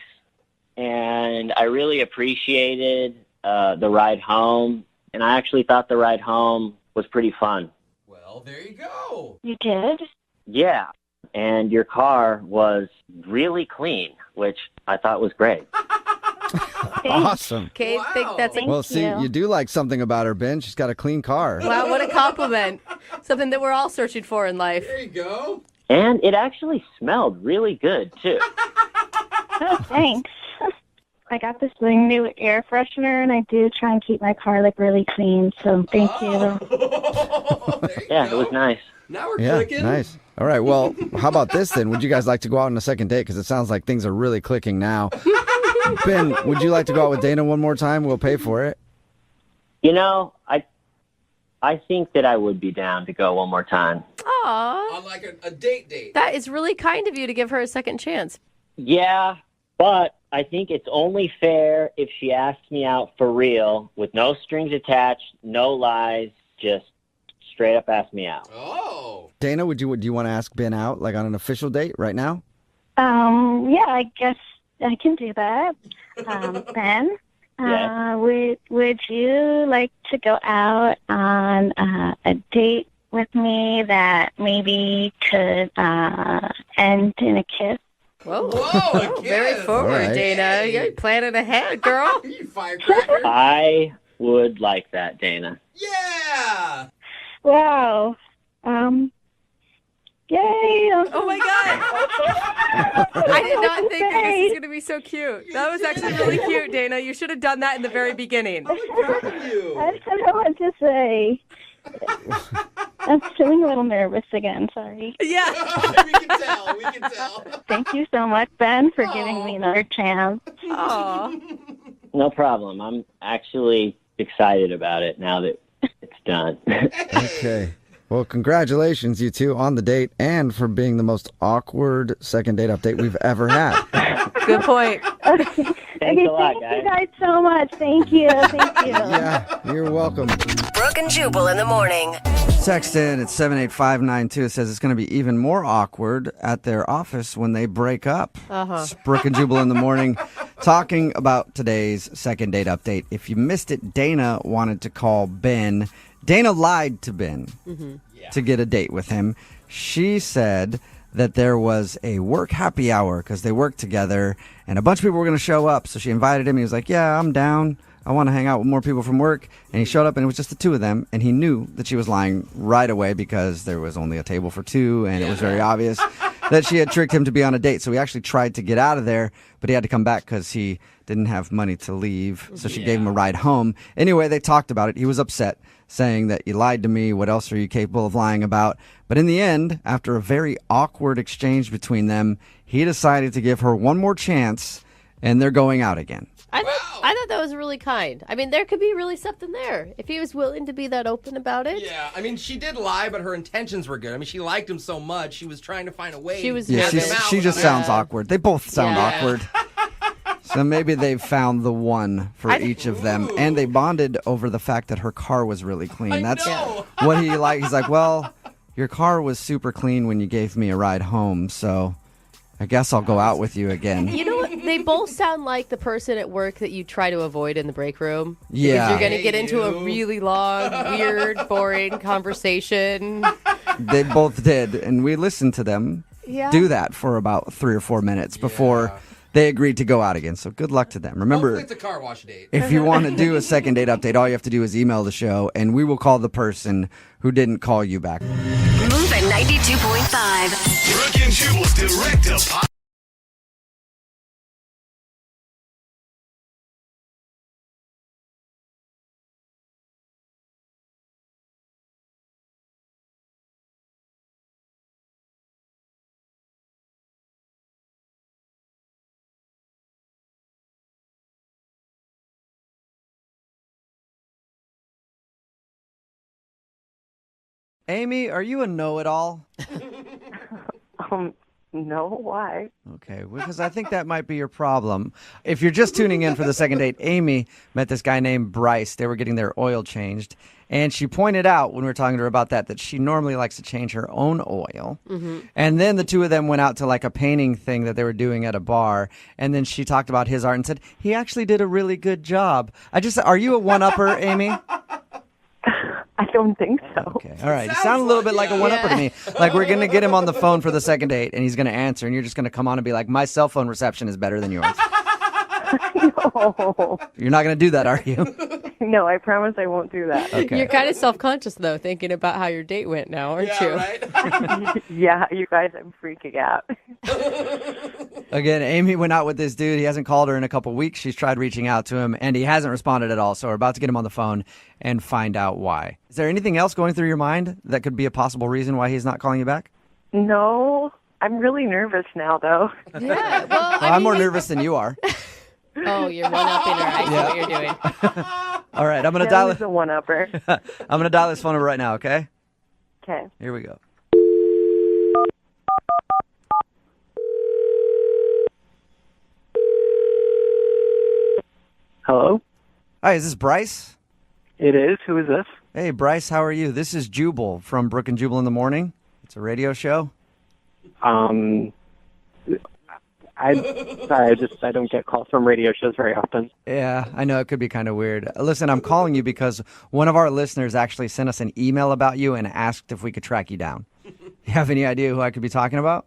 and I really appreciated the ride home. And I actually thought the ride home was pretty fun. Well, there you go. You did? Yeah. And your car was really clean, which I thought was great. Awesome. Okay, I think that's a Well, see, you do like something about her, Ben. She's got a clean car. Wow, what a compliment. Something that we're all searching for in life. There you go. And it actually smelled really good, too. Oh, thanks. I got this new air freshener, and I do try and keep my car, like, really clean, so thank you. Yeah, it was nice. Now we're clicking. Nice. All right, well, how about this then? Would you guys like to go out on a second date? Because it sounds like things are really clicking now. Ben, would you like to go out with Dana one more time? We'll pay for it. You know, I think that I would be down to go one more time. Aw. On like a date. That is really kind of you to give her a second chance. Yeah, but I think it's only fair if she asks me out for real, with no strings attached, no lies, just straight up ask me out. Oh. Dana, do you want to ask Ben out, like on an official date right now? Yeah, I guess I can do that. Ben, would you like to go out on a date with me that maybe could end in a kiss? Whoa, a very kiss. forward, All right. Dana. You're planning ahead, girl. You firecracker. I would like that, Dana. Yeah. Wow. Yay. Oh my God. I did not think that this was going to be so cute. That was actually really cute, Dana. You should have done that in the very beginning. I don't know what to say. I'm feeling a little nervous again, sorry. Yeah. We can tell. Thank you so much, Ben, for giving me another chance. Aw. No problem. I'm actually excited about it now that it's done. Okay. Well, congratulations, you two, on the date and for being the most awkward second date update we've ever had. Good point. Thanks a lot, Thank you guys. guys so much. Thank you. Thank you. Yeah, you're welcome. Brooke and Jubal in the morning. Text in at 78592. It says it's going to be even more awkward at their office when they break up. It's Brooke and Jubal in the morning talking about today's second date update. If you missed it, Dana wanted to call Ben. Dana lied to Ben to get a date with him. She said that there was a work happy hour because they worked together and a bunch of people were going to show up. So she invited him. He was like, yeah, I'm down. I want to hang out with more people from work. And he showed up and it was just the two of them. And he knew that she was lying right away because there was only a table for two. And it was very obvious that she had tricked him to be on a date. So he actually tried to get out of there, but he had to come back because he didn't have money to leave. So she gave him a ride home. Anyway, they talked about it. He was upset, saying that you lied to me. What else are you capable of lying about? But in the end, after a very awkward exchange between them, he decided to give her one more chance and they're going out again. I thought that was really kind. I mean, there could be really something there if he was willing to be that open about it. Yeah, I mean, she did lie, but her intentions were good. I mean, she liked him so much, she was trying to find a way. She was to get him out she just without- sounds awkward. They both sound awkward. So maybe they've found the one for each of them. And they bonded over the fact that her car was really clean. That's what he liked. He's like, well, your car was super clean when you gave me a ride home, so I guess I'll go out with you again. You know what? They both sound like the person at work that you try to avoid in the break room. Yeah. Because you're going to get into a really long, weird, boring conversation. They both did, and we listened to them do that for about 3 or 4 minutes before they agreed to go out again. So good luck to them. Remember, Hopefully it's a car wash date. if you want to do a second date update, all you have to do is email the show, and we will call the person who didn't call you back. Move at 92.5. Brooke and Jubal's direct deposit. Amy, are you a know-it-all? No, why? Okay, because I think that might be your problem. If you're just tuning in for the second date, Amy met this guy named Bryce. They were getting their oil changed. And she pointed out when we were talking to her about that she normally likes to change her own oil. And then the two of them went out to like a painting thing that they were doing at a bar. And then she talked about his art and said, he actually did a really good job. Are you a one-upper, Amy? I don't think so. Okay, all right. You sound a little bit like a one-upper to me. Like we're going to get him on the phone for the second date, and he's going to answer, and you're just going to come on and be like, my cell phone reception is better than yours. No. You're not going to do that, are you? No, I promise I won't do that. Okay. You're kind of self-conscious, though, thinking about how your date went now, aren't you? Right? Yeah, you guys, I'm freaking out. Again, Amy went out with this dude. He hasn't called her in a couple weeks. She's tried reaching out to him, and he hasn't responded at all. So we're about to get him on the phone and find out why. Is there anything else going through your mind that could be a possible reason why he's not calling you back? No, I'm really nervous now, though. Yeah, well, I'm more nervous than you are. Oh, you're one-upping her. I see what you're doing. All right, I'm going to That dial was a one-upper. I'm going to dial his phone number right now, okay? Okay. Here we go. Hello? Hi, is this Bryce? It is. Who is this? Hey, Bryce, how are you? This is Jubal from Brooke and Jubal in the Morning. It's a radio show. I don't get calls from radio shows very often. Yeah, I know it could be kind of weird. Listen, I'm calling you because one of our listeners actually sent us an email about you and asked if we could track you down. You have any idea who I could be talking about?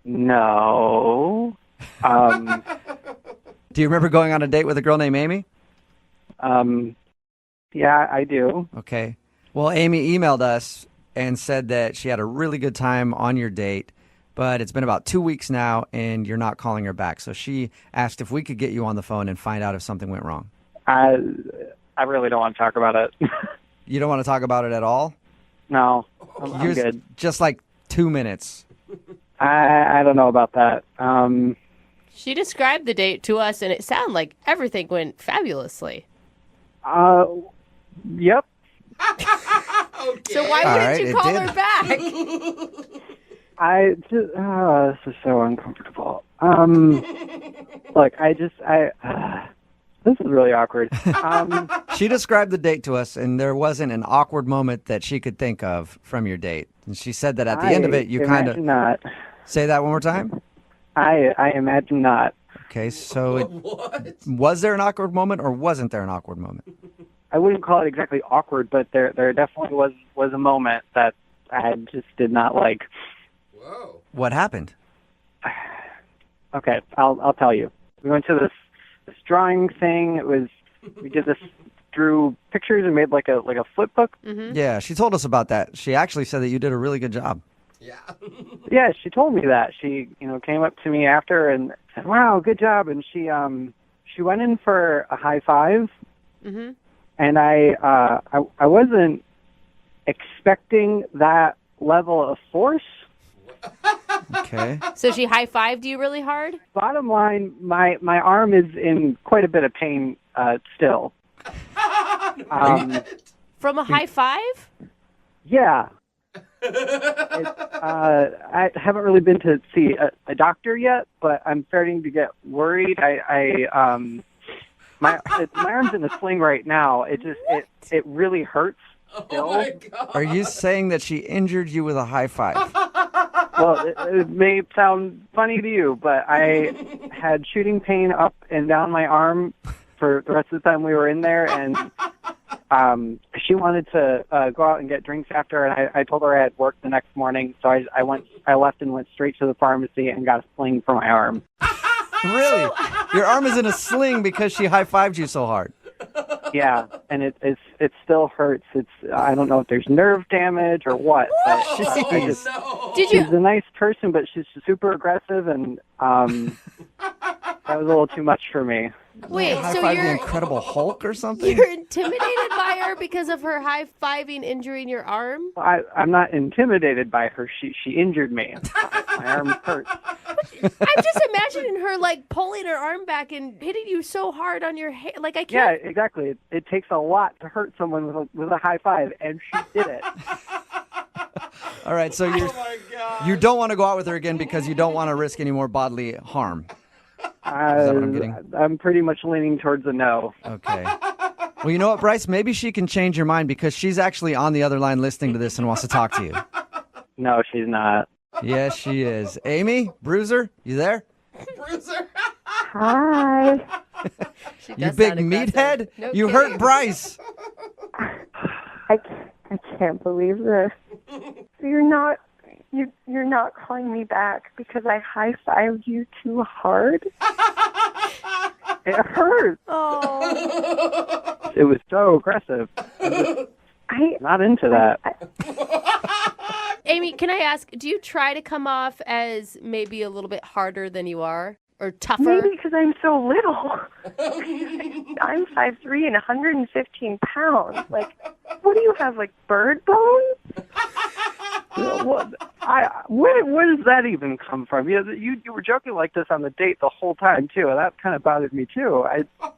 No. Do you remember going on a date with a girl named Amy? Yeah, I do. Okay. Well, Amy emailed us and said that she had a really good time on your date, but it's been about 2 weeks now and you're not calling her back. So she asked if we could get you on the phone and find out if something went wrong. I really don't want to talk about it. You don't want to talk about it at all? No, I'm good. Just like 2 minutes. I don't know about that. She described the date to us, and it sounded like everything went fabulously. Yep. So why All wouldn't right, you it call did. her back? This is so uncomfortable. Look, this is really awkward. She described the date to us, and there wasn't an awkward moment that she could think of from your date. And she said that at the end of it, you kind of... imagine not. Say that one more time? I imagine not. Okay, so was there an awkward moment, or wasn't there an awkward moment? I wouldn't call it exactly awkward, but there definitely was a moment that I just did not like. Whoa. What happened? Okay, I'll tell you. We went to this drawing thing. We drew pictures and made like a flip book. Mm-hmm. Yeah, she told us about that. She actually said that you did a really good job. Yeah, she told me that. She, came up to me after and said, "Wow, good job." And she went in for a high five. Mm-hmm. And I wasn't expecting that level of force. Okay. So she high-fived you really hard? Bottom line, my arm is in quite a bit of pain still. From a high five? Yeah. I haven't really been to see a doctor yet, but I'm starting to get worried. My arm's in a sling right now. It really hurts still. Oh my God. Are you saying that she injured you with a high five? Well, it may sound funny to you, but I had shooting pain up and down my arm for the rest of the time we were in there, and she wanted to go out and get drinks after, and I told her I had work the next morning, so I left and went straight to the pharmacy and got a sling for my arm. Really? Your arm is in a sling because she high-fived you so hard. Yeah, and it still hurts. I don't know if there's nerve damage or what. But she's a nice person, but she's super aggressive, and that was a little too much for me. Wait, so high-five you're the Incredible Hulk or something? You're intimidated by her because of her high-fiving injuring your arm? I'm not intimidated by her. She injured me. My arm hurts. I'm just imagining her like pulling her arm back and hitting you so hard on your head. Like I can't. Yeah, exactly. It takes a lot to hurt someone with a high five, and she did it. All right, so you don't want to go out with her again because you don't want to risk any more bodily harm. Is that what I'm getting? I'm pretty much leaning towards a no. Okay. Well, you know what, Bryce? Maybe she can change your mind because she's actually on the other line listening to this and wants to talk to you. No, she's not. Yes, she is. Amy, Bruiser, you there? Bruiser. Hi. You big meathead? No you kidding. hurt Bryce. I can't believe this. So you're not calling me back because I high-fived you too hard? It hurt. Oh. It was so aggressive. I'm not into that. Amy, can I ask, do you try to come off as maybe a little bit harder than you are? Or tougher? Maybe because I'm so little. I'm 5'3" and 115 pounds. Like, what do you have, like bird bones? Where does that even come from? You were joking like this on the date the whole time, too, and that kind of bothered me, too.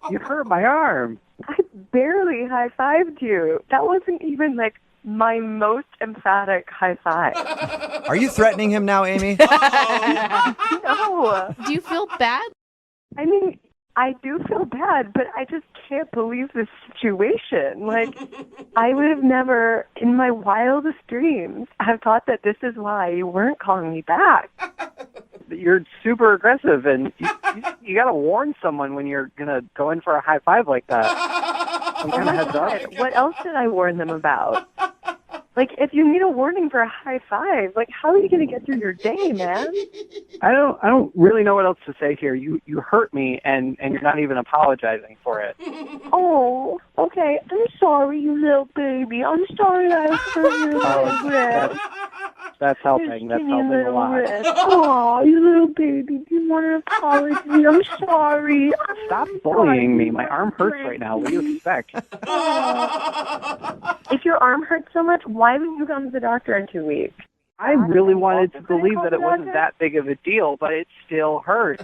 You hurt my arm. I barely high-fived you. That wasn't even, like, my most emphatic high five. Are you threatening him now, Amy? No. Do you feel bad? I mean, I do feel bad, but I just can't believe this situation. Like, I would have never, in my wildest dreams, have thought that this is why you weren't calling me back. You're super aggressive, and you got to warn someone when you're going to go in for a high five like that. Some kind of heads up. What else did I warn them about? Like, if you need a warning for a high five, like, how are you going to get through your day, man? I don't really know what else to say here. You hurt me, and you're not even apologizing for it. Oh, okay. I'm sorry, you little baby. I'm sorry I hurt your little wrist. That's helping. That's helping a lot. Oh, you little baby. Do you want an apology? I'm sorry. Stop bullying me. My arm hurts right now. What do you expect? If your arm hurts so much, why haven't you gone to the doctor in 2 weeks? I really wanted to believe that it wasn't that big of a deal, but it still hurt.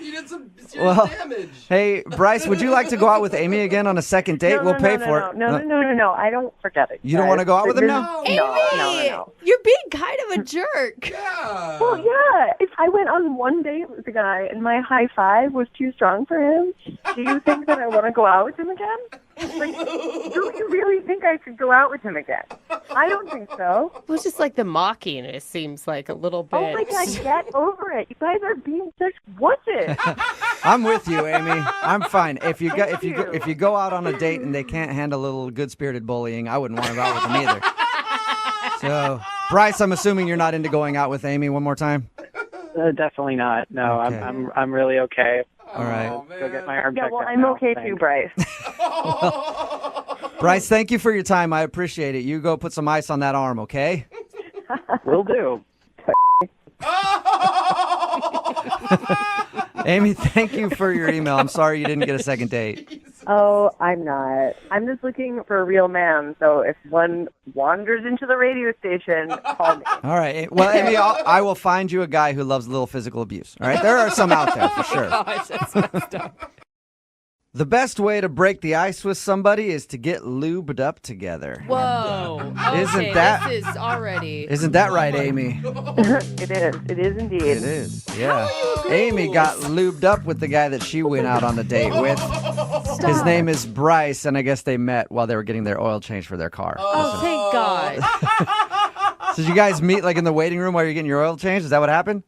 You did some serious damage. Hey, Bryce, would you like to go out with Amy again on a second date? We'll pay for it. No. I don't forget it. You don't want to go out with him now? No. You're being kind of a jerk. Yeah. Well, yeah. If I went on one date with a guy and my high five was too strong for him, do you think that I want to go out with him again? Like, do you really think I could go out with him again? I don't think so. Well, it's just like the mocking. It seems like a little bit. Oh my God, get over it. You guys are being such wusses. I'm with you, Amy. I'm fine. If you go out on a date and they can't handle a little good-spirited bullying, I wouldn't want to go out with them either. So, Bryce, I'm assuming you're not into going out with Amy one more time? Definitely not. No, Okay. I'm really okay. All right. Go get my arm checked well, out I'm now. okay Thanks. too, Bryce. Bryce, thank you for your time. I appreciate it. You go put some ice on that arm, okay? Will do. Amy, thank you for your email. I'm sorry you didn't get a second date. Oh, I'm not. I'm just looking for a real man. So if one wanders into the radio station, call me. All right. Well, Amy, I will find you a guy who loves a little physical abuse. All right? There are some out there for sure. Gosh, that's messed up. The best way to break the ice with somebody is to get lubed up together. Whoa. Isn't Okay, that- This is already. Isn't that right, Amy? It is. It is indeed. It is. Yeah. Amy got lubed up with the guy that she went out on a date with. His name is Bryce, and I guess they met while they were getting their oil changed for their car. Oh, thank God. So did you guys meet like in the waiting room while you're getting your oil changed? Is that what happened?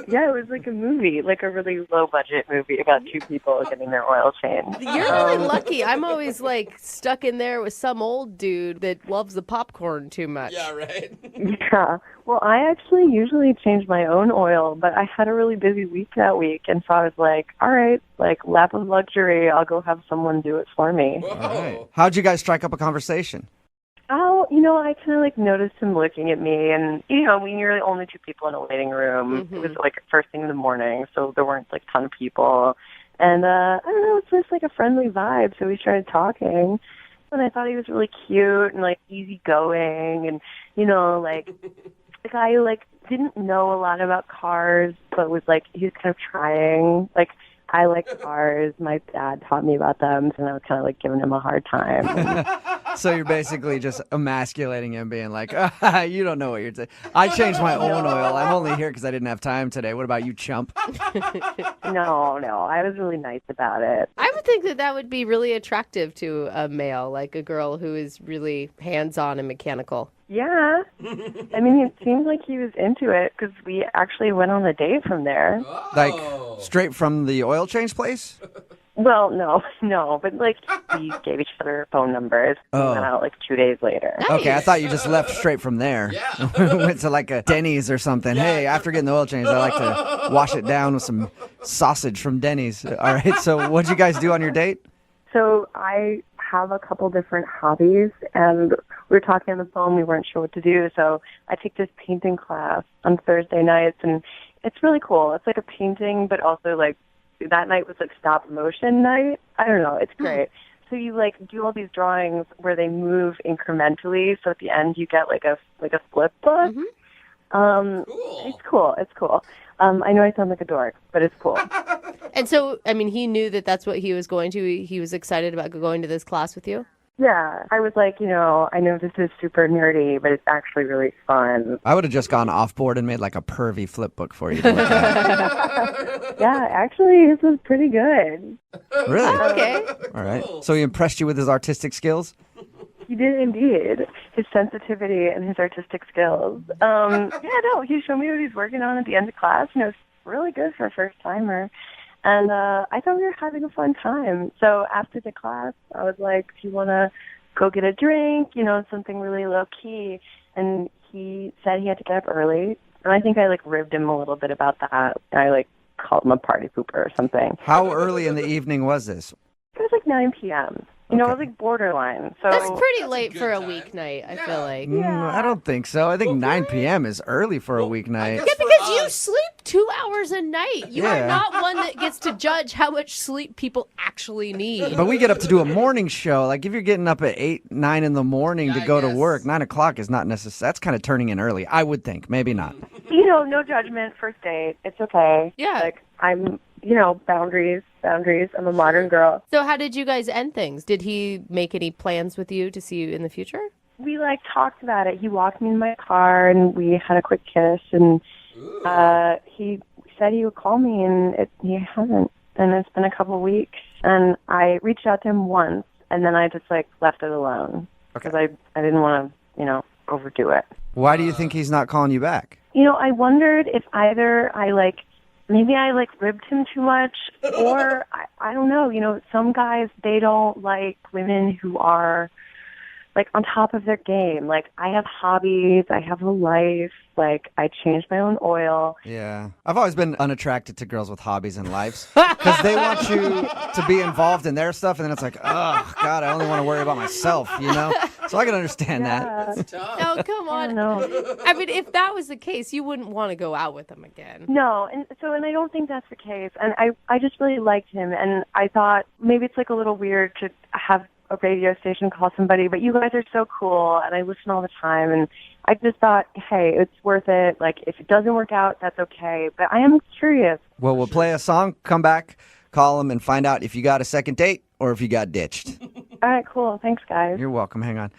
Yeah, it was like a movie, like a really low budget movie about two people getting their oil changed. You're really lucky. I'm always like stuck in there with some old dude that loves the popcorn too much. Yeah, right. Yeah. Well, I actually usually change my own oil, but I had a really busy week that week, and so I was like, all right, like lap of luxury, I'll go have someone do it for me. All right. How'd you guys strike up a conversation? Oh, I kind of like noticed him looking at me, and when you're the only two people in a waiting room, it was like first thing in the morning, so there weren't like a ton of people, and I don't know, it's just like a friendly vibe. So we started talking, and I thought he was really cute and like easygoing, and like the guy who like didn't know a lot about cars, but was like he was kind of trying. Like I like cars, my dad taught me about them, and I was kind of like giving him a hard time. So you're basically just emasculating him, being like, you don't know what you're saying. I changed my own oil. I'm only here because I didn't have time today. What about you, chump? No, I was really nice about it. I would think that would be really attractive to a male, like a girl who is really hands-on and mechanical. Yeah. I mean, it seemed like he was into it because we actually went on a date from there. Like straight from the oil change place? Well, no, but like we gave each other phone numbers. We went out like 2 days later. Okay, I thought you just left straight from there. Went to like a Denny's or something. Hey, after getting the oil change, I like to wash it down with some sausage from Denny's. All right, so what'd you guys do on your date? So I have a couple different hobbies, and we were talking on the phone. We weren't sure what to do, so I take this painting class on Thursday nights, and it's really cool. It's like a painting, but also like that night was like stop motion night. I don't know. It's great. So you like do all these drawings where they move incrementally. So at the end you get like a flip book. It's cool. It's cool. I know I sound like a dork, but it's cool. And so, I mean, he knew that that's what he was going to. He was excited about going to this class with you? Yeah, I was like, I know this is super nerdy, but it's actually really fun. I would have just gone off board and made like a pervy flip book for you to look at. Yeah, actually, this was pretty good. Really? Okay. All right. So he impressed you with his artistic skills? He did indeed. His sensitivity and his artistic skills. He showed me what he's working on at the end of class, and it was really good for a first-timer. And I thought we were having a fun time. So after the class, I was like, do you want to go get a drink? Something really low-key. And he said he had to get up early. And I think I, ribbed him a little bit about that. I, called him a party pooper or something. How early in the evening was this? It was 9 p.m. You know, it was like borderline. So That's pretty late for a weeknight, I feel like. I don't think so. I think 9 p.m. is early for a weeknight. Yeah, because you sleep 2 hours a night. You Yeah. are not one that gets to judge how much sleep people actually need. But we get up to do a morning show. Like if you're getting up at 8, 9 in the morning to go to work, 9 o'clock is not necessary. That's kind of turning in early. I would think. Maybe not. you know, no judgment, first date. It's okay. Yeah. Like I'm, you know, boundaries. I'm a modern girl. So how did you guys end things? Did he make any plans with you to see you in the future? We like talked about it. He walked me in my car and we had a quick kiss, and he said he would call me, and he hasn't. And it's been a couple weeks, and I reached out to him once, and then I just like left it alone because I didn't want to, you know, overdo it. Why do you think he's not calling you back? You know, I wondered if either maybe I ribbed him too much, or I don't know. You know, some guys, they don't like women who are like on top of their game. Like, I have hobbies, I have a life, like I change my own oil. Yeah. I've always been unattracted to girls with hobbies and lives because they want you to be involved in their stuff, and then it's like, oh, God, I only want to worry about myself, you know? So I can understand that. Oh, come on. I mean, if that was the case, you wouldn't want to go out with him again. No, and I don't think that's the case. And I just really liked him, and I thought maybe it's like a little weird to have a radio station call somebody, but you guys are so cool, and I listen all the time, and I just thought, hey, it's worth it. Like, if it doesn't work out, that's okay. But I am curious. Well, we'll play a song, come back, call him, and find out if you got a second date or if you got ditched. All right, cool. Thanks, guys. You're welcome. Hang on.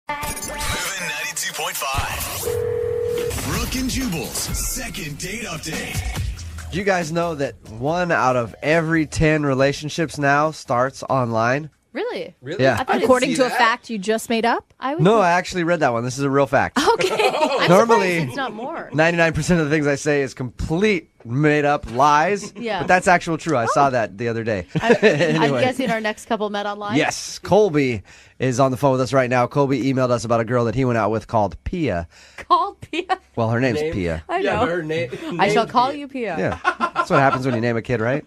Moving 92.5. Brooke and Jubal's second date update. Do you guys know that 1 out of every 10 relationships now starts online? Really? Really? Yeah. According to a fact you just made up? No, I actually read that one. This is a real fact. Okay. I'm Normally, surprised it's not more. 99% of the things I say is complete made up lies. Yeah. But that's actual true. I saw that the other day. I'm Anyway. guessing our next couple met online? Yes. Colby is on the phone with us right now. Colby emailed us about a girl that he went out with called Pia. Called Pia? Well, her name's Pia. I know. Yeah, but her I shall call you Pia. Yeah. That's what happens when you name a kid, right?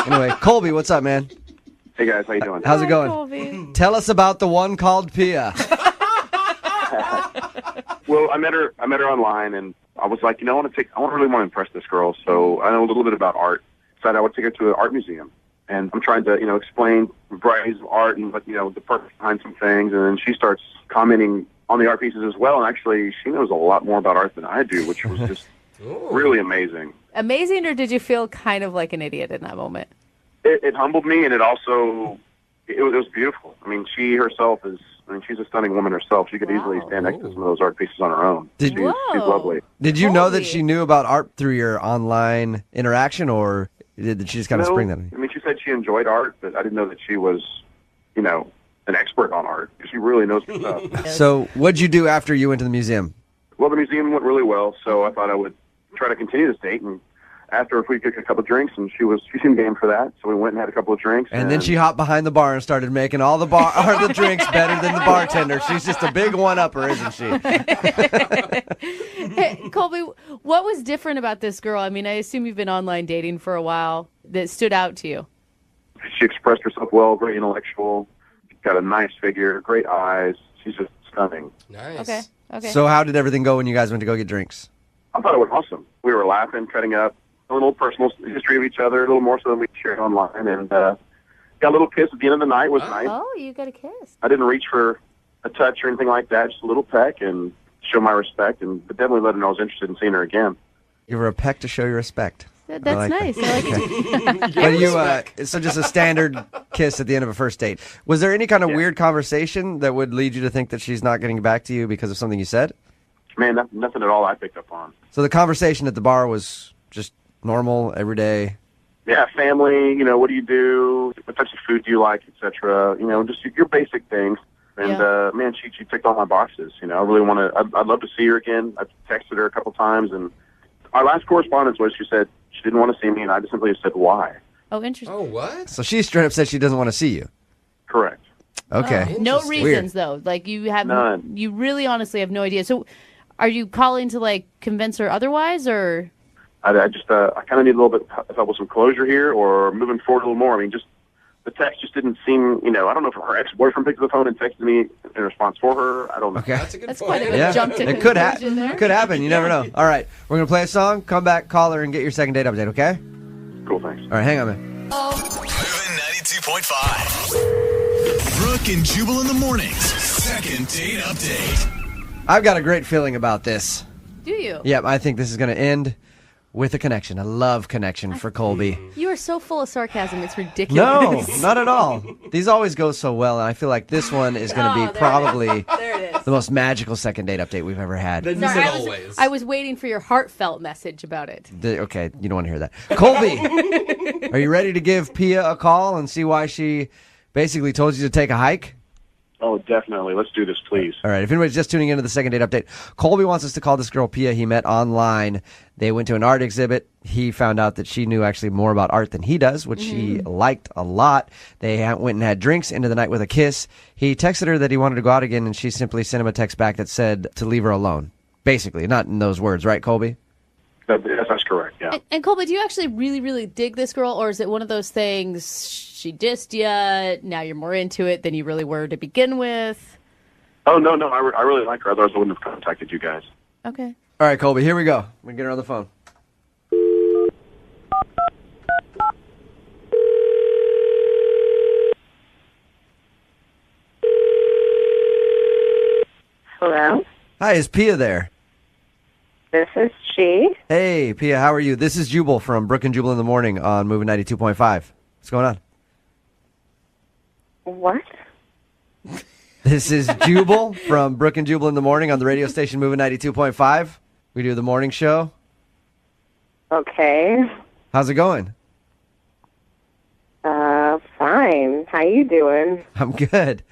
Anyway, Colby, what's up, man? Hey guys, how you doing? How's it going? Colby. Tell us about the one called Pia. Well, I met her online, and I was like, you know, I really want to impress this girl, so I know a little bit about art. Decided I would take her to an art museum, and I'm trying to, you know, explain varieties of art and, you know, the purpose behind some things, and then she starts commenting on the art pieces as well, and actually she knows a lot more about art than I do, which was just really amazing. Amazing, or did you feel kind of like an idiot in that moment? It humbled me, and it also it was beautiful. I mean, she herself is. I mean, she's a stunning woman herself. She could easily stand next to some of those art pieces on her own. She's lovely. Did you know that she knew about art through your online interaction, or did she just kind of spring that on you? I mean, she said she enjoyed art, but I didn't know that she was, you know, an expert on art. She really knows her stuff. So what'd you do after you went to the museum? Well, the museum went really well, so I thought I would try to continue this date. And after, if we took a couple of drinks, and she seemed game for that, so we went and had a couple of drinks. And then she hopped behind the bar and started making all the the drinks better than the bartender. She's just a big one-upper, isn't she? Hey, Colby, what was different about this girl? I mean, I assume you've been online dating for a while that stood out to you. She expressed herself well, very intellectual, got a nice figure, great eyes. She's just stunning. Nice. Okay. So how did everything go when you guys went to go get drinks? I thought it was awesome. We were laughing, cutting up, a little personal history of each other, a little more so than we shared online, and got a little kiss at the end of the night. It was nice. Oh, you got a kiss. I didn't reach for a touch or anything like that, just a little peck and show my respect, but definitely let her know I was interested in seeing her again. Give her a peck to show your respect. That's I like nice. that. I like it. But so just a standard kiss at the end of a first date. Was there any kind of weird conversation that would lead you to think that she's not getting back to you because of something you said? Man, nothing at all I picked up on. So the conversation at the bar was just normal, everyday. Yeah, family, you know, what do you do? What types of food do you like, etc. You know, just your basic things. And, man, she ticked all my boxes. You know, I really want to, I'd love to see her again. I've texted her a couple times, and our last correspondence was she said she didn't want to see me, and I just simply said, why? Oh, interesting. Oh, what? So she straight up said she doesn't want to see you. Correct. Okay. No Interesting. reasons though. Like you have None. you really honestly have no idea. So are you calling to like convince her otherwise or I just I kind of need a little bit of help with some closure here, or moving forward a little more. I mean, just the text just didn't seem, I don't know if her ex-boyfriend picked up the phone and texted me in response for her. I don't know. Okay. That's quite a good jump to it could conclusion there. Could happen. You never know. All right, we're gonna play a song. Come back, call her, and get your second date update. Okay? Cool, thanks. All right, hang on, man. Moving 92.5. Brooke and Jubal in the mornings. Second date update. I've got a great feeling about this. Do you? Yep, I think this is gonna end with a connection. A love connection for Colby. You are so full of sarcasm. It's No, ridiculous. not at all. These always go so well, and I feel like this one is going to be probably the most magical second date update we've ever had. Sorry, I was waiting for your heartfelt message about it. Okay, you don't want to hear that. Colby, are you ready to give Pia a call and see why she basically told you to take a hike? Oh, definitely. Let's do this, please. All right, if anybody's just tuning into the second date update, Colby wants us to call this girl Pia he met online. They went to an art exhibit. He found out that she knew actually more about art than he does, which she liked a lot. They went and had drinks, into the night with a kiss. He texted her that he wanted to go out again, and she simply sent him a text back that said to leave her alone. Basically, not in those words, right, Colby? That's correct, yeah. And Colby, do you actually really, really dig this girl, or is it one of those things, she dissed you, now you're more into it than you really were to begin with? Oh, no, I really like her. Otherwise, I wouldn't have contacted you guys. Okay. All right, Colby, here we go. We get her on the phone. Hello? Hi, is Pia there? This is she. Hey, Pia, how are you? This is Jubal from Brooke and Jubal in the Morning on Moving 92.5. What's going on? What? This is Jubal from Brooke and Jubal in the Morning on the radio station Moving 92.5. We do the morning show. Okay. How's it going? Fine. How you doing? I'm good.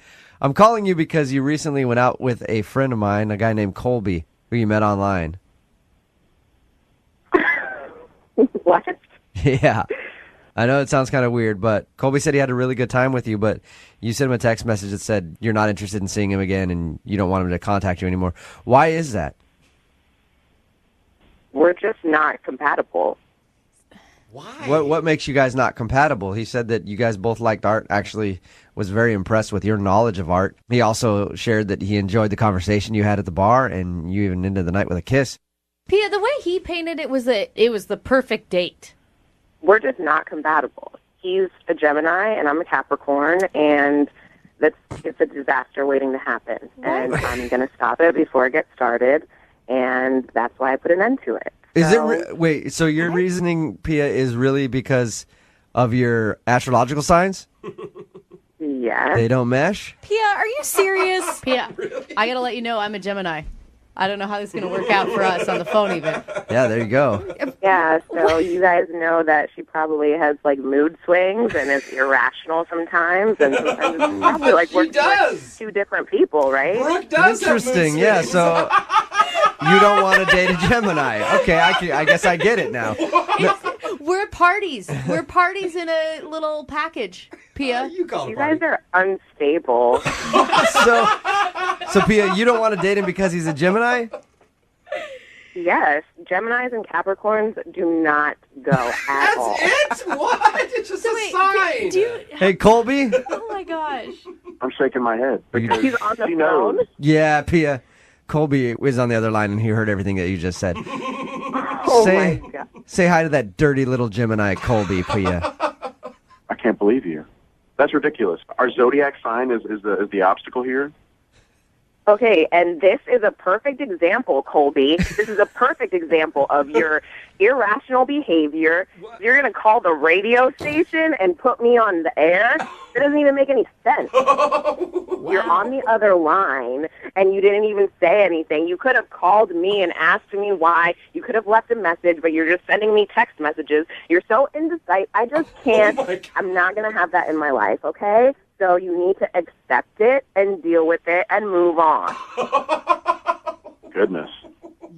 I'm calling you because you recently went out with a friend of mine, a guy named Colby, who you met online. What? Yeah. I know it sounds kind of weird, but Colby said he had a really good time with you, but you sent him a text message that said you're not interested in seeing him again and you don't want him to contact you anymore. Why is that? We're just not compatible. What makes you guys not compatible? He said that you guys both liked art, actually was very impressed with your knowledge of art. He also shared that he enjoyed the conversation you had at the bar and you even ended the night with a kiss. Pia, the way he painted it was that it was the perfect date. We're just not compatible. He's a Gemini and I'm a Capricorn, and it's a disaster waiting to happen. And I'm going to stop it before it gets started, and that's why I put an end to it. Is it wait, so your reasoning, Pia, is really because of your astrological signs? Yeah. They don't mesh? Pia, are you serious? Pia, I got to let you know I'm a Gemini. I don't know how this is going to work out for us on the phone even. Yeah, there you go. Yeah, so you guys know that she probably has like mood swings and is irrational sometimes, and sometimes it's probably like we're two different people, right? Brooke does Interesting, yeah, so you don't want to date a Gemini. Okay, I guess I get it now. We're parties. We're parties in a little package, Pia. You guys are unstable. So Pia, you don't want to date him because he's a Gemini? Yes, Geminis and Capricorns do not go at all. That's it? What? It's just a sign. Hey, Colby? Oh, my gosh. I'm shaking my head. Because He's on the she phone? knows. Yeah, Pia. Colby was on the other line and he heard everything that you just said. Oh, my God. Say hi to that dirty little Gemini, Colby, Pia. I can't believe you. That's ridiculous. Our zodiac sign is the obstacle here. Okay, and this is a perfect example, Colby. This is a perfect example of your irrational behavior. You're going to call the radio station and put me on the air? It doesn't even make any sense. You're on the other line, and you didn't even say anything. You could have called me and asked me why. You could have left a message, but you're just sending me text messages. You're so indecisive. I just can't. I'm not going to have that in my life, okay? So you need to accept it and deal with it and move on. Goodness.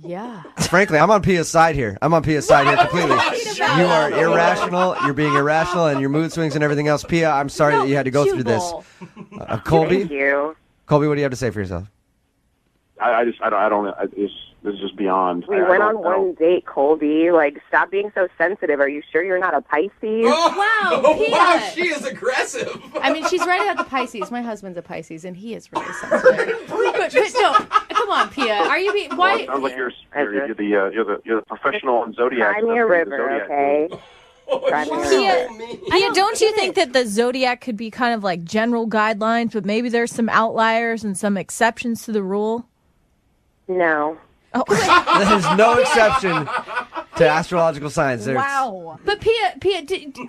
Yeah. Frankly, I'm on Pia's side here. Completely. You are irrational. You're being irrational, and your mood swings and everything else. Pia, I'm sorry that you had to go through this. Colby? Thank you. Colby, what do you have to say for yourself? This is just beyond. We went on one date, Colby. Like, stop being so sensitive. Are you sure you're not a Pisces? Wow, Pia. Wow, she is aggressive. I mean, she's right about the Pisces. My husband's a Pisces, and he is really sensitive. but no, come on, Pia. Are you being why? Well, it sounds like you're the professional in zodiac. Cry me a river, okay? Pia, don't you think that the zodiac could be kind of like general guidelines, but maybe there's some outliers and some exceptions to the rule? No. Oh. There's no exception to astrological signs. Wow. But Pia,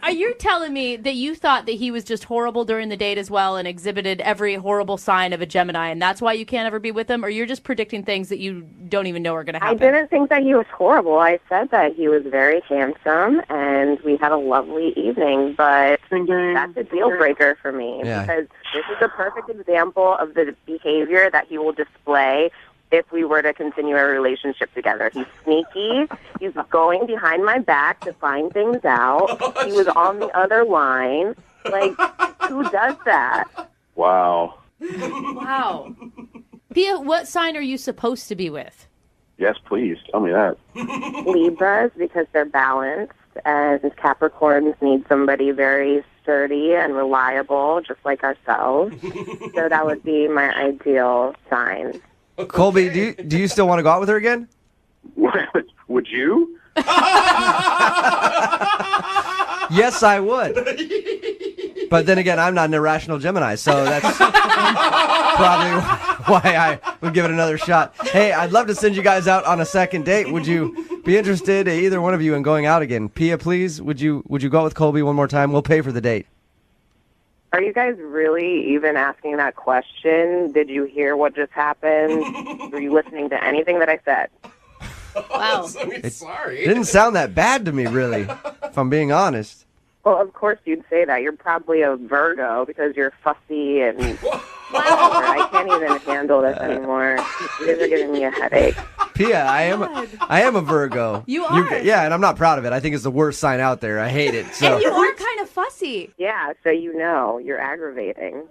are you telling me that you thought that he was just horrible during the date as well and exhibited every horrible sign of a Gemini, and that's why you can't ever be with him? Or you're just predicting things that you don't even know are going to happen? I didn't think that he was horrible. I said that he was very handsome, and we had a lovely evening, but that's a deal breaker for me because this is a perfect example of the behavior that he will display if we were to continue a relationship together. He's sneaky. He's going behind my back to find things out. He was on the other line. Like, who does that? Wow. Wow. Pia, what sign are you supposed to be with? Yes, please. Tell me that. Libras, because they're balanced, and Capricorns need somebody very sturdy and reliable, just like ourselves. So that would be my ideal sign. Colby, do you still want to go out with her again? Would you? Yes, I would. But then again, I'm not an irrational Gemini, so that's probably why I would give it another shot. Hey, I'd love to send you guys out on a second date. Would you be interested, either one of you, in going out again? Pia, please, would you go out with Colby one more time? We'll pay for the date. Are you guys really even asking that question? Did you hear what just happened? Were you listening to anything that I said? Wow. It didn't sound that bad to me, really, if I'm being honest. Well, of course you'd say that. You're probably a Virgo because you're fussy and I can't even handle this anymore. You guys are giving me a headache. Pia, I am a Virgo. You are? Yeah, and I'm not proud of it. I think it's the worst sign out there. I hate it. So. And you are kind of fussy. Yeah, so you know, you're aggravating.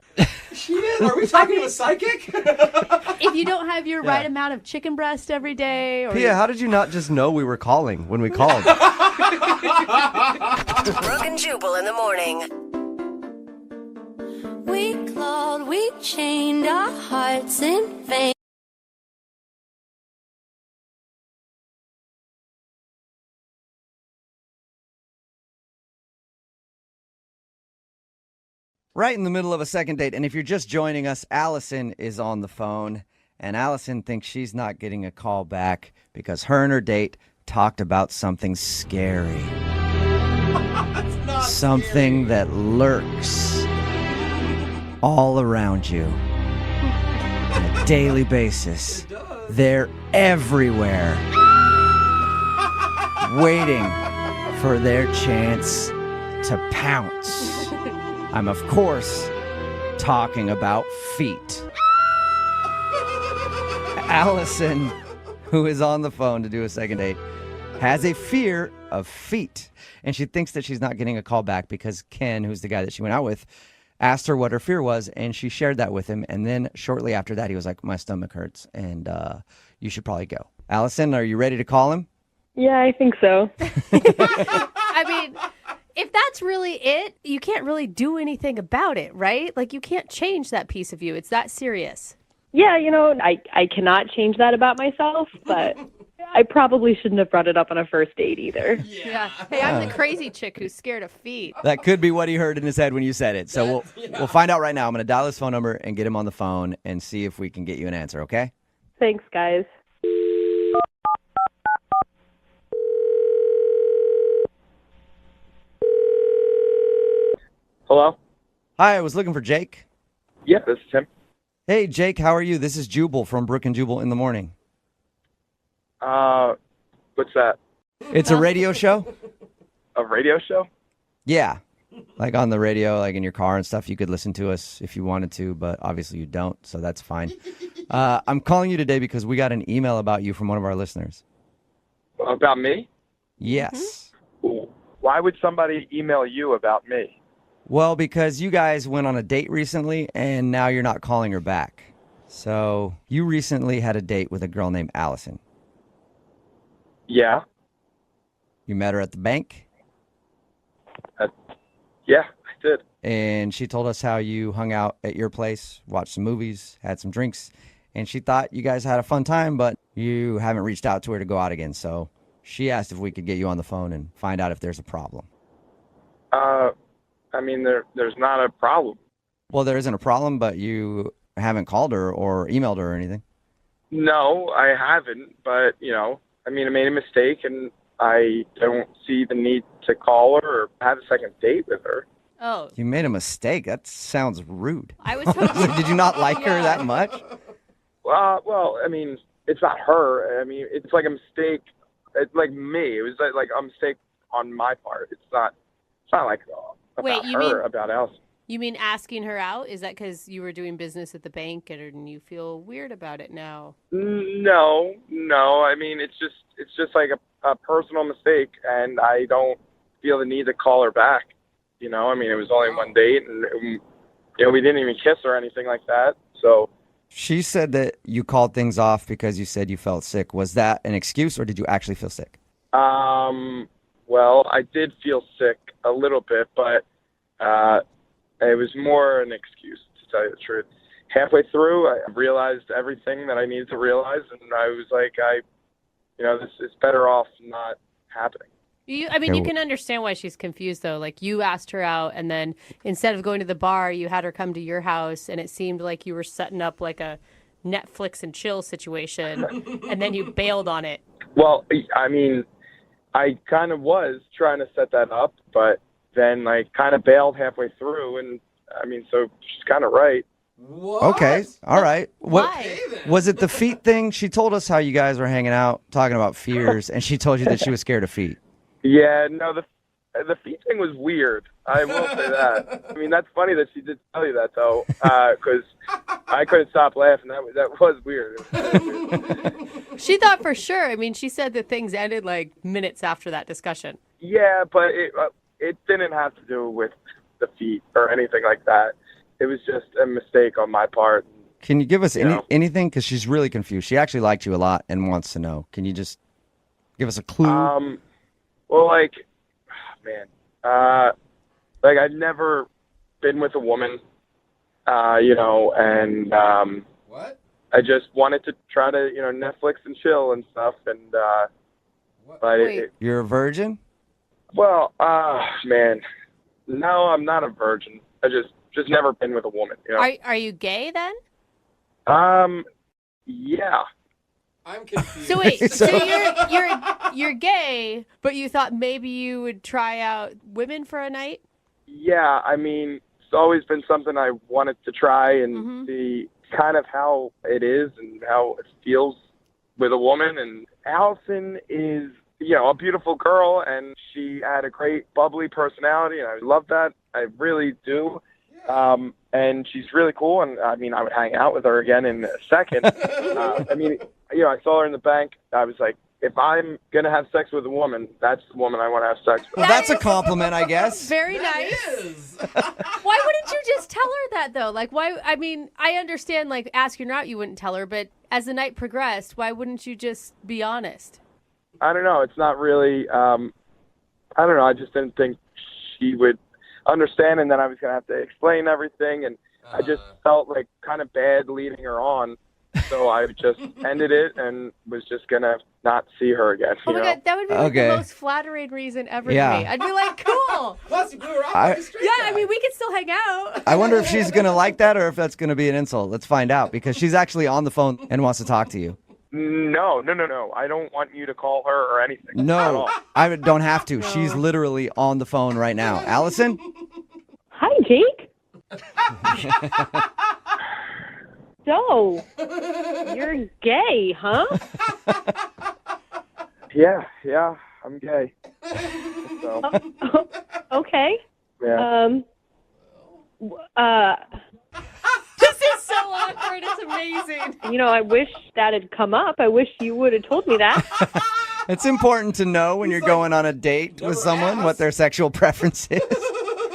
She is. Are we talking to a psychic? If you don't have your right amount of chicken breast every day. Or Pia, how did you not just know we were calling when we called? Brooke and Jubal in the morning. We clawed, we chained our hearts in vain. Right in the middle of a second date. And if you're just joining us, Allison is on the phone. And Allison thinks she's not getting a call back because her and her date talked about something scary. Something that lurks all around you on a daily basis. They're everywhere, waiting for their chance to pounce. I'm, of course, talking about feet. Allison, who is on the phone to do a second date, has a fear of feet. And she thinks that she's not getting a call back because Ken, who's the guy that she went out with, asked her what her fear was, and she shared that with him. And then shortly after that, he was like, my stomach hurts, and you should probably go. Allison, are you ready to call him? Yeah, I think so. I mean, if that's really it, you can't really do anything about it, right? Like, you can't change that piece of you. It's that serious. Yeah, you know, I cannot change that about myself, but I probably shouldn't have brought it up on a first date either. Yeah. Hey, I'm the crazy chick who's scared of feet. That could be what he heard in his head when you said it. So we'll find out right now. I'm going to dial his phone number and get him on the phone and see if we can get you an answer, okay? Thanks, guys. Hello? Hi, I was looking for Jake. Yeah, this is him. Hey, Jake, how are you? This is Jubal from Brooke and Jubal in the morning. What's that? It's a radio show. A radio show? Yeah. Like on the radio, like in your car and stuff. You could listen to us if you wanted to, but obviously you don't, so that's fine. I'm calling you today because we got an email about you from one of our listeners. About me? Yes. Why would somebody email you about me? Well, because you guys went on a date recently, and now you're not calling her back. So you recently had a date with a girl named Allison. Yeah. You met her at the bank? Yeah, I did. And she told us how you hung out at your place, watched some movies, had some drinks, and she thought you guys had a fun time, but you haven't reached out to her to go out again. So she asked if we could get you on the phone and find out if there's a problem. I mean, there's not a problem. Well, there isn't a problem, but you haven't called her or emailed her or anything. No, I haven't, but, I made a mistake, and I don't see the need to call her or have a second date with her. Oh. You made a mistake? That sounds rude. I was hoping... Did you not like her that much? Well, it's not her. It's like a mistake. It's like me. It was like a mistake on my part. It's not like about her, about Allison. You mean asking her out? Is that because you were doing business at the bank and you feel weird about it now? No. It's just like a personal mistake, and I don't feel the need to call her back. It was only one date, and we didn't even kiss or anything like that. So she said that you called things off because you said you felt sick. Was that an excuse, or did you actually feel sick? Well, I did feel sick a little bit, but it was more an excuse, to tell you the truth. Halfway through, I realized everything that I needed to realize, and I was like, this is better off not happening. You can understand why she's confused, though. Like, you asked her out, and then instead of going to the bar, you had her come to your house, and it seemed like you were setting up like a Netflix and chill situation, and then you bailed on it. Well, I kind of was trying to set that up, but then I kind of bailed halfway through, and so she's kind of right. What? Okay, all right. Why? Was it the feet thing? She told us how you guys were hanging out, talking about fears, and she told you that she was scared of feet. Yeah, no, the feet thing was weird. I will say that. That's funny that she did tell you that, though, because I couldn't stop laughing. That was weird. She thought for sure. She said that things ended like minutes after that discusussion. Yeah, but it didn't have to do with the feet or anything like that. It was just a mistake on my part. Can you give us anything? Because she's really confused. She actually liked you a lot and wants to know. Can you just give us a clue? Well, I've never been with a woman, and what? I just wanted to try to, Netflix and chill and stuff, and but You're a virgin? Well, man, no, I'm not a virgin. I just never been with a woman. Are you gay then? Yeah. I'm confused. So wait, so you're gay, but you thought maybe you would try out women for a night? Yeah, it's always been something I wanted to try and see kind of how it is and how it feels with a woman. And Allison is, a beautiful girl, and she had a great bubbly personality, and I love that. I really do. And she's really cool, and I would hang out with her again in a second. I saw her in the bank. I was like, if I'm going to have sex with a woman, that's the woman I want to have sex with. Well, that's a compliment, I guess. Very nice. Why wouldn't you just tell her that, though? Like, why? I understand, like, asking her out, you wouldn't tell her, but as the night progressed, why wouldn't you just be honest? I don't know. It's not really, I don't know. I just didn't think she would understand, and then I was going to have to explain everything, and I just felt like kind of bad leading her on. So I just ended it and was just going to not see her again. Oh, my God. That would be like the most flattering reason ever to me. I'd be like, cool. Plus, you blew her off like a straight guy. we could still hang out. I wonder if she's going to like that or if that's going to be an insult. Let's find out, because she's actually on the phone and wants to talk to you. No. I don't want you to call her or anything. No, I don't have to. She's literally on the phone right now. Allison? Hi, Jake. So, you're gay, huh? Yeah, I'm gay. So. Okay. Yeah. This is so awkward. It's amazing. I wish that had come up. I wish you would have told me that. It's important to know when you're going on a date with someone what their sexual preference is.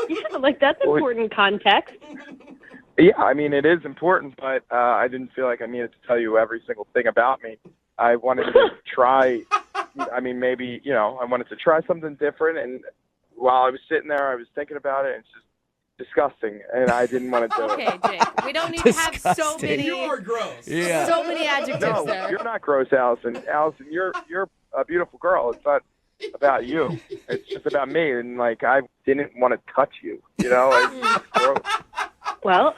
Yeah, Like, that's important context. Yeah, I mean, it is important, but I didn't feel like I needed to tell you every single thing about me. I wanted to try, I mean, maybe, I wanted to try something different. And while I was sitting there, I was thinking about it, and it's just disgusting, and I didn't want to do it. Okay, Jake, we don't need to have so many. You are gross. Yeah. So many adjectives No, there. you're not gross, Allison. Allison, you're a beautiful girl. It's not about you. It's just about me, and, like, I didn't want to touch you, It's gross. Well,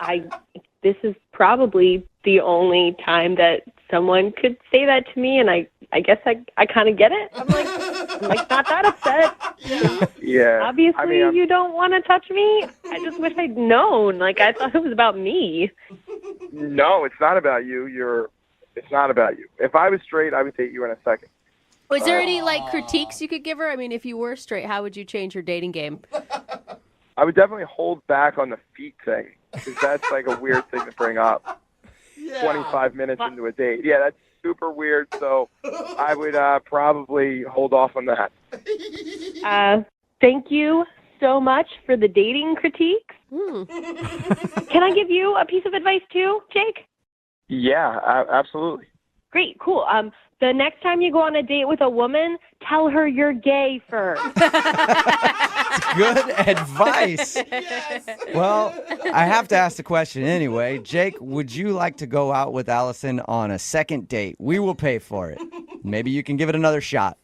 this is probably the only time that someone could say that to me, and I guess I kind of get it. I'm like not that upset. Yeah. Obviously, I mean, you don't want to touch me. I just wish I'd known. Like, I thought it was about me. No, it's not about you. It's not about you. If I was straight, I would date you in a second. Was there any, critiques you could give her? I mean, if you were straight, how would you change your dating game? I would definitely hold back on the feet thing, because that's like a weird thing to bring up. 25 minutes into a date. Yeah, that's super weird, so I would probably hold off on that. Thank you so much for the dating critiques. Can I give you a piece of advice too, Jake? Yeah, absolutely. Great, cool. The next time you go on a date with a woman, tell her you're gay first. Good advice. Well, I have to ask the question anyway. Jake, would you like to go out with Allison on a second date? We will pay for it. Maybe you can give it another shot.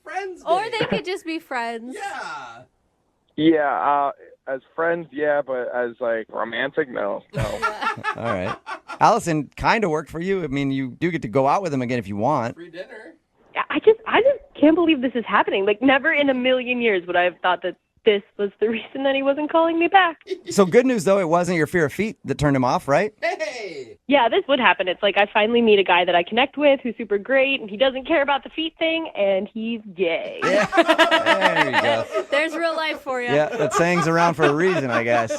Or they could just be friends. Yeah. Yeah, as friends, yeah, but as, like, romantic, no. All right. Allison, kind of worked for you. I mean, you do get to go out with him again if you want. Free dinner. I just can't believe this is happening. Like, never in a million years would I have thought that this was the reason that he wasn't calling me back. So good news, though, it wasn't your fear of feet that turned him off, right? Hey! Yeah, this would happen. It's like I finally meet a guy that I connect with who's super great, and he doesn't care about the feet thing, and he's gay. Yeah. There you go. There's real life for you. Yeah, that saying's around for a reason, I guess.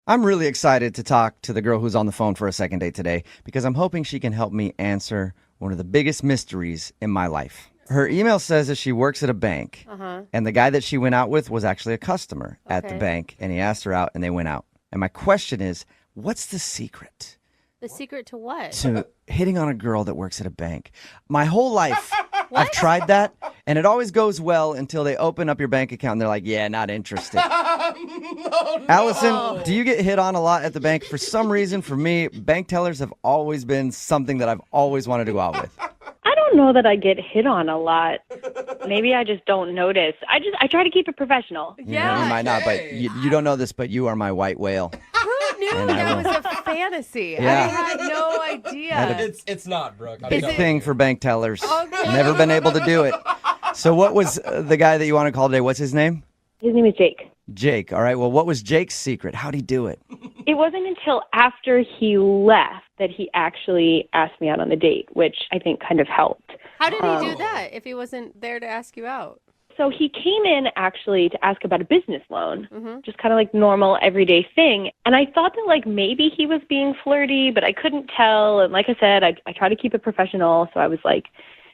I'm really excited to talk to the girl who's on the phone for a second date today because I'm hoping she can help me answer one of the biggest mysteries in my life. Her email says that she works at a bank, and the guy that she went out with was actually a customer at the bank, and he asked her out, and they went out. And my question is, what's the secret? The secret to what? To hitting on a girl that works at a bank. My whole life, I've tried that, and it always goes well until they open up your bank account, and they're like, yeah, not interested. No. Allison, do you get hit on a lot at the bank? For some reason, for me, bank tellers have always been something that I've always wanted to go out with. I don't know that I get hit on a lot. Maybe I just don't notice. I try to keep it professional. Yeah, you might not, but you don't know this, but you are my white whale. Who knew that was a fantasy? Yeah. I had no idea. It's not, Brooke. Big thing for bank tellers. Never been able to do it. So what was the guy that you want to call today? What's his name? His name is Jake. Jake. All right. Well, what was Jake's secret? How'd he do it? It wasn't until after he left that he actually asked me out on the date, which I think kind of helped. How did he do that if he wasn't there to ask you out? So he came in actually to ask about a business loan, just kind of like normal everyday thing. And I thought that like maybe he was being flirty, but I couldn't tell. And like I said, I try to keep it professional. So I was like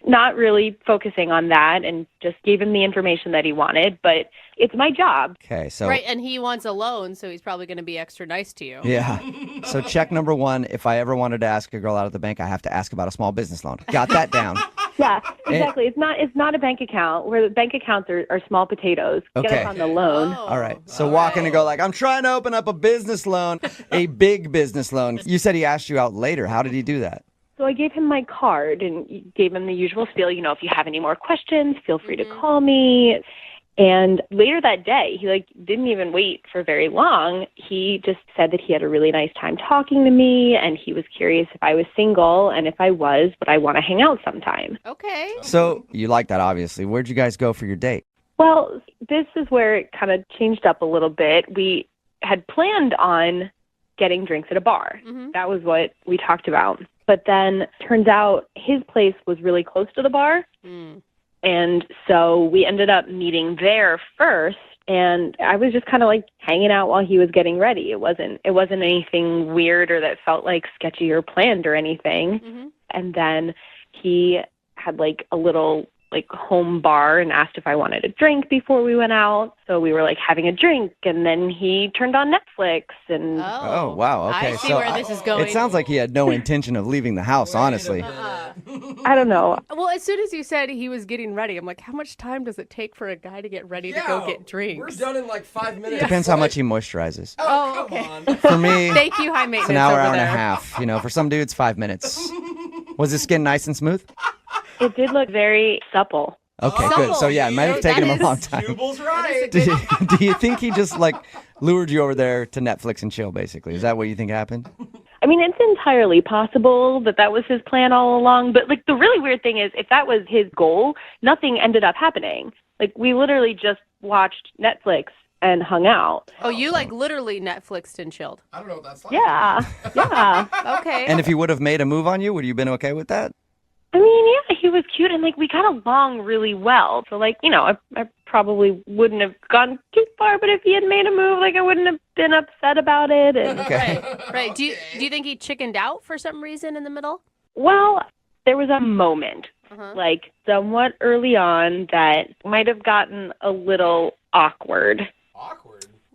not really focusing on that and just gave him the information that he wanted. But it's my job. Okay, so right, and he wants a loan, so he's probably going to be extra nice to you. Yeah. So check number one, if I ever wanted to ask a girl out at the bank, I have to ask about a small business loan. Got that down. Yeah, exactly. It's not a bank account where the bank accounts are small potatoes. Okay. Get us on the loan. All right. So walk in and go like, I'm trying to open up a business loan, a big business loan. You said he asked you out later. How did he do that? So I gave him my card and gave him the usual spiel, if you have any more questions, feel free to call me. And later that day, he didn't even wait for very long. He just said that he had a really nice time talking to me and he was curious if I was single, and if I was, would I want to hang out sometime? Okay. So you like that, obviously. Where'd you guys go for your date? Well, this is where it kind of changed up a little bit. We had planned on getting drinks at a bar. That was what we talked about. But then turns out his place was really close to the bar. And so we ended up meeting there first, and I was just kind of hanging out while he was getting ready. It wasn't anything weird or that felt sketchy or planned or anything. And then he had a little like home bar and asked if I wanted a drink before we went out. So we were like having a drink, and then he turned on Netflix. And Oh, wow. Okay. I see where this is going. It sounds like he had no intention of leaving the house, honestly. I don't know. Well, as soon as you said he was getting ready, I'm like, how much time does it take for a guy to get ready to go get drinks? We're done in like 5 minutes. Depends how much he moisturizes. Oh, okay. For me, Thank you, high maintenance. it's an hour, over hour and a there. half. You know, for some dudes, 5 minutes. Was his skin nice and smooth? It did look very supple. Okay, good. So yeah, it might have taken him a long time. Jubal's right. Do you think he just like lured you over there to Netflix and chill, basically? Is that what you think happened? I mean, it's entirely possible that was his plan all along. But like the really weird thing is, if that was his goal, nothing ended up happening. Like we literally just watched Netflix and hung out. Oh, you like literally Netflixed and chilled. I don't know what that's like. Yeah. Okay. And if he would have made a move on you, would you have been okay with that? I mean, yeah, he was cute, and like we got along really well. So like, you know, I probably wouldn't have gone too far, but if he had made a move, like I wouldn't have been upset about it. And Right. Do you think he chickened out for some reason in the middle? well, there was a moment, like somewhat early on, that might have gotten a little awkward.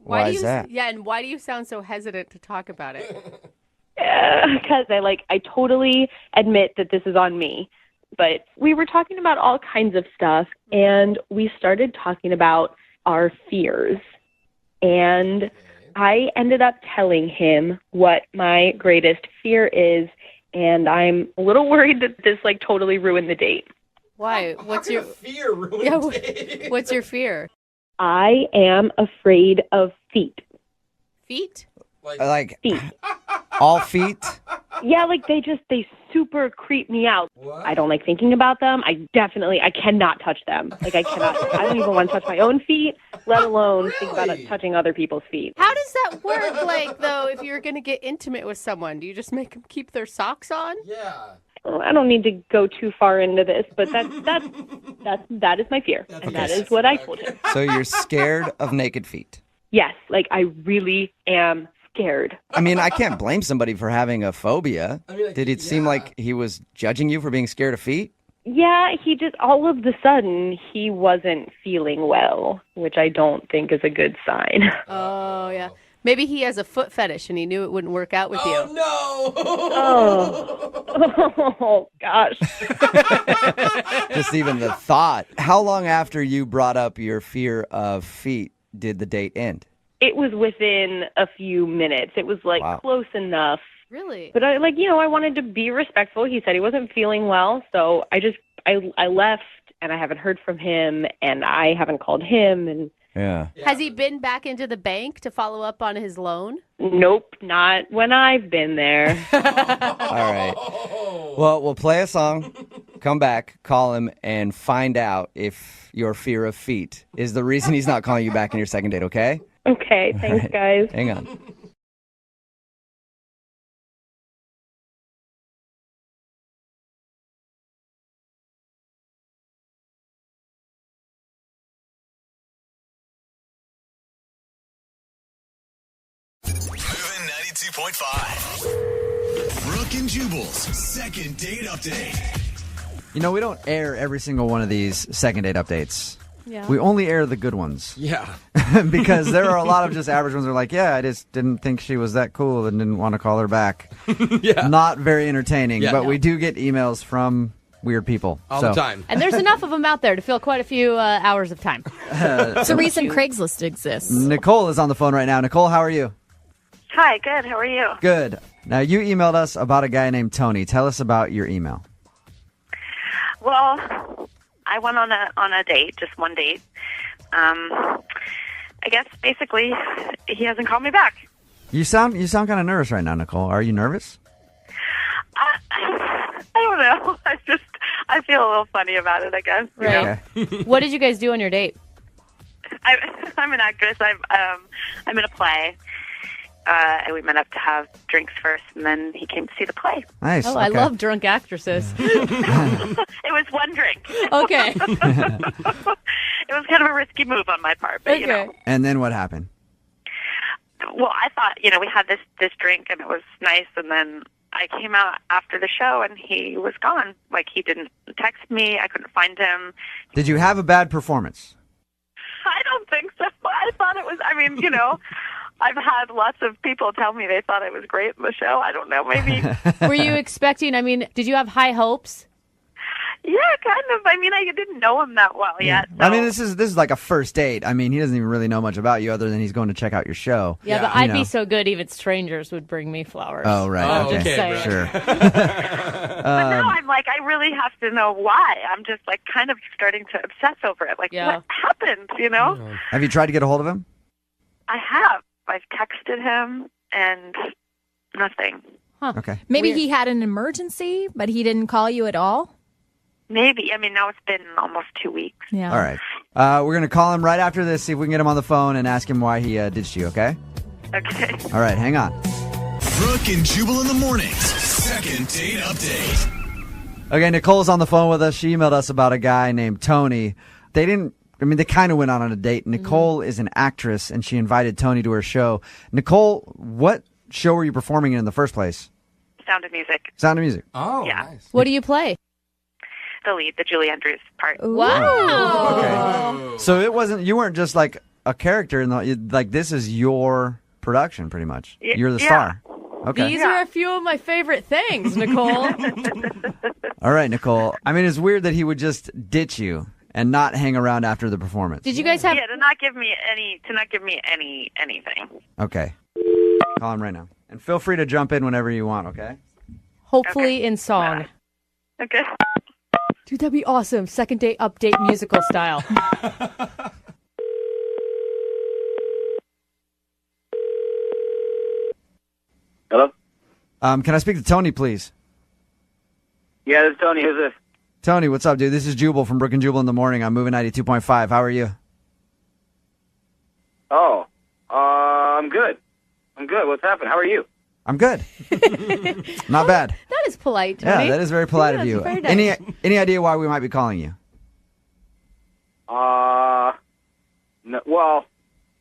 Why is that? Yeah, and why do you sound so hesitant to talk about it? Because I totally admit that this is on me. But we were talking about all kinds of stuff, and we started talking about our fears. And I ended up telling him what my greatest fear is, and I'm a little worried that this like totally ruined the date. Why? What's your fear? Ruined What's your fear? I am afraid of feet. Feet? Like Feet. all feet? Yeah, like they super creep me out. I don't like thinking about them. I cannot touch them. Like I don't even want to touch my own feet, let alone think about touching other people's feet. How does that work, like, though, if you're going to get intimate with someone? Do you just make them keep their socks on? Yeah. Well, I don't need to go too far into this, but that is my fear, and that is what I told him. So you're scared of naked feet? Yes, like I really am scared. I mean, I can't blame somebody for having a phobia. Did it seem like he was judging you for being scared of feet? Yeah, he just, all of the sudden, he wasn't feeling well, which I don't think is a good sign. Oh, yeah. Maybe he has a foot fetish and he knew it wouldn't work out with you. No! Oh, gosh. Just even the thought. How long after you brought up your fear of feet did the date end? It was within a few minutes. It was like close enough. Really? But I wanted to be respectful. He said he wasn't feeling well, so I left, and I haven't heard from him, and I haven't called him, and yeah. Has he been back into the bank to follow up on his loan? Nope, not when I've been there. All right. Well, we'll play a song, come back, call him, and find out if your fear of feet is the reason he's not calling you back in your second date, okay? Okay, thanks, guys. Hang on. Moving 92.5. Brooke and Jubal's second date update. You know, we don't air every single one of these second date updates. Yeah. We only air the good ones. Yeah. Because there are a lot of just average ones that are like, yeah, I just didn't think she was that cool and didn't want to call her back. Yeah. Not very entertaining, Yeah. but we do get emails from weird people. All the time. And there's enough of them out there to fill quite a few hours of time. It's a reason Craigslist exists. Nicole is on the phone right now. Nicole, how are you? Hi, good. How are you? Good. Now, you emailed us about a guy named Tony. Tell us about your email. Well, I went on a date, just one date. I guess basically he hasn't called me back. You sound kind of nervous right now, Nicole. Are you nervous? I don't know. I feel a little funny about it, I guess. you know? Okay. What did you guys do on your date? I'm an actress. I'm in a play. And we met up to have drinks first, and then he came to see the play. Nice. Oh, I love drunk actresses. It was one drink. Okay. It was kind of a risky move on my part, but you know. And then what happened? Well, I thought, we had this drink, and it was nice, and then I came out after the show, and he was gone. Like, he didn't text me. I couldn't find him. Did you have a bad performance? I don't think so. I thought it was, I mean, you know, I've had lots of people tell me they thought it was great in the show. I don't know, maybe. Were you expecting, I mean, did you have high hopes? Yeah, kind of. I mean, I didn't know him that well yet. I mean, this is like a first date. I mean, he doesn't even really know much about you other than he's going to check out your show. Yeah, but I'd be so good even strangers would bring me flowers. Oh, right. I'm just saying. Sure. But now I'm like, I really have to know why. I'm just like kind of starting to obsess over it. Like, what happened, you know? Have you tried to get a hold of him? I have. I've texted him and nothing. Okay. Maybe he had an emergency, but he didn't call you at all? Maybe. I mean, now it's been almost 2 weeks. Yeah. All right. We're going to call him right after this, see if we can get him on the phone and ask him why he ditched you, okay? Okay. All right, hang on. Brooke and Jubal in the mornings. Second date update. Okay, Nicole's on the phone with us. She emailed us about a guy named Tony. They kind of went on a date. Nicole is an actress, and she invited Tony to her show. Nicole, what show were you performing in the first place? Sound of Music. Sound of Music. Oh, yeah. Nice. What do you play? The lead, the Julie Andrews part. Wow. Okay. So you weren't just like a character like this is your production pretty much. You're the star. Okay. These are a few of my favorite things, Nicole. All right, Nicole. I mean, it's weird that he would just ditch you and not hang around after the performance. Did you guys have to not give me anything. Okay. Call him right now. And feel free to jump in whenever you want, okay? hopefully in song? Okay. Dude, that'd be awesome. Second date update musical style. Hello? Can I speak to Tony, please? Yeah, this is Tony. Who's this? Tony, what's up, dude? This is Jubal from Brooke and Jubal in the morning. I'm moving 92.5. How are you? Oh, I'm good. What's happened? How are you? I'm good. Not bad. That is polite, Tony. Yeah, that is very polite of you. Very nice. Any idea why we might be calling you? No, well,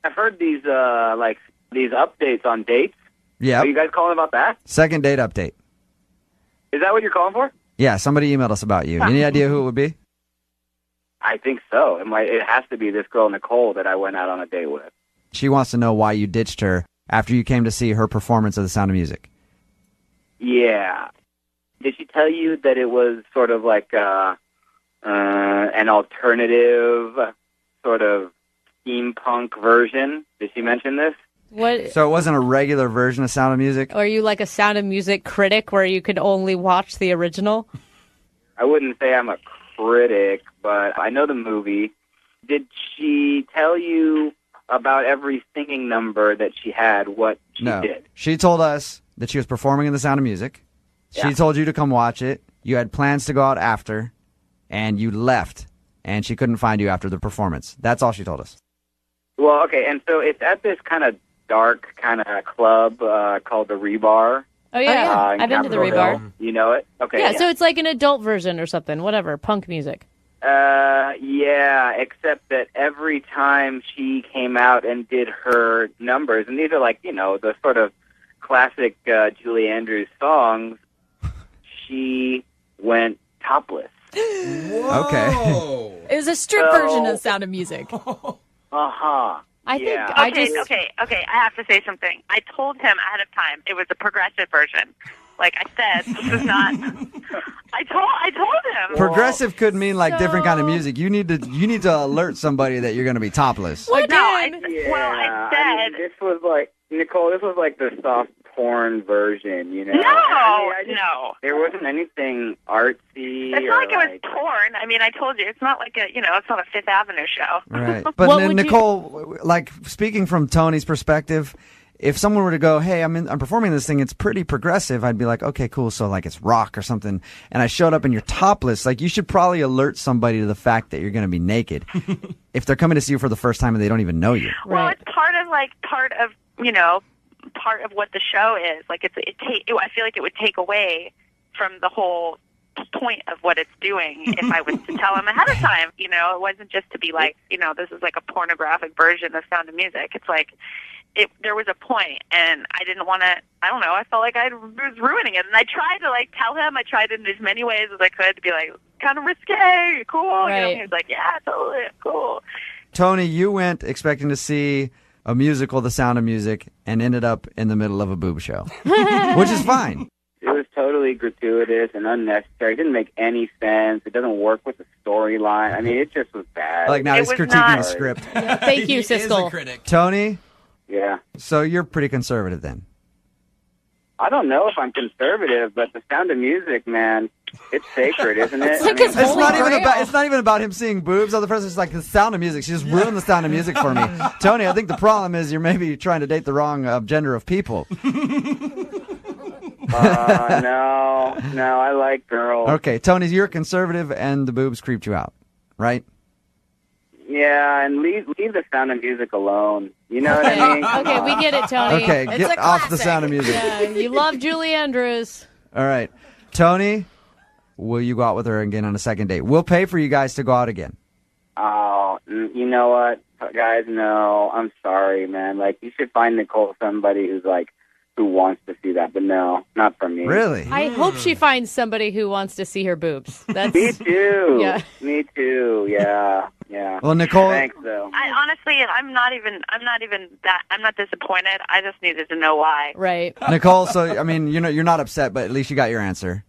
I've heard these updates on dates. Yeah. Are you guys calling about that? Second date update. Is that what you're calling for? Yeah, somebody emailed us about you. Any idea who it would be? I think so. It has to be this girl, Nicole, that I went out on a date with. She wants to know why you ditched her after you came to see her performance of The Sound of Music. Yeah. Did she tell you that it was sort of like an alternative sort of steampunk version? Did she mention this? What? So it wasn't a regular version of Sound of Music? Are you like a Sound of Music critic where you could only watch the original? I wouldn't say I'm a critic, but I know the movie. Did she tell you about every singing number that she had, what she did? She told us that she was performing in The Sound of Music. She told you to come watch it. You had plans to go out after, and you left, and she couldn't find you after the performance. That's all she told us. Well, okay, and so it's at this kind of dark kind of club called the Rebar. Oh, yeah. I've been to the Rebar. Hill. You know it? Okay. Yeah, so it's like an adult version or something, whatever, punk music. Yeah, except that every time she came out and did her numbers, and these are like, the sort of classic Julie Andrews songs, she went topless. Okay. It was a strip version of Sound of Music. Uh-huh. Okay, I have to say something. I told him ahead of time it was a progressive version. Like I said, this is not. I told him. Progressive could mean like different kind of music. You need to alert somebody that you're going to be topless. I said this was like Nicole. This was like the soft porn version, No. There wasn't anything artsy. It's not like it was porn. I mean, I told you, it's not like it's not a Fifth Avenue show. Right. But Nicole, like speaking from Tony's perspective, if someone were to go, "Hey, I'm performing this thing. It's pretty progressive," I'd be like, "Okay, cool. So like it's rock or something." And I showed up and you're topless. Like you should probably alert somebody to the fact that you're going to be naked if they're coming to see you for the first time and they don't even know you. Well, it's part of what the show is. Like I feel like it would take away from the whole point of what it's doing if I was to tell him ahead of time. It wasn't just to be like, this is like a pornographic version of Sound of Music. It's like there was a point, and I didn't want to. I don't know. I felt like I was ruining it, and I tried to tell him. I tried in as many ways as I could to be like, kind of risque. Cool. You know, Right. he was like, yeah, totally, cool. Tony, you went expecting to see a musical, The Sound of Music, and ended up in the middle of a boob show, which is fine. It was totally gratuitous and unnecessary. It didn't make any sense. It doesn't work with the storyline. I mean, it just was bad. Like now It he's was critiquing not- the script. Thank you, He is a Siskel. critic. Tony, Yeah. so you're pretty conservative then. I don't know if I'm conservative, but The Sound of Music, man, it's sacred, isn't it? It's like I mean, his It's Holy not even Grail. about. It's not even about him seeing boobs. Other person's like The Sound of Music. She just ruined The Sound of Music for me. Tony, I think the problem is you're maybe trying to date the wrong gender of people. no, I like girls. Okay, Tony, you're conservative, and the boobs creeped you out, right? Yeah, and leave The Sound of Music alone. You know what I mean? Okay, we get it, Tony. Okay, It's get a off The classic. Sound of Music. Yeah, you love Julie Andrews. All right, Tony, will you go out with her again on a second date? We'll pay for you guys to go out again. Oh, you know what, guys? No, I'm sorry, man. Like, you should find Nicole somebody who wants to see that, but no, not for me. Really? I hope she finds somebody who wants to see her boobs. That's Me too. Yeah. Me too. Yeah. Yeah. Well, Nicole- Thanks, though. I honestly, I'm not disappointed. I just needed to know why. right. Nicole, so I mean, you're not upset, but at least you got your answer.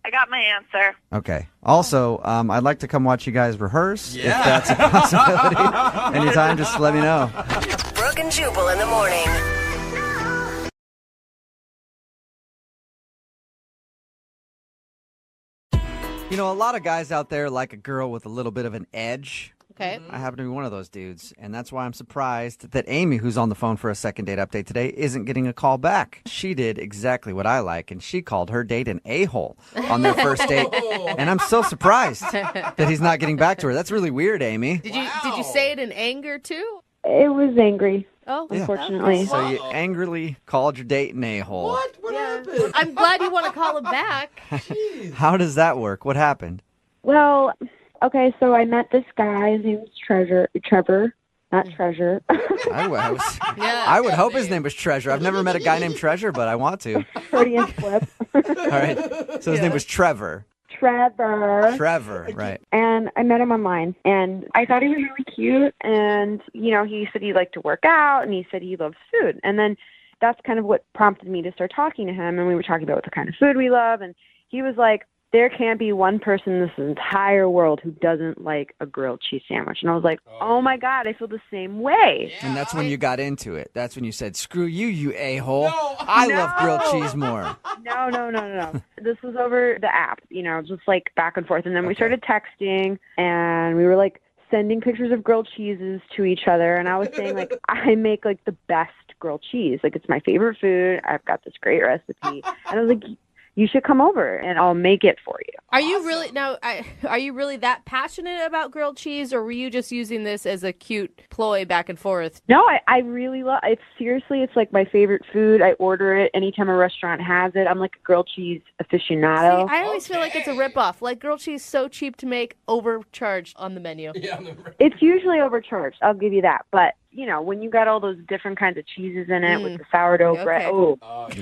I got my answer. Okay. Also, I'd like to come watch you guys rehearse if Yeah. that's a possibility. Anytime, just let me know. Brooke and Jubal in the morning. You know, a lot of guys out there like a girl with a little bit of an edge. Okay. I happen to be one of those dudes, and that's why I'm surprised that Amy, who's on the phone for a second date update today, isn't getting a call back. She did exactly what I like, and she called her date an a-hole on their first date, and I'm so surprised that he's not getting back to her. That's really weird, Amy. Did you say it in anger too? It was angry, Oh, unfortunately. So you angrily called your date an a-hole. What? What happened? I'm glad you want to call him back. How does that work? What happened? Well, okay, so I met this guy. His name was Trevor, not Treasure. I would hope his name was Treasure. I've never met a guy named Treasure, but I want to. Freudian slip. All right. So his name was Trevor. Trevor, right. And I met him online, and I thought he was really cute. And, you know, he said he liked to work out, and he said he loves food. And then that's kind of what prompted me to start talking to him. And we were talking about what the kind of food we love. And he was like, there can't be one person in this entire world who doesn't like a grilled cheese sandwich. And I was like, oh my God, I feel the same way. And that's when you got into it. That's when you said, screw you, you a-hole. I love grilled cheese more. No. This was over the app, you know, just like back and forth. And then we started texting, and we were like sending pictures of grilled cheeses to each other. And I was saying, like, I make like the best grilled cheese. Like, it's my favorite food. I've got this great recipe. And I was like, you should come over and I'll make it for you. Are you really are you really that passionate about grilled cheese, or were you just using this as a cute ploy back and forth? No, I really love it. Seriously, it's like my favorite food. I order it anytime a restaurant has it. I'm like a grilled cheese aficionado. See, I always feel like it's a ripoff. Like grilled cheese so cheap to make, overcharged on the menu. Yeah, It's usually overcharged. I'll give you that. But, you know, when you got all those different kinds of cheeses in it with the sourdough bread,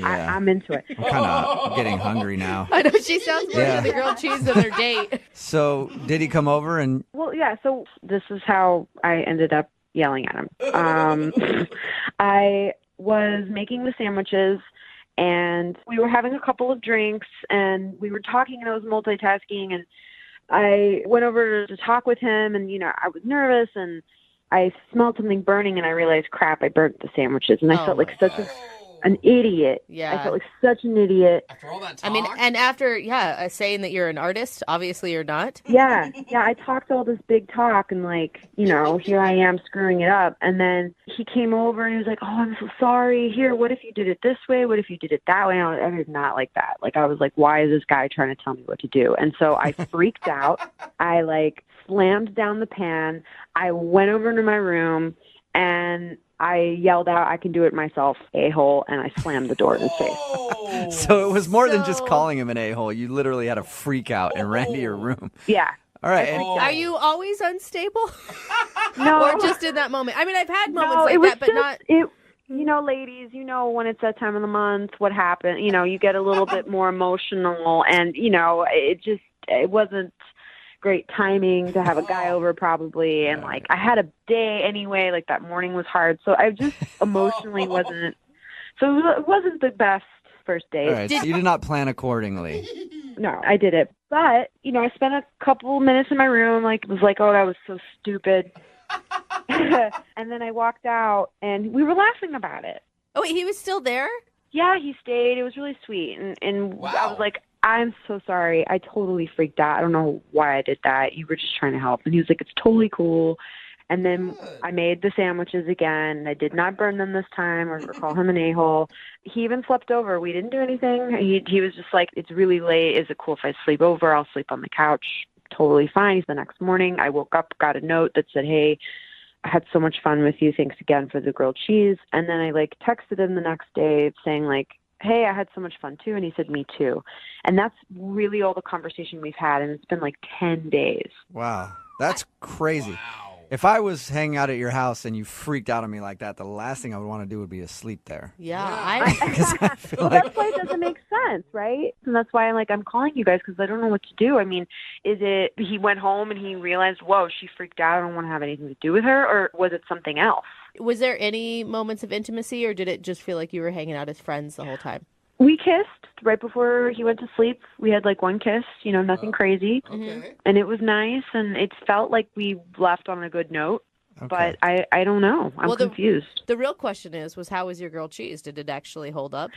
I'm into it. I'm kind of getting hungry now. I know, she sounds more Yeah. to the grilled cheese than their date. So did he come over and... Well, yeah, so this is how I ended up yelling at him. I was making the sandwiches, and we were having a couple of drinks, and we were talking, and I was multitasking, and I went over to talk with him, and, you know, I was nervous, and I smelled something burning, and I realized, crap, I burnt the sandwiches, and I felt like such an idiot. Yeah. I felt like such an idiot. After all that talk? I mean, and after, saying that you're an artist, obviously you're not. Yeah, I talked all this big talk, and, like, you know, here I am screwing it up. And then he came over, and he was like, oh, I'm so sorry. Here, what if you did it this way? What if you did it that way? And I did not like that. Like, I was like, why is this guy trying to tell me what to do? And so I freaked out. I, like, slammed down the pan. I went over into my room, and I yelled out, I can do it myself, a-hole, and I slammed the door in his face. So it was more than just calling him an a-hole. You literally had a freak out and ran to your room. Yeah. All right. And Are you always unstable? No. Or just in that moment? I mean, I've had moments No, like it was that, but just, not... You know, ladies, you know when it's that time of the month, what happened, you know, you get a little bit more emotional, and, you know, it wasn't great timing to have a guy over probably, and like I had a day anyway, like that morning was hard, so I just emotionally wasn't, so it wasn't the best first date. All right, so you did not plan accordingly. No, I did it. But, I spent a couple minutes in my room, like, was like, oh, that was so stupid. And then I walked out, and we were laughing about it. Oh, wait, he was still there? Yeah, he stayed. It was really sweet. And I was like, I'm so sorry. I totally freaked out. I don't know why I did that. You were just trying to help. And he was like, it's totally cool. And then I made the sandwiches again. I did not burn them this time or call him an a-hole. He even slept over. We didn't do anything. He was just like, it's really late. Is it cool if I sleep over? I'll sleep on the couch. Totally fine. The next morning, I woke up, got a note that said, hey, I had so much fun with you. Thanks again for the grilled cheese. And then I texted him the next day saying hey, I had so much fun too. And he said, me too. And that's really all the conversation we've had. And it's been 10 days. Wow. That's crazy. Wow. If I was hanging out at your house and you freaked out on me like that, the last thing I would want to do would be to sleep there. Yeah. I feel well, that's why it doesn't make sense, right? And that's why I'm calling you guys because I don't know what to do. I mean, is it he went home and he realized, whoa, she freaked out. I don't want to have anything to do with her. Or was it something else? Was there any moments of intimacy or did it just feel like you were hanging out as friends the whole time? We kissed right before he went to sleep. We had one kiss, nothing crazy. Okay. And it was nice, and it felt like we left on a good note. Okay. But I don't know. I'm confused. The real question was how was your grilled cheese? Did it actually hold up?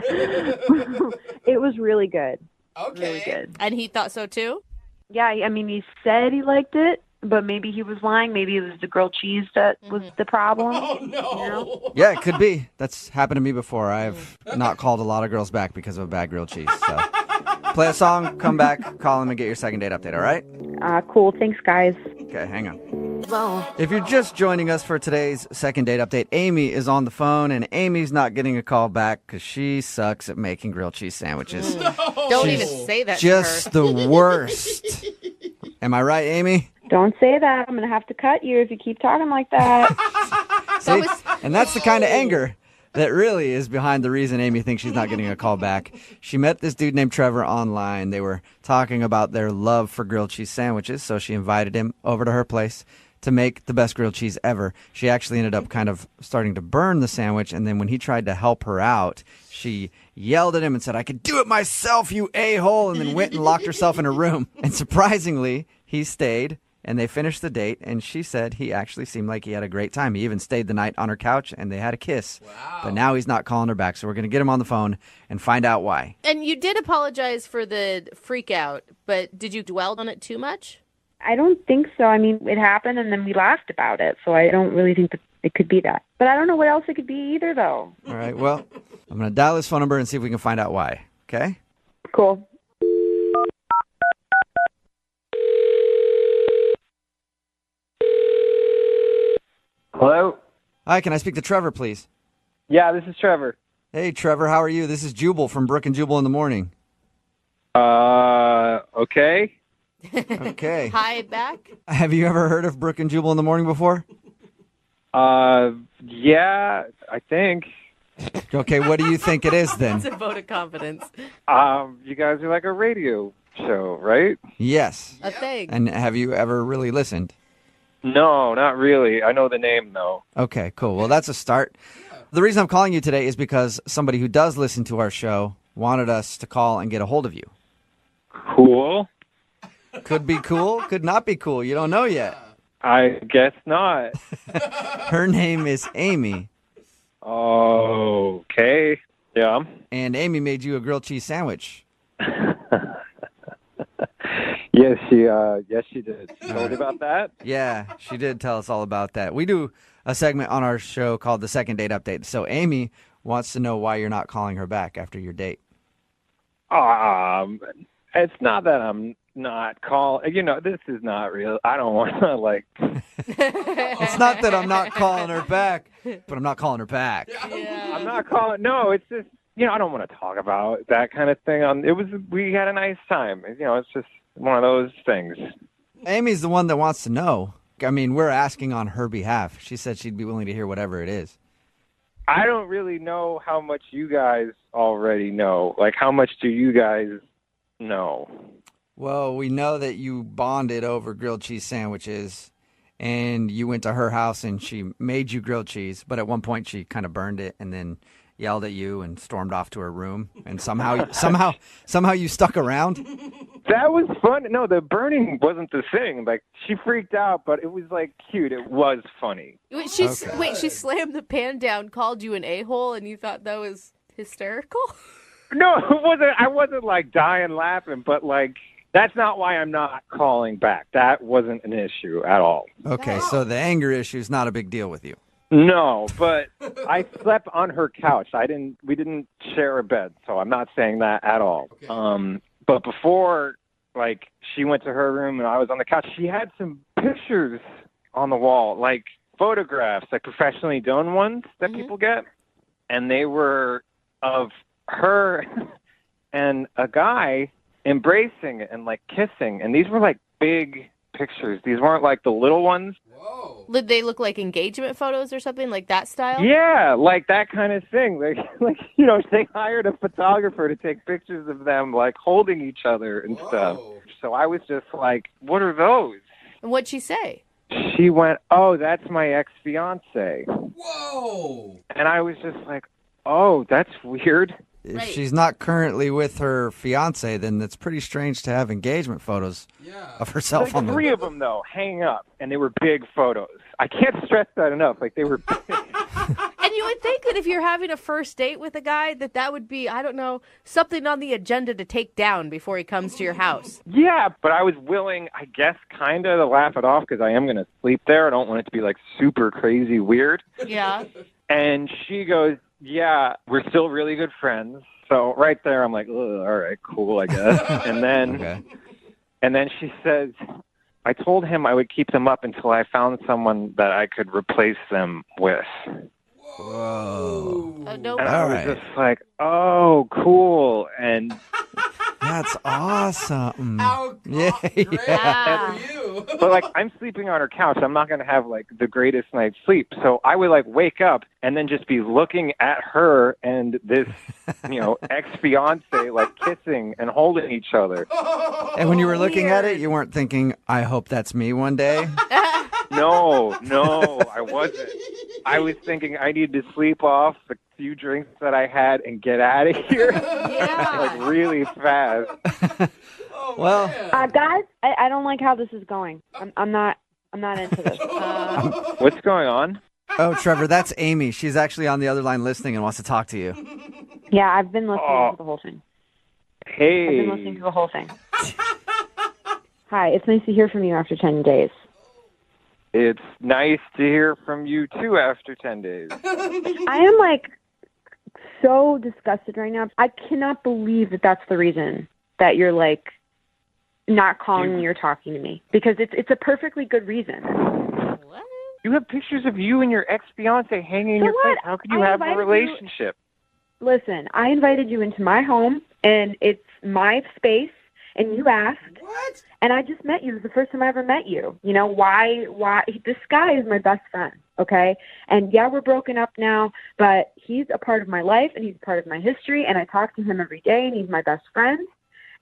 It was really good. Okay. Really good. And he thought so too? Yeah, I mean, he said he liked it, but maybe he was lying. Maybe it was the grilled cheese that was the problem. Oh, no. Yeah, it could be. That's happened to me before. I've not called a lot of girls back because of a bad grilled cheese. So play a song, come back, call them, and get your second date update, all right? Cool. Thanks, guys. Okay, hang on. If you're just joining us for today's second date update, Amy is on the phone, and Amy's not getting a call back because she sucks at making grilled cheese sandwiches. No. Don't even say that Just to her. the worst. Am I right, Amy? Don't say that. I'm going to have to cut you if you keep talking like that. See? And that's the kind of anger that really is behind the reason Amy thinks she's not getting a call back. She met this dude named Trevor online. They were talking about their love for grilled cheese sandwiches, so she invited him over to her place to make the best grilled cheese ever. She actually ended up kind of starting to burn the sandwich, and then when he tried to help her out, she yelled at him and said, I could do it myself, you a-hole, and then went and locked herself in a room. And surprisingly, he stayed. And they finished the date, and she said he actually seemed like he had a great time. He even stayed the night on her couch, and they had a kiss. Wow. But now he's not calling her back, so we're going to get him on the phone and find out why. And you did apologize for the freak out, but did you dwell on it too much? I don't think so. I mean, it happened, and then we laughed about it, so I don't really think that it could be that. But I don't know what else it could be either, though. All right, well, I'm going to dial his phone number and see if we can find out why, okay? Cool. Hello? Hi, can I speak to Trevor, please? Yeah, this is Trevor. Hey, Trevor, how are you? This is Jubal from Brooke and Jubal in the morning. Okay. Okay. Hi, back. Have you ever heard of Brooke and Jubal in the morning before? Yeah, I think. Okay, what do you think it is then? It's a vote of confidence. You guys are like a radio show, right? Yes. A thing. And have you ever really listened? No, not really. I know the name, though. Okay, cool. Well, that's a start. The reason I'm calling you today is because somebody who does listen to our show wanted us to call and get a hold of you. Cool. Could be cool, could not be cool. You don't know yet. I guess not. Her name is Amy. Okay. Yeah. And Amy made you a grilled cheese sandwich. Yes, she did. She told you about that? Yeah, she did tell us all about that. We do a segment on our show called the Second Date Update. So Amy wants to know why you're not calling her back after your date. It's not that I'm not calling. This is not real. I don't want to, It's not that I'm not calling her back, but I'm not calling her back. Yeah. I'm not calling. No, it's just, I don't want to talk about that kind of thing. We had a nice time. It's just one of those things. Amy's the one that wants to know. I mean, we're asking on her behalf. She said she'd be willing to hear whatever it is. I don't really know how much you guys already know. How much do you guys know? Well, we know that you bonded over grilled cheese sandwiches, and you went to her house and she made you grilled cheese, but at one point she kind of burned it and then yelled at you and stormed off to her room, and somehow you stuck around. That was fun. No, the burning wasn't the thing. Like, she freaked out, but it was, like, cute. It was funny. Wait, she slammed the pan down, called you an a-hole, and you thought that was hysterical? No, it wasn't. I wasn't, like, dying laughing, but, like, that's not why I'm not calling back. That wasn't an issue at all. Okay, so the anger issue is not a big deal with you. No, but I slept on her couch. We didn't share a bed, so I'm not saying that at all. Okay. But before, like, she went to her room and I was on the couch, she had some pictures on the wall, like photographs, like professionally done ones that people get. And they were of her and a guy embracing and, like, kissing. And these were, like, big pictures. These weren't, like, the little ones. Did they look like engagement photos or something, like that style? Yeah, like that kind of thing. Like you know, they hired a photographer to take pictures of them, like, holding each other and stuff. So I was just like, what are those? And what'd she say? She went, oh, that's my ex-fiance. Whoa! And I was just like, oh, that's weird. If she's not currently with her fiance, then it's pretty strange to have engagement photos of herself like on the... three of them, though, hanging up, and they were big photos. I can't stress that enough. Like, they were big. And you would think that if you're having a first date with a guy, that would be, I don't know, something on the agenda to take down before he comes to your house. Yeah, but I was willing, I guess, kind of to laugh it off because I am going to sleep there. I don't want it to be, like, super crazy weird. Yeah. And she goes, yeah, we're still really good friends. So right there, I'm like, all right, cool, I guess. And then she says, I told him I would keep them up until I found someone that I could replace them with. Whoa. Oh, no. And I was just like, oh, cool. And that's awesome. How great for you. But, like, I'm sleeping on her couch. I'm not going to have, like, the greatest night's sleep. So I would, like, wake up and then just be looking at her and this, you know, ex-fiance, like, kissing and holding each other. And when you were looking at it, you weren't thinking, I hope that's me one day? No, I wasn't. I was thinking I need to sleep off the few drinks that I had and get out of here, like, really fast. Well, guys, I don't like how this is going. I'm not into this. What's going on? Oh, Trevor, that's Amy. She's actually on the other line listening and wants to talk to you. Yeah, I've been listening to the whole thing. Hey. I've been listening to the whole thing. Hi, it's nice to hear from you after 10 days. It's nice to hear from you, too, after 10 days. I am, like, so disgusted right now. I cannot believe that that's the reason that you're, like, not calling me or talking to me. Because it's a perfectly good reason. What? You have pictures of you and your ex-fiance hanging in your place. How could you have a relationship? Listen, I invited you into my home, and it's my space, and you asked. What? And I just met you. It was the first time I ever met you. You know, why? This guy is my best friend, okay? And, yeah, we're broken up now, but he's a part of my life, and he's a part of my history, and I talk to him every day, and he's my best friend,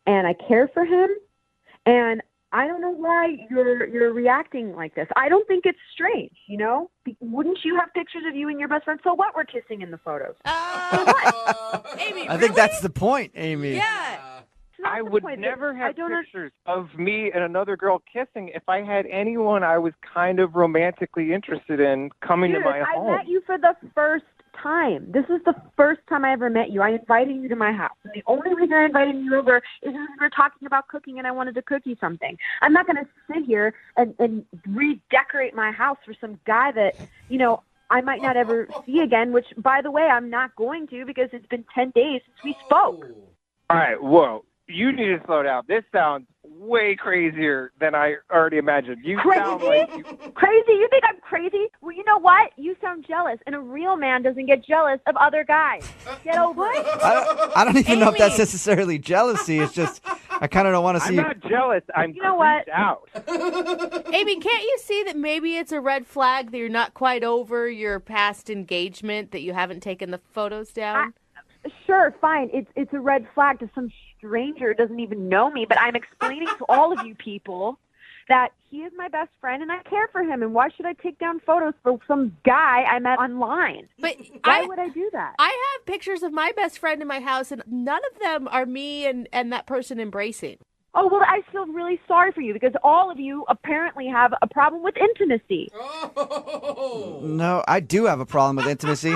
and I care for him. And I don't know why you're reacting like this. I don't think it's strange, you know? Wouldn't you have pictures of you and your best friend? So what? We're kissing in the photos. Amy, I think that's the point, Amy. Yeah. I would never have pictures of me and another girl kissing if I had anyone I was kind of romantically interested in coming to my home. I met you for the first time. This is the first time I ever met you. I invited you to my house. And the only reason I invited you over is because we were talking about cooking and I wanted to cook you something. I'm not going to sit here and redecorate my house for some guy that, you know, I might not ever see again, which, by the way, I'm not going to because it's been 10 days since we spoke. All right, whoa. You need to slow down. This sounds way crazier than I already imagined. You sound like Crazy? You think I'm crazy? Well, you know what? You sound jealous, and a real man doesn't get jealous of other guys. Get over it. I don't even know if that's necessarily jealousy. It's just I kind of don't want to see. I'm not jealous. I'm creeped out. Amy, can't you see that maybe it's a red flag that you're not quite over your past engagement, that you haven't taken the photos down? sure, fine. It's a red flag to some stranger who doesn't even know me, but I'm explaining to all of you people that he is my best friend and I care for him, and why should I take down photos for some guy I met online? But why would I do that? I have pictures of my best friend in my house, and none of them are me and that person embracing. Oh, well, I feel really sorry for you because all of you apparently have a problem with intimacy. No, I do have a problem with intimacy.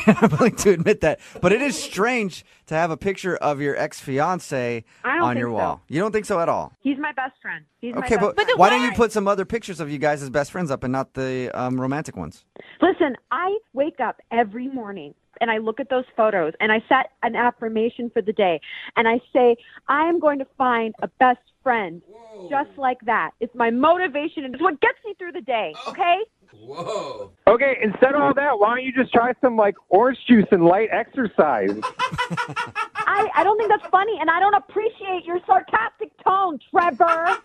I'm willing to admit that. But it is strange to have a picture of your ex-fiance on your wall. You don't think so at all? He's my best friend. He's my Okay, best but friend. why don't you put some other pictures of you guys as best friends up and not the romantic ones? Listen, I wake up every morning and I look at those photos and I set an affirmation for the day and I say, I am going to find a best friend just like that. It's my motivation and it's what gets me through the day, okay? Whoa. Okay, instead of all that, why don't you just try some, orange juice and light exercise? I don't think that's funny, and I don't appreciate your sarcastic tone, Trevor.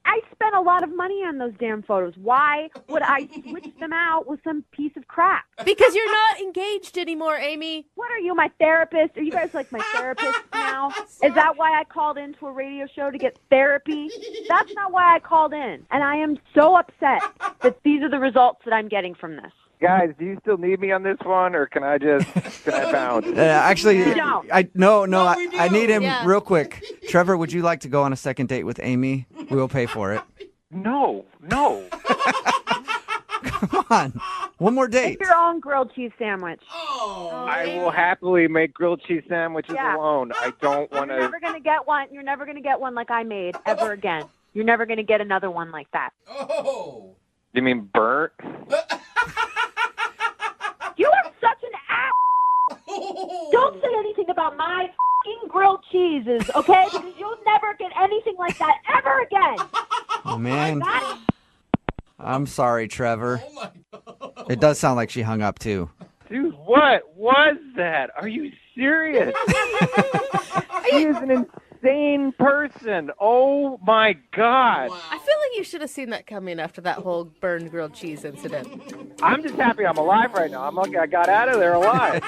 I spent a lot of money on those damn photos. Why would I switch them out with some piece of crap? Because you're not engaged anymore, Amy. What are you, my therapist? Are you guys like my therapist now? Is that why I called into a radio show to get therapy? That's not why I called in. And I am so upset that these are the results that I'm getting from this. Guys, do you still need me on this one, or can I bounce? Actually, No. I need him real quick. Trevor, would you like to go on a second date with Amy? We will pay for it. No. Come on. One more date. Make your own grilled cheese sandwich. I will happily make grilled cheese sandwiches alone. I don't want to. You're never going to get one. You're never going to get one like I made ever again. You're never going to get another one like that. Oh. You mean burnt? You are such an ass. Don't say anything about my f***ing grilled cheeses, okay? Because you'll never get anything like that ever again. Oh, man. I'm sorry, Trevor. It does sound like she hung up, too. Dude, what was that? Are you serious? He is an insane person. Oh, my God. I feel like you should have seen that coming after that whole burned grilled cheese incident. I'm just happy I'm alive right now. I'm lucky I got out of there alive.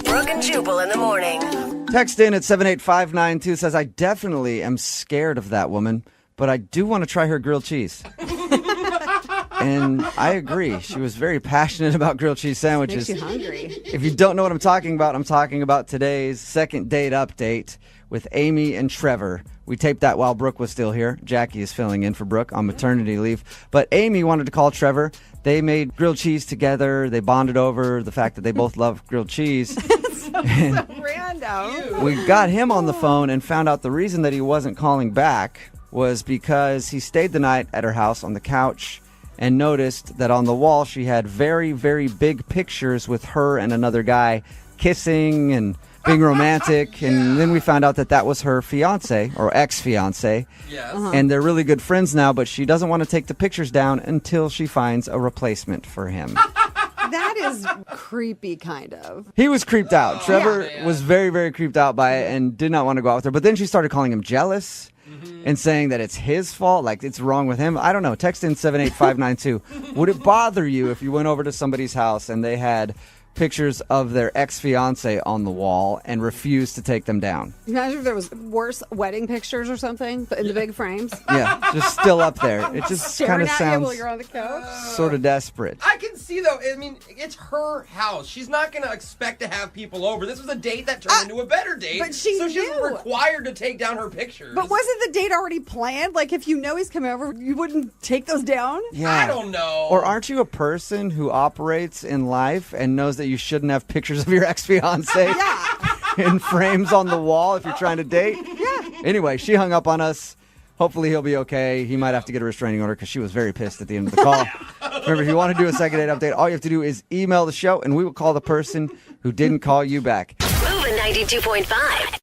Brooke and Jubal in the morning. Text in at 78592 says, I definitely am scared of that woman, but I do want to try her grilled cheese. And I agree. She was very passionate about grilled cheese sandwiches. Makes you hungry. If you don't know what I'm talking about today's second date update with Amy and Trevor. We taped that while Brooke was still here. Jackie is filling in for Brooke on maternity leave. But Amy wanted to call Trevor. They made grilled cheese together. They bonded over the fact that they both love grilled cheese. so random. We got him on the phone and found out the reason that he wasn't calling back was because he stayed the night at her house on the couch and noticed that on the wall she had very, very big pictures with her and another guy kissing and being romantic. And then we found out that that was her fiance or ex-fiance. Yes. And they're really good friends now, but she doesn't want to take the pictures down until she finds a replacement for him. That is creepy, kind of. He was creeped out. Trevor was very, very creeped out by it and did not want to go out with her. But then she started calling him jealous and saying that it's his fault, like it's wrong with him. I don't know. Text in 78592. Would it bother you if you went over to somebody's house and they had pictures of their ex-fiance on the wall and refused to take them down? Imagine if there was worse wedding pictures or something in the big frames. Yeah, just still up there. It just kind Staring of at you sounds while you're on the couch. sort of desperate. I can see, though, I mean, it's her house. She's not going to expect to have people over. This was a date that turned into a better date. But she so she's knew. required to take down her pictures. But wasn't the date already planned? Like, if you know he's coming over, you wouldn't take those down? Yeah. I don't know. Or aren't you a person who operates in life and knows that you shouldn't have pictures of your ex-fiance in frames on the wall if you're trying to date? Yeah. Anyway, she hung up on us. Hopefully he'll be okay. He might have to get a restraining order because she was very pissed at the end of the call. Remember, if you want to do a second date update, all you have to do is email the show and we will call the person who didn't call you back. Moving 92.5.